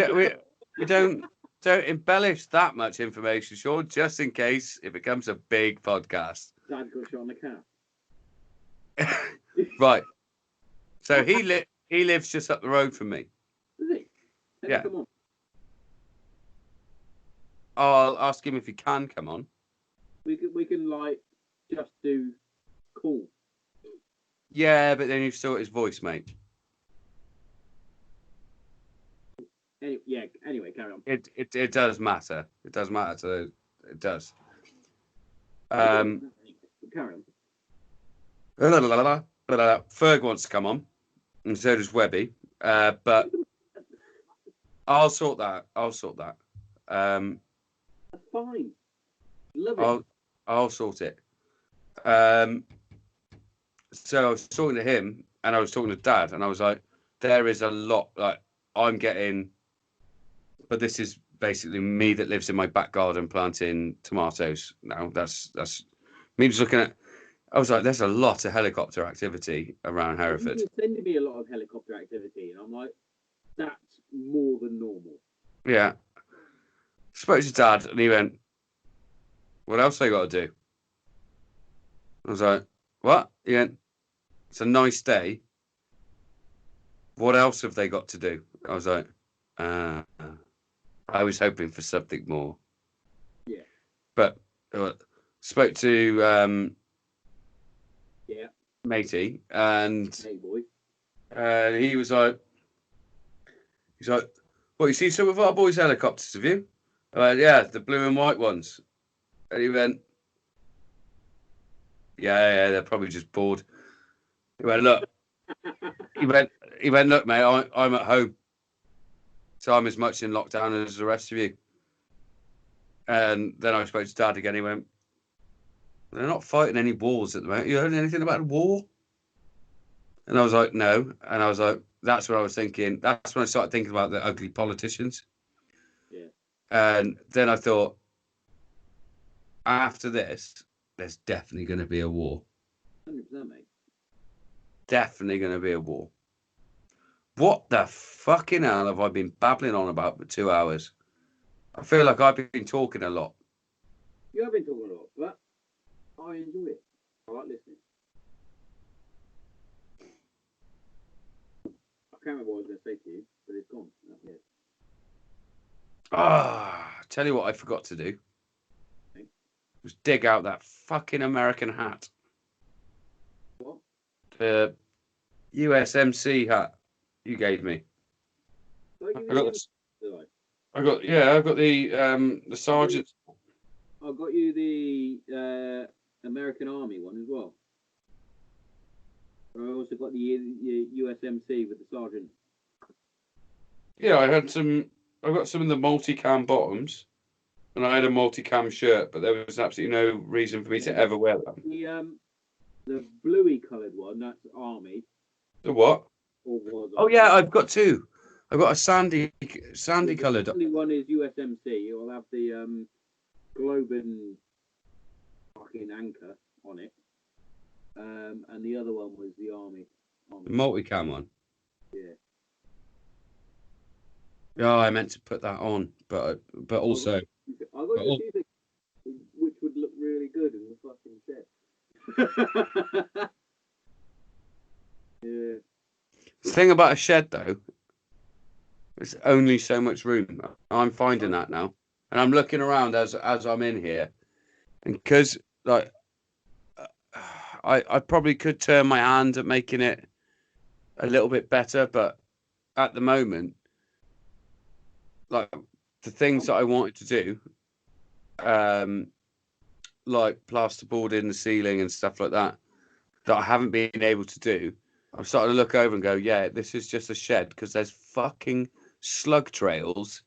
S3: don't embellish that much information, Sean, just in case it becomes a big podcast.
S1: Dad got shot on the cat.
S3: Right. So he lives just up the road from me.
S1: Does he?
S3: Yeah.
S1: Come on.
S3: I'll ask him if he can come on.
S1: We can like just do call.
S3: Yeah, but then you've still got his voice, mate.
S1: Anyway, carry on.
S3: It does matter. It does matter. So it does. Carry
S1: on.
S3: Ferg wants to come on, and so does Webby. But I'll sort that.
S1: That's fine. Love it.
S3: I'll sort it. So I was talking to him, and I was talking to Dad, and I was like, "There is a lot. Like I'm getting, but this is basically me that lives in my back garden planting tomatoes. Now that's me just looking at." I was like, "There's a lot of helicopter activity around Hereford."
S1: There's tend to be a lot of helicopter activity, and I'm like, "That's more than normal."
S3: Yeah. Spoke to Dad, and he went, "What else they got to do?" I was like, "What?" He went, "It's a nice day. What else have they got to do?" I was like, I was hoping for something more.
S1: Yeah.
S3: But spoke to matey, and
S1: hey boy,
S3: he was like, "What, you see some of our boys' helicopters, have you?" I went, "Yeah, the blue and white ones." And he went, yeah, they're probably just bored. He went, "Look," he went, "Look, mate, I'm at home. So I'm as much in lockdown as the rest of you." And then I spoke to Dad again. He went, "They're not fighting any wars at the moment. You heard anything about a war?" And I was like, "No." And I was like, that's what I was thinking. That's when I started thinking about the ugly politicians.
S1: Yeah.
S3: And then I thought, after this, there's definitely going to be a war.
S1: 100%, mate.
S3: Definitely going to be a war. What the fucking hell have I been babbling on about for 2 hours? I feel like I've been talking a lot.
S1: You have been talking a lot, but I enjoy it. I like listening. I can't remember what I was going to say to you, but it's gone.
S3: Tell you what I forgot to do. Was dig out that fucking American hat.
S1: What?
S3: The USMC hat you gave me. I've got the sergeant.
S1: I got you the American Army one as well. I also got the USMC with the sergeant.
S3: Yeah, I got some of the multicam bottoms, and I had a multicam shirt, but there was absolutely no reason for me to ever wear them.
S1: The bluey coloured one, that's Army.
S3: The what? Oh yeah, I've got two. I've got a sandy coloured.
S1: The only one is USMC. It'll have the Globen fucking anchor on it. And the other one was the Army.
S3: The multicam one.
S1: Yeah.
S3: Yeah, I meant to put that on, but also.
S1: I got you two things which would look really good in the fucking shed. Yeah.
S3: The thing about a shed, though, there's only so much room. I'm finding that now, and I'm looking around as I'm in here, and because like I probably could turn my hand at making it a little bit better, but at the moment, like the things that I wanted to do, like plasterboard in the ceiling and stuff like that, that I haven't been able to do. I'm starting to look over and go, yeah, this is just a shed because there's fucking slug trails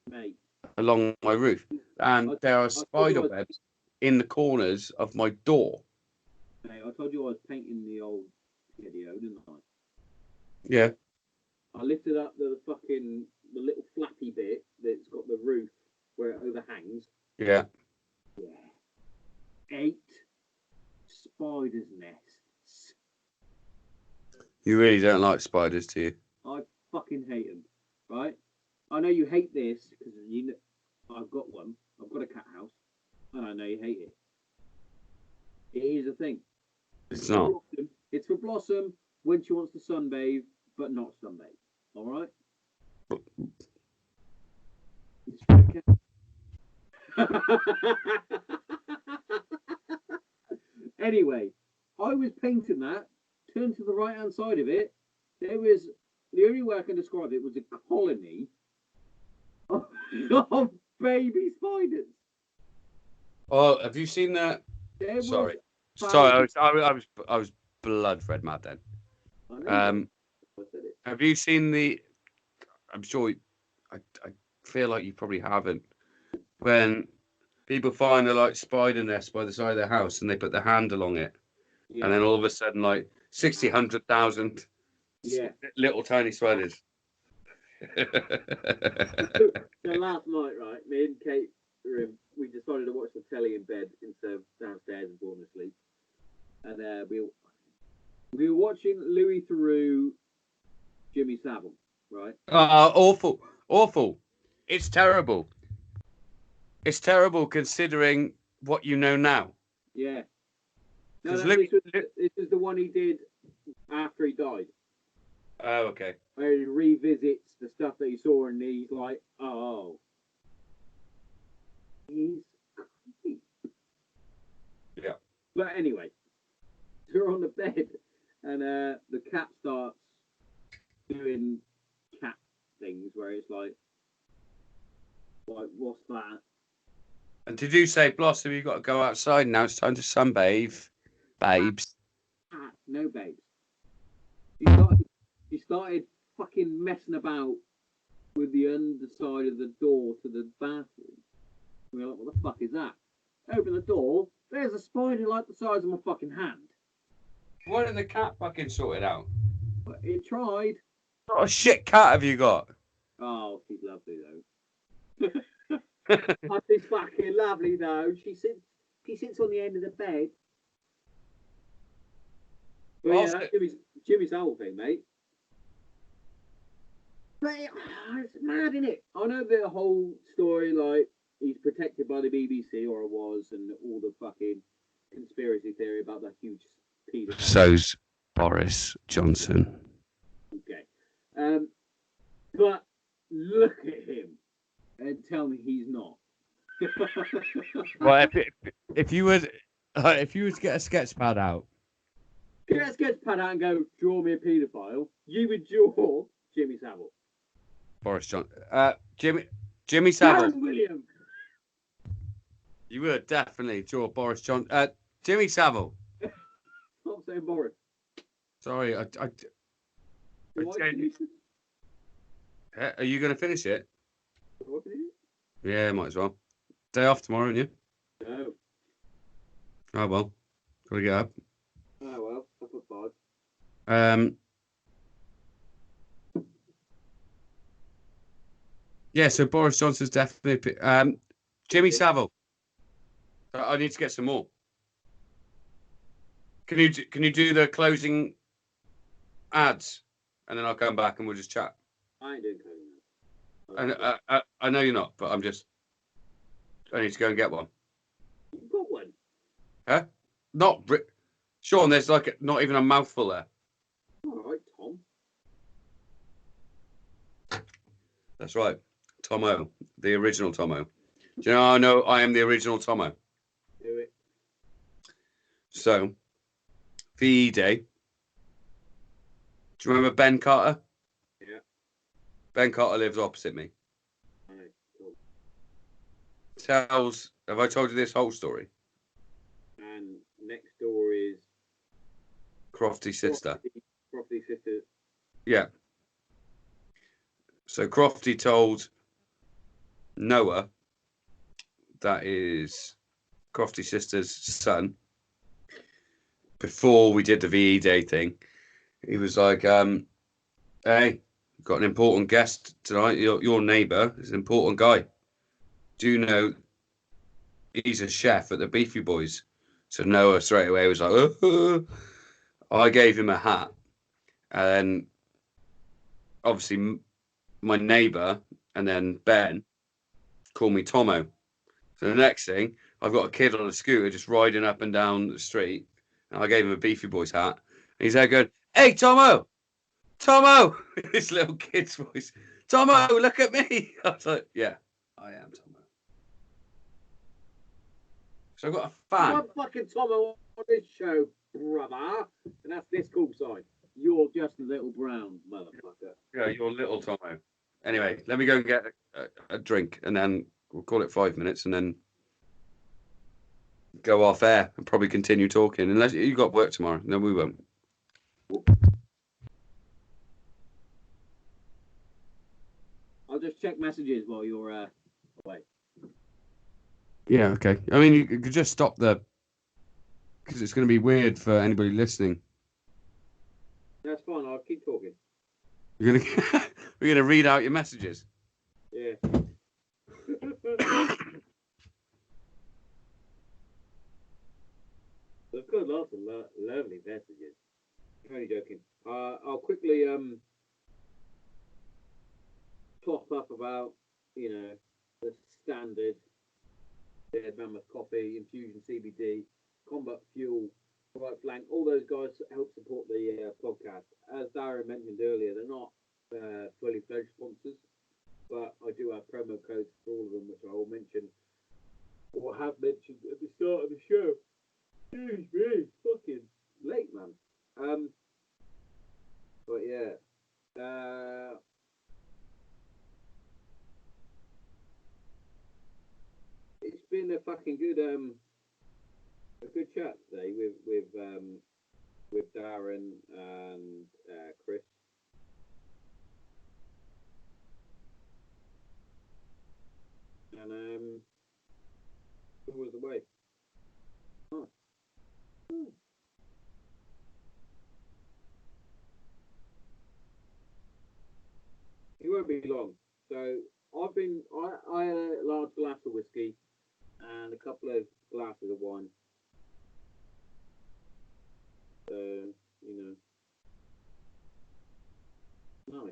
S1: Mate,
S3: along my roof, and there are
S1: I told
S3: spider
S1: you
S3: webs in the corners of my door.
S1: Mate, I told you I was painting the old video, didn't I?
S3: Yeah.
S1: I lifted up the little flappy bit that's got the roof where it overhangs.
S3: Yeah.
S1: Yeah. 8 spiders' nests.
S3: You really don't like spiders, do you?
S1: I fucking hate them, right? I know you hate this because I've got one. I've got a cat house, and I know you hate it. It is a thing.
S3: It's not.
S1: It's for Blossom when she wants to sunbathe, but not sunbathe. All right. It's for the cat. Anyway, I was painting that. Turned to the right hand side of it. There was the only way I can describe it was a colony of baby spiders.
S3: Oh, have you seen that?
S1: There was
S3: Sorry,
S1: thousands-
S3: I was blood red mad then.
S1: I know I said it.
S3: Have you seen the? I'm sure. I feel like you probably haven't. When people find a like spider nest by the side of their house and they put their hand along it,
S1: Yeah.
S3: and then all of a sudden, like 60, 100,000
S1: Yeah.
S3: little tiny spiders.
S1: So last night, right, me and Kate we decided to watch the telly in bed instead of downstairs and falling asleep. And we were watching Louis Theroux, Jimmy Savile, right?
S3: Awful, awful. It's terrible. It's terrible considering what you know now.
S1: Yeah. No,
S3: 'Cause
S1: this is the one he did after he died.
S3: Oh, okay.
S1: Where he revisits the stuff that he saw and he's like, oh. He's creepy.
S3: Yeah.
S1: But anyway, we're on the bed and the cat starts doing cat things where it's like, what's that?
S3: And did you say, Blossom, you've got to go outside now? It's time to sunbathe, babes.
S1: Cat, no babes. He started fucking messing about with the underside of the door to the bathroom. We're like, what the fuck is that? Open the door, there's a spider like the size of my fucking hand.
S3: Why didn't the cat fucking sort it out?
S1: But it tried.
S3: What a shit cat have you got?
S1: Oh, she's lovely though. She's fucking lovely though. She sits on the end of the bed. But yeah, that's Jimmy's whole thing, mate. But it's mad, isn't it? I know the whole story, like, he's protected by the BBC, or was, and all the fucking conspiracy theory about that huge pedophile.
S3: So's Boris Johnson.
S1: Okay. But look at him and tell me he's not.
S3: Well, if you would get a sketch pad out.
S1: Let's get pad out and go, draw me a paedophile. You would draw Jimmy Savile.
S3: Boris Johnson. Jimmy Savile.
S1: Darren William.
S3: You would definitely draw Boris Johnson. Jimmy Savile.
S1: Stop saying Boris.
S3: Sorry, are you going to finish it? Yeah, might as well. Day off tomorrow, aren't you?
S1: No.
S3: Oh well, gotta get up.
S1: Oh well, up at 5.
S3: Yeah, so Boris Johnson's definitely. Jimmy Savile. I need to get some more. Can you do the closing ads, and then I'll come back and we'll just chat.
S1: I ain't doing coding.
S3: I know you're not, but I need to go and get one.
S1: You've got one.
S3: Huh? Sean, there's like not even a mouthful there.
S1: All right, Tom.
S3: That's right. Tommo, the original Tommo. Do you know how I know I am the original Tommo?
S1: Do it.
S3: So, VE Day. Do you remember Ben Carter?
S1: Yeah.
S3: Ben Carter lives opposite me.
S1: Alright, cool.
S3: Have I told you this whole story?
S1: And next door is
S3: Crofty's sister.
S1: Crofty's sister.
S3: Yeah. So Crofty told Noah, that is Crofty's sister's son, before we did the VE Day thing. He was like, hey, got an important guest tonight. Your neighbour is an important guy. Do you know he's a chef at the Beefy Boys? So Noah straight away was like, I gave him a hat. And obviously my neighbour and then Ben called me Tommo. So the next thing, I've got a kid on a scooter just riding up and down the street. And I gave him a Beefy Boys hat. And he's there going, hey, Tommo! Tommo! This little kid's voice. Tommo, look at me! I was like, yeah, I am Tommo. So I've got a fan.
S1: I'm fucking Tommo on this show, brother. And that's this call sign. You're just a little brown motherfucker.
S3: Yeah, you're little Tommo. Anyway, let me go and get a drink and then we'll call it 5 minutes and then go off air and probably continue talking. Unless you got work tomorrow, then we won't.
S1: I'll just check messages while you're away.
S3: Yeah, okay. I mean, you could just stop because it's going to be weird for anybody listening.
S1: That's fine. I'll keep talking.
S3: We're gonna read out your messages.
S1: Yeah. I've got lots of lovely messages. I'm only joking. I'll quickly top up about, the standard Mammoth coffee, Infusion CBD, Combat Fuel, Rite Flank. All those guys help support the podcast. As Darren mentioned earlier, they're not fully fledged sponsors, but I do have promo codes for all of them, which I will mention or have mentioned at the start of the show. Excuse me, fucking late, man. But yeah, it's been a fucking good a good chat today with Darren and Chris. And who was away? Oh. It won't be long. So I had a large glass of whiskey and a couple of glasses of wine. So, nice. No.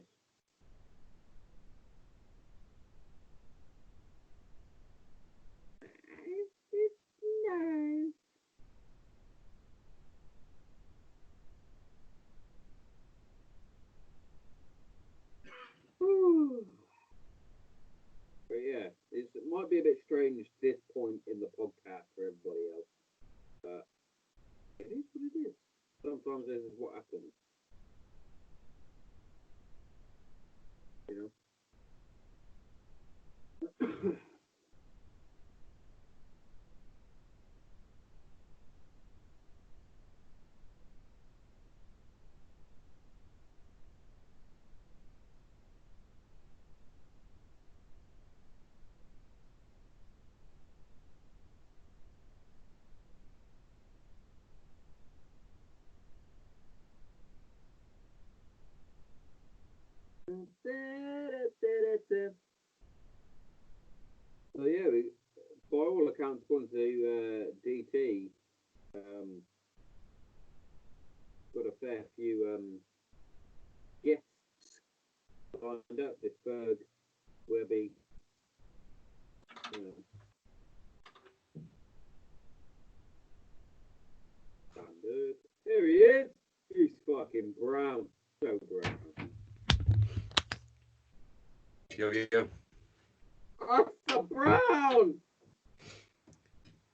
S1: But yeah, it might be a bit strange this point in the podcast for everybody else, but it is what it is. Sometimes this is what happens. So yeah, by all accounts, according to DT, got a fair few guests lined up. This Berg will be, standard. There he is. He's fucking brown, so brown.
S3: Yo.
S1: Oh, so brown.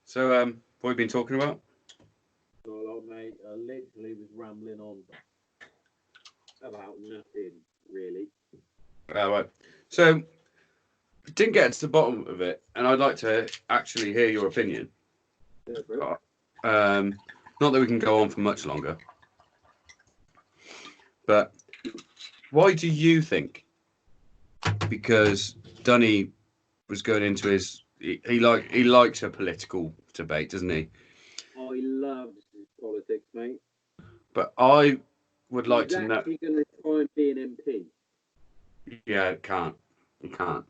S3: So, what have you been talking about?
S1: Not a lot, mate. I literally was rambling on about nothing, really.
S3: Right. So, didn't get to the bottom of it, and I'd like to actually hear your opinion.
S1: Yeah, bro.
S3: Not that we can go on for much longer, but why do you think? Because Dunny was going into his he likes a political debate, doesn't he?
S1: Oh, he loves politics, mate.
S3: But I would like to
S1: He's
S3: know.
S1: actually going to try and be an MP.
S3: Yeah, it can't. It can't.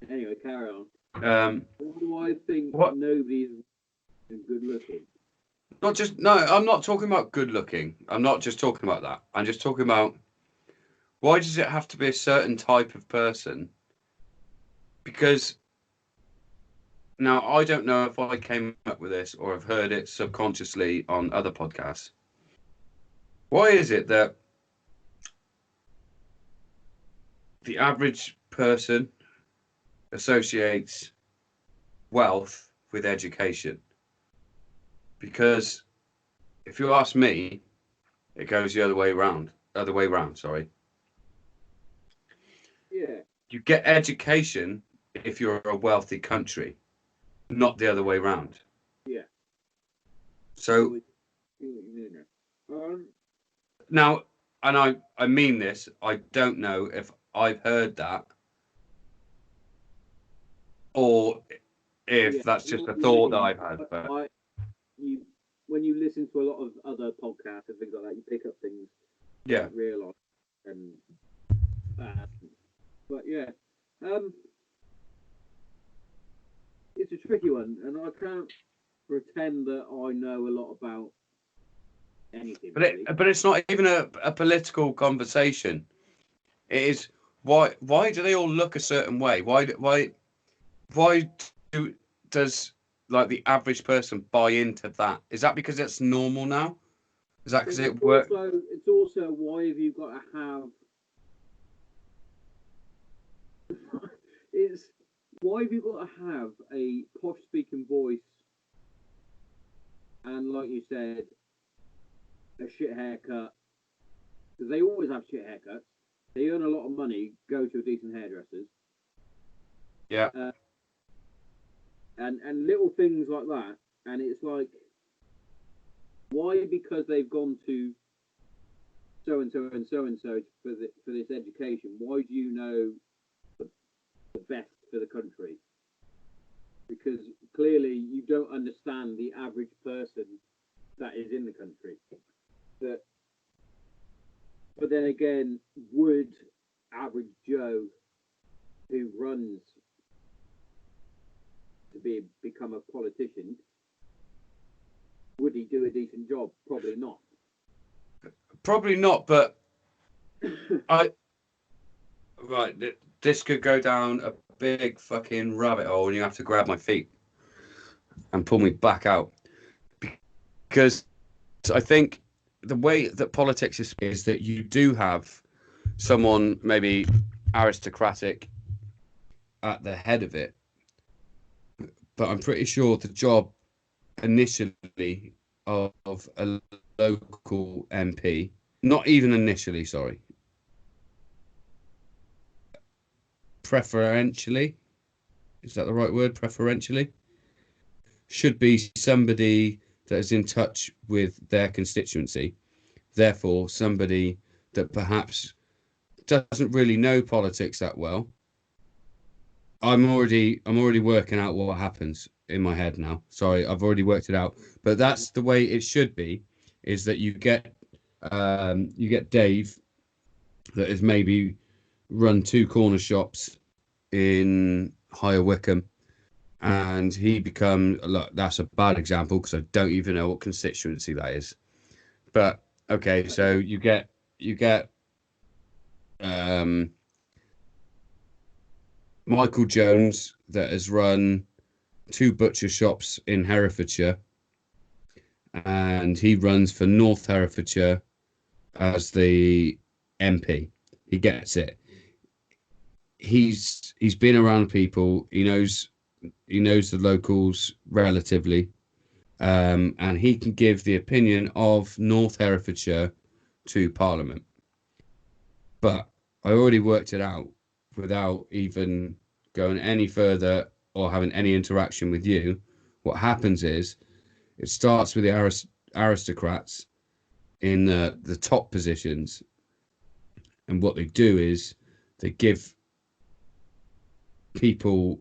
S1: Anyway, carry on. Why do I think
S3: What?
S1: nobody's good looking?
S3: I'm not talking about good looking. I'm not just talking about that. I'm just talking about why does it have to be a certain type of person? Because now I don't know if I came up with this or have heard it subconsciously on other podcasts. Why is it that the average person associates wealth with education? Because if you ask me, it goes the other way around. Sorry.
S1: Yeah.
S3: You get education if you're a wealthy country, not the other way around.
S1: Yeah.
S3: So now, and I mean this, I don't know if I've heard that or if that's just a thought that I've had. But
S1: when you listen to a lot of other podcasts and things like that, you pick up things you don't realise. And but yeah, it's a tricky one, and I can't pretend that I know a lot about anything.
S3: But it's not even a political conversation. It is why do they all look a certain way? Does like the average person buy into that? Is that because it's normal now? Is that because it works?
S1: It's also why have you got to have? It's why have you got to have a posh speaking voice and, like you said, a shit haircut? Because they always have shit haircuts. They earn a lot of money. Go to a decent hairdresser's.
S3: Yeah.
S1: And little things like that, and it's like, why? Because they've gone to so and so and so and so for this education. Why do you know the best for the country? Because clearly you don't understand the average person that is in the country. But then again, would average Joe who runs to become a politician, would he do a decent job? Probably not.
S3: Probably not, but this could go down a big fucking rabbit hole, and you have to grab my feet and pull me back out, because I think the way that politics is that you do have someone maybe aristocratic at the head of it, but I'm pretty sure the job initially of a local MP, not even initially, sorry, preferentially, is that the right word? Preferentially, should be somebody that is in touch with their constituency, therefore somebody that perhaps doesn't really know politics that well. I'm already working out what happens in my head now. Sorry, I've already worked it out, but that's the way it should be. Is that you get Dave that has maybe run 2 corner shops in Higher Wycombe, and he becomes, look, that's a bad example because I don't even know what constituency that is. But okay, so you get Michael Jones that has run 2 butcher shops in Herefordshire, and he runs for North Herefordshire as the MP. He gets it. He's been around people. He knows the locals relatively, and he can give the opinion of North Herefordshire to Parliament. But I already worked it out without even going any further or having any interaction with you. What happens is it starts with the aristocrats in the top positions, and what they do is they give people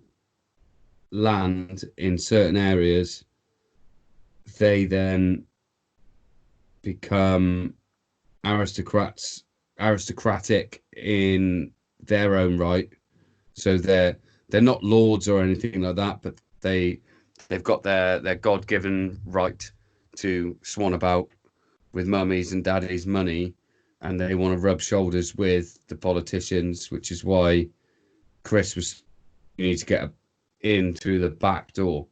S3: land in certain areas. They then become aristocratic in their own right. So they're not lords or anything like that, but they've got their God-given right to swan about with mummies and daddies' money, and they want to rub shoulders with the politicians, which is why Chris was, you need to get in through the back door,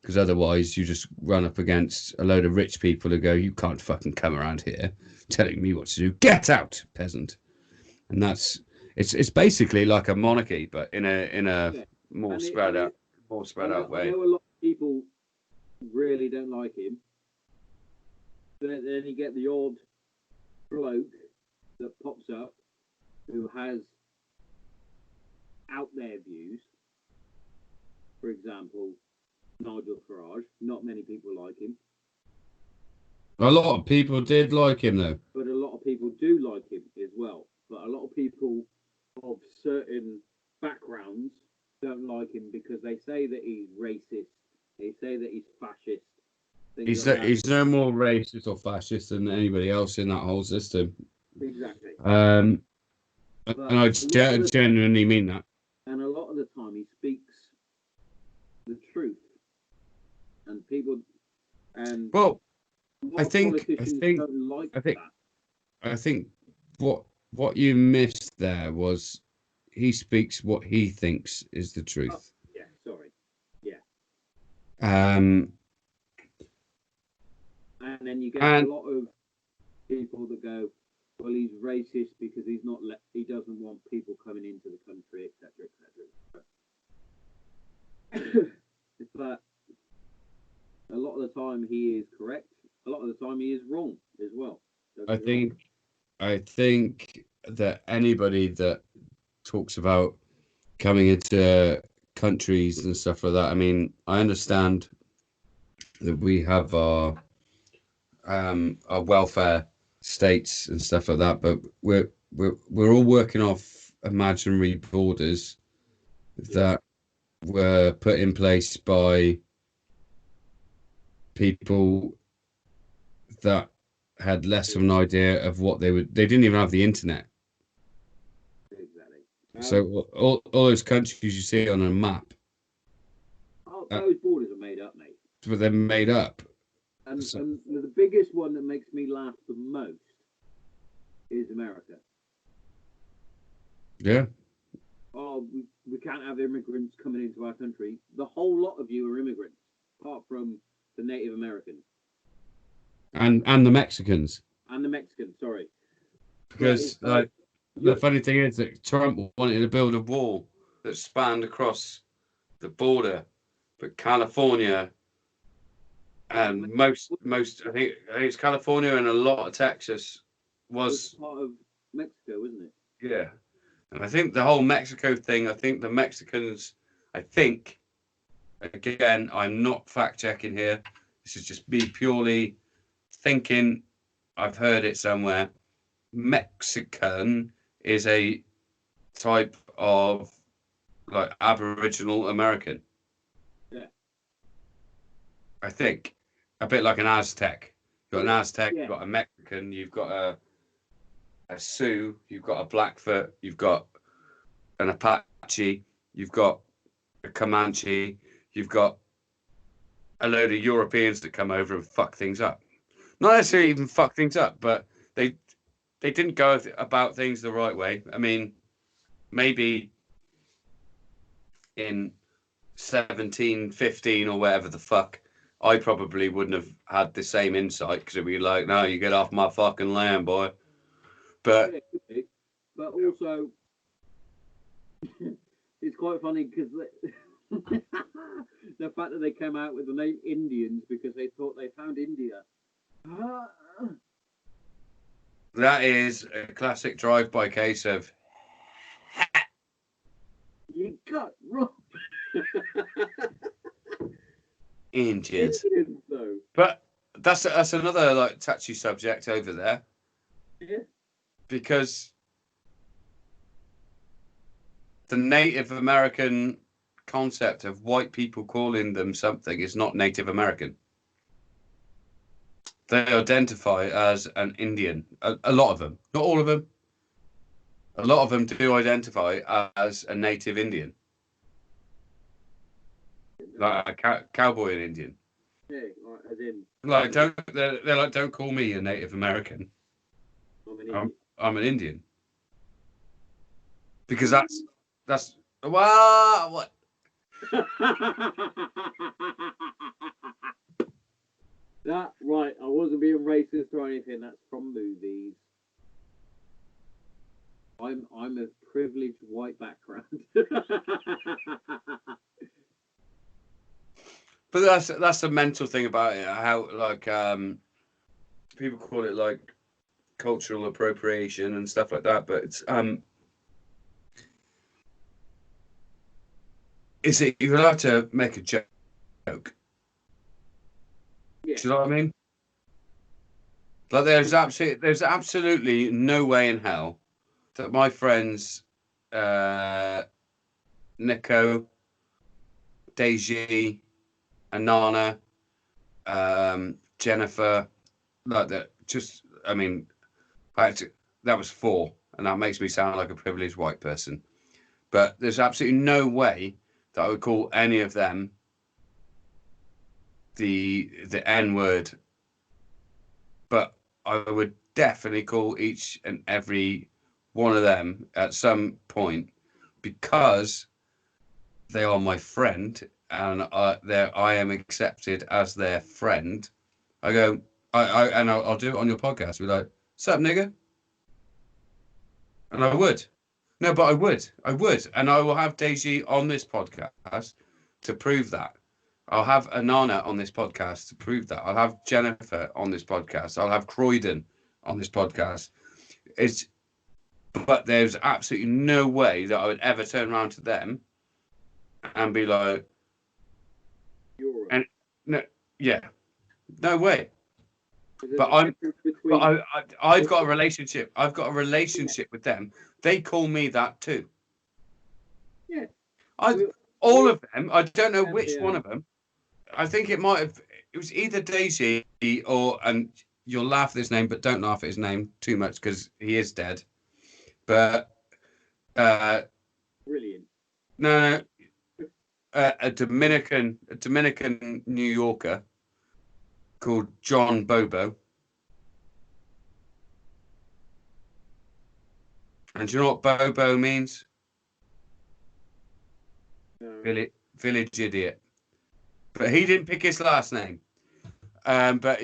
S3: because otherwise you just run up against a load of rich people who go, you can't fucking come around here telling me what to do. Get out, peasant. And that's it's basically like a monarchy, but in a more spread out way.
S1: I know a lot of people really don't like him, but then you get the odd bloke that pops up who has out there views. For example, Nigel Farage. Not many people like him.
S3: A lot of people did like him, though.
S1: But a lot of people do like him as well. But a lot of people of certain backgrounds don't like him because they say that he's racist. They say that he's fascist.
S3: He's no more racist or fascist than anybody else in that whole system.
S1: Exactly.
S3: And I genuinely mean that.
S1: And a lot of the time he speaks the truth. And people... And
S3: well, I think what you missed there was he speaks what he thinks is the truth.
S1: Oh, yeah, sorry. Yeah.
S3: And
S1: then you get a lot of people that go, well, he's racist because he doesn't want people coming into the country, etc., etc. But a lot of the time he is correct. A lot of the time he is wrong as well.
S3: I think that anybody that talks about coming into countries and stuff like that, I mean, I understand that we have our welfare states and stuff like that, but we're all working off imaginary borders that were put in place by people that had less of an idea of what they would. They didn't even have the internet.
S1: Exactly.
S3: So all those countries you see on a map,
S1: those borders are made up, mate.
S3: But they're made up.
S1: And the biggest one that makes me laugh the most is America.
S3: Yeah.
S1: Oh, we can't have immigrants coming into our country. The whole lot of you are immigrants, apart from the Native Americans.
S3: And the Mexicans.
S1: And the Mexicans, sorry.
S3: Because the funny thing is that Trump wanted to build a wall that spanned across the border, but California and most I think it's California and a lot of Texas was
S1: part of Mexico, wasn't it?
S3: Yeah. And I think the whole Mexico thing, I think the Mexicans, again, I'm not fact checking here. This is just me purely thinking, I've heard it somewhere. Mexican is a type of like Aboriginal American.
S1: Yeah.
S3: I think a bit like an Aztec. You've got an Aztec, You've got a Mexican, you've got a Sioux, you've got a Blackfoot, you've got an Apache, you've got a Comanche, you've got a load of Europeans that come over and fuck things up. Not necessarily even fuck things up, but they didn't go about things the right way. I mean, maybe in 1715 or whatever the fuck, I probably wouldn't have had the same insight because it'd be like, no, you get off my fucking land, boy. But
S1: also, it's quite funny because the fact that they came out with the name Indians because they thought they found India.
S3: That is a classic drive-by case of
S1: cut, Rob.
S3: Indians.
S1: Indians, though.
S3: But that's another like touchy subject over there.
S1: Yeah.
S3: Because the Native American concept of white people calling them something is not Native American. They identify as an Indian. A lot of them, not all of them. A lot of them do identify as a native Indian, like a cowboy and Indian.
S1: Yeah, as in.
S3: Like they're like, don't call me a Native American. I'm an Indian. Because that's what.
S1: That right, I wasn't being racist or anything. That's from movies. I'm a privileged white background.
S3: But that's the mental thing about it. How like people call it like cultural appropriation and stuff like that. But it's is it you're allowed to make a joke?
S1: Yeah.
S3: Do you know what I mean? Like there's absolutely no way in hell that my friends Nico, Deji, Anana, Jennifer, like that. Just I mean, that was 4, and that makes me sound like a privileged white person. But there's absolutely no way that I would call any of them the N-word, but I would definitely call each and every one of them at some point because they are my friend and I am accepted as their friend. I go, I'll do it on your podcast. Be like, "What's up, nigga?" And I would. No, but I would, and I will have Deji on this podcast to prove that. I'll have Anana on this podcast to prove that. I'll have Jennifer on this podcast. I'll have Croydon on this podcast. But there's absolutely no way that I would ever turn around to them and be like,
S1: You're right.
S3: and no, yeah, no way. But I've got a relationship. I've got a relationship with them. They call me that too.
S1: Yeah.
S3: All of them. I don't know which one of them. I think it was either Daisy or, and you'll laugh at his name, but don't laugh at his name too much because he is dead. But
S1: brilliant.
S3: No, a Dominican New Yorker called John Bobo. And do you know what Bobo means? No. Village idiot. But he didn't pick his last name. But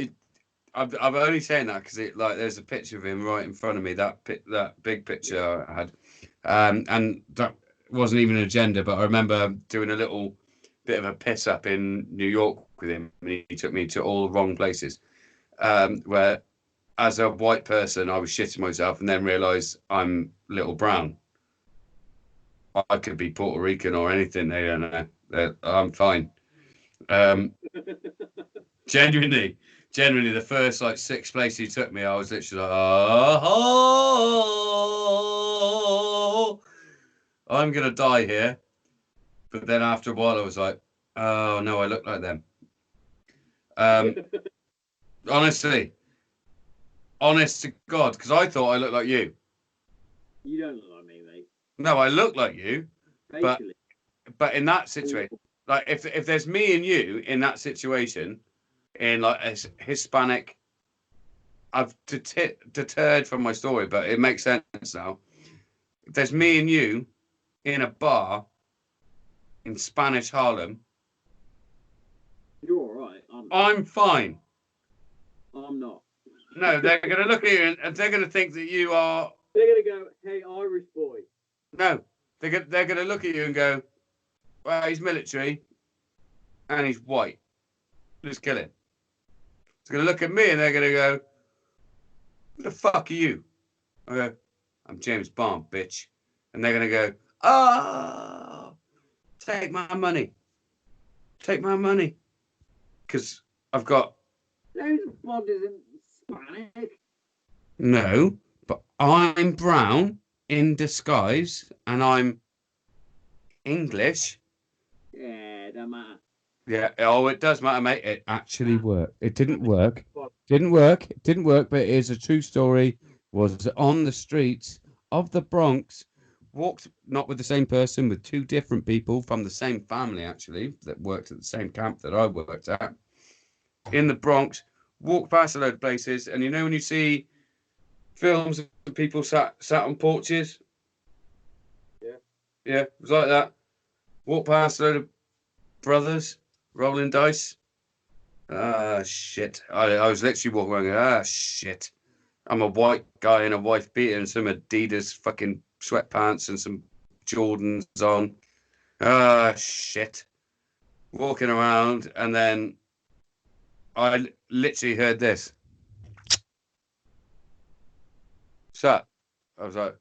S3: I'm only saying that because there's a picture of him right in front of me. That big picture I had, and that wasn't even an agenda. But I remember doing a little bit of a piss up in New York with him, and he took me to all the wrong places. Where, as a white person, I was shitting myself, and then realised I'm little brown. I could be Puerto Rican or anything. They don't know. I'm fine. Genuinely, the first 6 places he took me, I was literally like, oh, I'm gonna die here. But then after a while, I was like, oh no, I look like them. Honestly, honest to God, because I thought I looked like you.
S1: You don't look like me, mate.
S3: No, I look like you,
S1: Basically.
S3: but in that situation, if there's me and you in that situation, in a Hispanic, I've deterred from my story, but it makes sense now. If there's me and you in a bar in Spanish Harlem,
S1: you're all right.
S3: I'm fine.
S1: I'm not.
S3: No, they're going to look at you and they're going to think that you are.
S1: They're going to go, "Hey, Irish boy."
S3: No, they're going to look at you and go, "Well, he's military and he's white. Let's kill him." They're going to look at me and they're going to go, "Who the fuck are you?" I go, "I'm James Bond, bitch." And they're going to go, "Oh." take my money. Take my money. Because I've got...
S1: James Bond isn't Spanish.
S3: No, but I'm brown in disguise and I'm English.
S1: Yeah, don't matter.
S3: Yeah, oh, it does matter, mate. It actually worked. It didn't work. Didn't work. It didn't work, but it is a true story. Was on the streets of the Bronx, walked not with the same person, with two different people from the same family, actually, that worked at the same camp that I worked at. In the Bronx, walked past a load of places, and you know when you see films of people sat on porches?
S1: Yeah.
S3: Yeah, it was like that. Walked past a load of brothers rolling dice. Ah, shit. I was literally walking around going, shit. I'm a white guy in a wife beater and some Adidas fucking sweatpants and some Jordans on. Ah, shit. Walking around, and then I literally heard this. So I was like,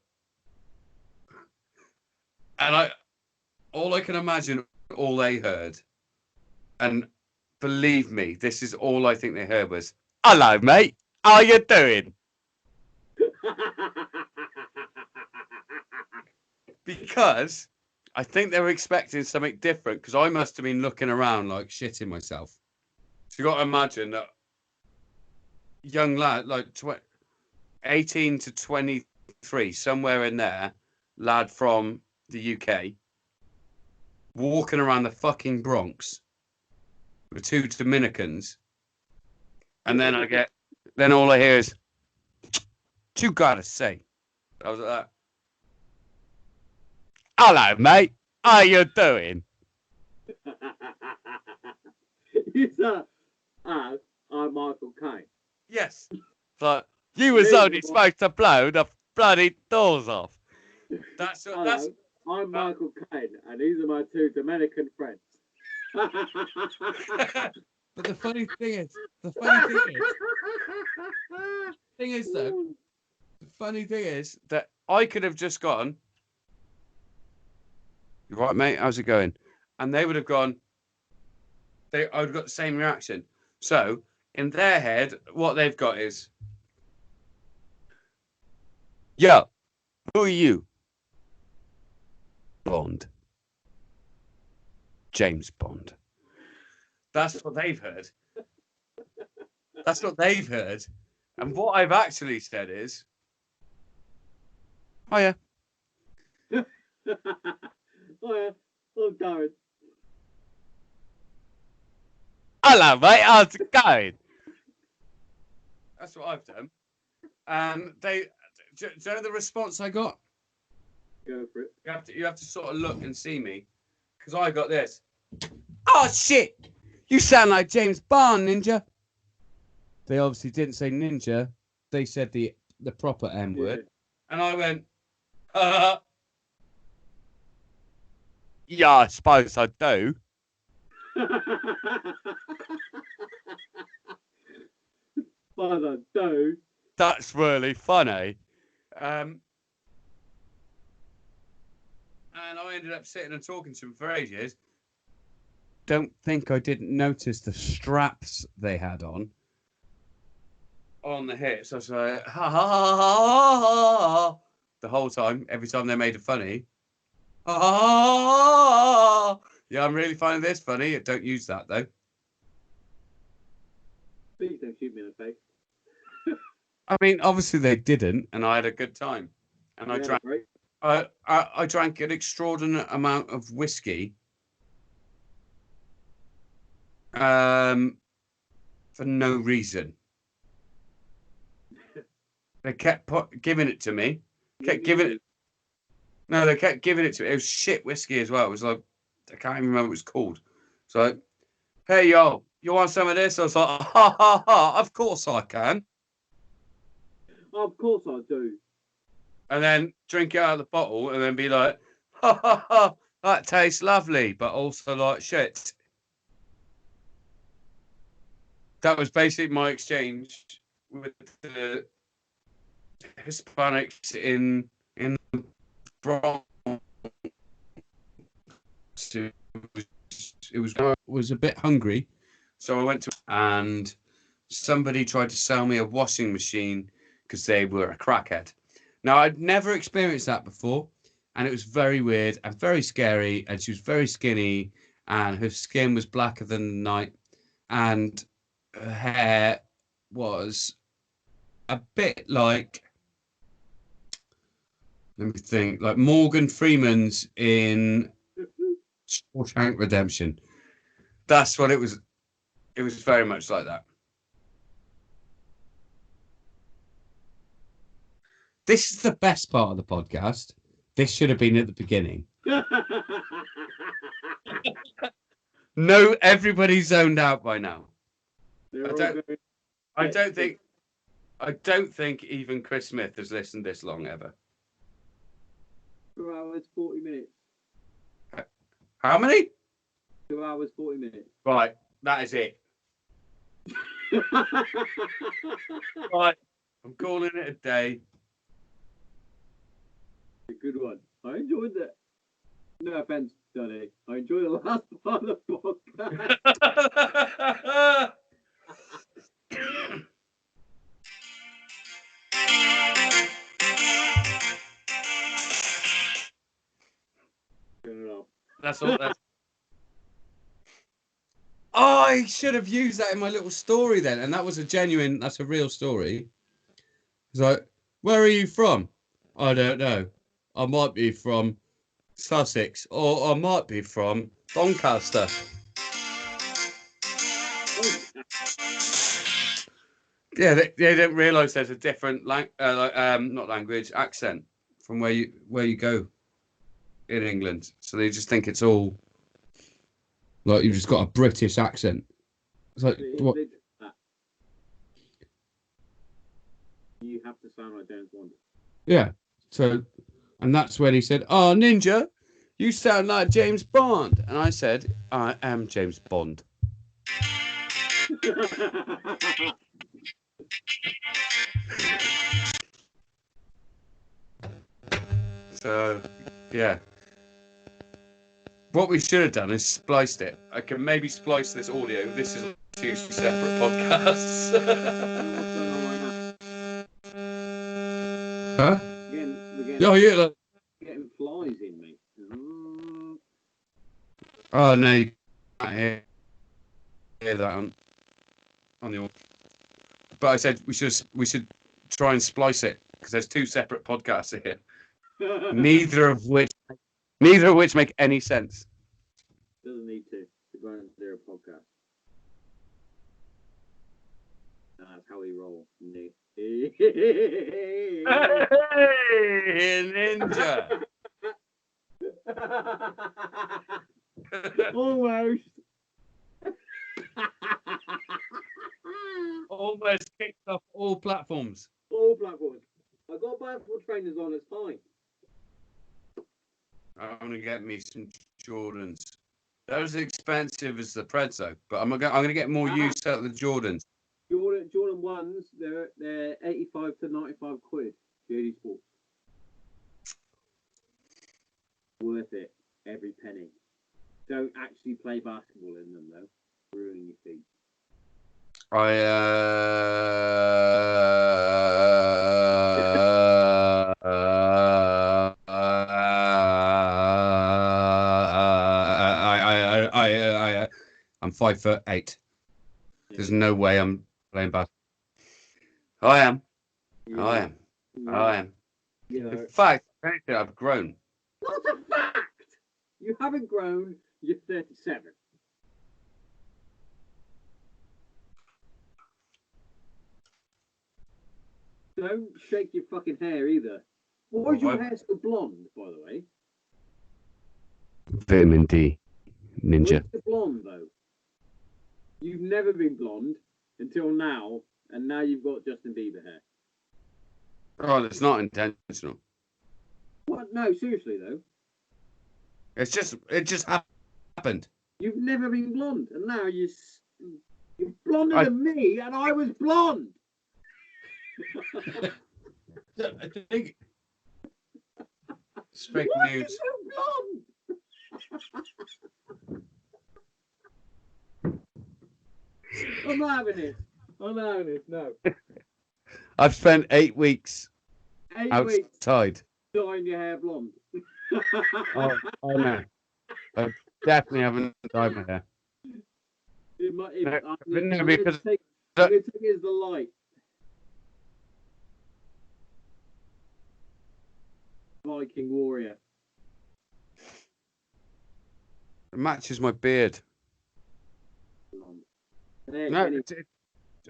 S3: and all I can imagine, all they heard, and believe me, this is all I think they heard was, "Hello, mate. How you doing?" Because I think they were expecting something different. Because I must have been looking around like shitting myself. So you got to imagine that young lad, like 18 to 23, somewhere in there, lad from the UK, walking around the fucking Bronx with two Dominicans, and then then all I hear is, "What you gotta say?" I was like that. "Hello, mate. How you doing?"
S1: You said, I'm Michael Caine.
S3: Yes. But you was only supposed to blow the bloody doors off.
S1: Hello, I'm Michael Caine, and these are my two Dominican friends.
S3: But the funny thing is, the funny thing is that I could have just gone, "You right, mate? How's it going?" And they would have gone, I would have got the same reaction. So in their head, what they've got is, "Yo, who are you?" "Bond. James Bond." That's what they've heard. That's what they've heard. And what I've actually said is, "Oh yeah."
S1: Oh yeah, I'm Darren.
S3: "Hello, mate. How's it going?" That's what I've done. And do you know the response I got?
S1: Go for it.
S3: You have to sort of look and see me, because I got this. "Oh shit! You sound like James Bond, ninja." They obviously didn't say ninja. They said the proper N word. Yeah. And I went, "Yeah, I suppose I do."
S1: Father, do.
S3: That's really funny. And I ended up sitting and talking to him for ages. Don't think I didn't notice the straps they had on the hits. I was like, ha ha ha ha ha, the whole time. Every time they made it funny, ha ha ha ha. Yeah, I'm really finding this funny. Don't use that though.
S1: Please don't shoot me in the face.
S3: I mean, obviously they didn't, and I had a good time. And I drank an extraordinary amount of whiskey. For no reason. They kept giving it to me. They kept giving it to me. It was shit whiskey as well. It was like, I can't even remember what it was called. So, like, "Hey, yo, you want some of this?" I was like, "Ha ha ha, of course I can."
S1: Of course I do.
S3: And then drink it out of the bottle and then be like, "Ha ha ha, that tastes lovely," but also like shit. That was basically my exchange with the Hispanics in the Bronx. was a bit hungry, so I went to and somebody tried to sell me a washing machine because they were a crackhead. Now I'd never experienced that before, and it was very weird and very scary. And she was very skinny, and her skin was blacker than the night, and her hair was a bit like, let me think, like Morgan Freeman's in Shawshank Redemption. That's what it was. It was very much like that. This is the best part of the podcast. This should have been at the beginning. No, everybody's zoned out by now. I don't think even Chris Smith has listened this long ever.
S1: 2 hours, 40 minutes.
S3: How many?
S1: 2 hours, 40 minutes.
S3: Right, that is it. Right, I'm calling it a day.
S1: A good one. I enjoyed that. No offense, Johnny. I enjoyed the last part of the podcast.
S3: That's all. Oh, I should have used that in my little story then, and that's a real story. It's like, where are you from? I don't know. I might be from Sussex, or I might be from Doncaster. Yeah, they don't realise there's a different not language, accent from where you go in England. So they just think it's all like you've just got a British accent. It's like what?
S1: You have to sound like James Bond.
S3: Yeah. So, and that's when he said, "Oh, Ninja, you sound like James Bond," and I said, "I am James Bond." So, yeah. What we should have done is spliced it. I can maybe splice this audio. This is two separate podcasts. Huh? Oh, yeah. Like...
S1: Getting flies in me.
S3: Oh, no. You can't hear that on the audio. But I said we should try and splice it because there's two separate podcasts here. Neither of which make any sense.
S1: Doesn't need to go into their podcast. That's how we roll.
S3: Hey, Ninja.
S1: Almost.
S3: Almost kicked off all platforms.
S1: All platforms. I got basketball trainers on. It's fine.
S3: I'm gonna get me some Jordans. They're as expensive as the Preds though, but I'm gonna get more use out of the Jordans.
S1: Jordan ones, they're 85 to 95 quid. JD Sports. Worth it, every penny. Don't actually play basketball in them though. Ruining your feet.
S3: I'm 5'8". There's no way I'm playing basketball. I am. Yeah. I am. Yeah. In fact, I've grown.
S1: Not a fact. You haven't grown. You're 37. Don't shake your fucking hair either. Why is your hair so blonde, by the way?
S3: Vitamin D, Ninja.
S1: What's the blonde though? You've never been blonde until now, and now you've got Justin Bieber hair.
S3: Oh, it's not intentional.
S1: What? No, seriously though.
S3: It just happened.
S1: You've never been blonde, and now you're blonder than me, and I was blonde.
S3: I think it's fake news.
S1: So blonde. I'm not having this. I'm not having this. No.
S3: I've spent 8 weeks
S1: 8 weeks
S3: outside.
S1: dyeing your hair blonde.
S3: Oh no. I definitely haven't dyed my hair.
S1: It might, it,
S3: No,
S1: I'm
S3: no,
S1: gonna
S3: because
S1: take it as the light. Viking warrior.
S3: it matches my beard. No,
S1: Anyway,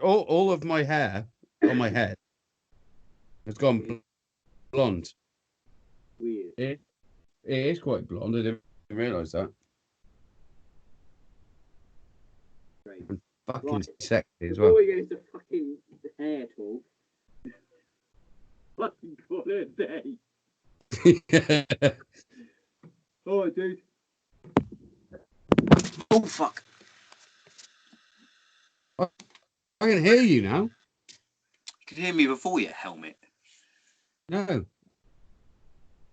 S3: all of my hair on my head has gone blonde.
S1: weird.
S3: It is quite blonde. I didn't realise that.
S1: Great.
S3: I'm fucking
S1: Right.
S3: sexy as
S1: Before
S3: well.
S1: we get into fucking hair talk, fucking call it a day. Alright, dude. Oh, fuck.
S3: I can hear you now.
S1: You could hear me before, you helmet.
S3: No.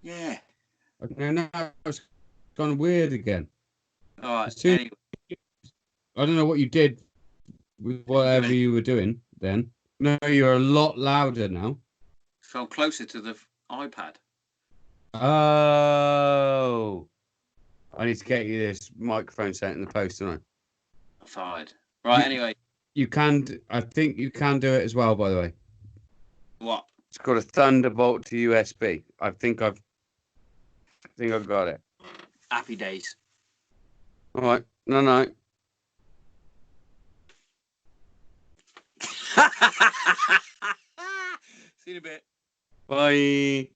S1: Yeah.
S3: Okay, now it's gone weird again.
S1: Alright,
S3: Anyway. I don't know what you did with whatever
S1: doing?
S3: you were doing then. No, you're a lot louder now.
S1: Fell closer to the iPad.
S3: Oh. I need to get you this microphone sent in the post, don't I?
S1: Fired. Right, anyway.
S3: You can, I think you can do it as well, by the way.
S1: What?
S3: It's got a Thunderbolt to USB. I think I've got it.
S1: Happy days.
S3: All right. No.
S1: See you in a bit.
S3: Bye.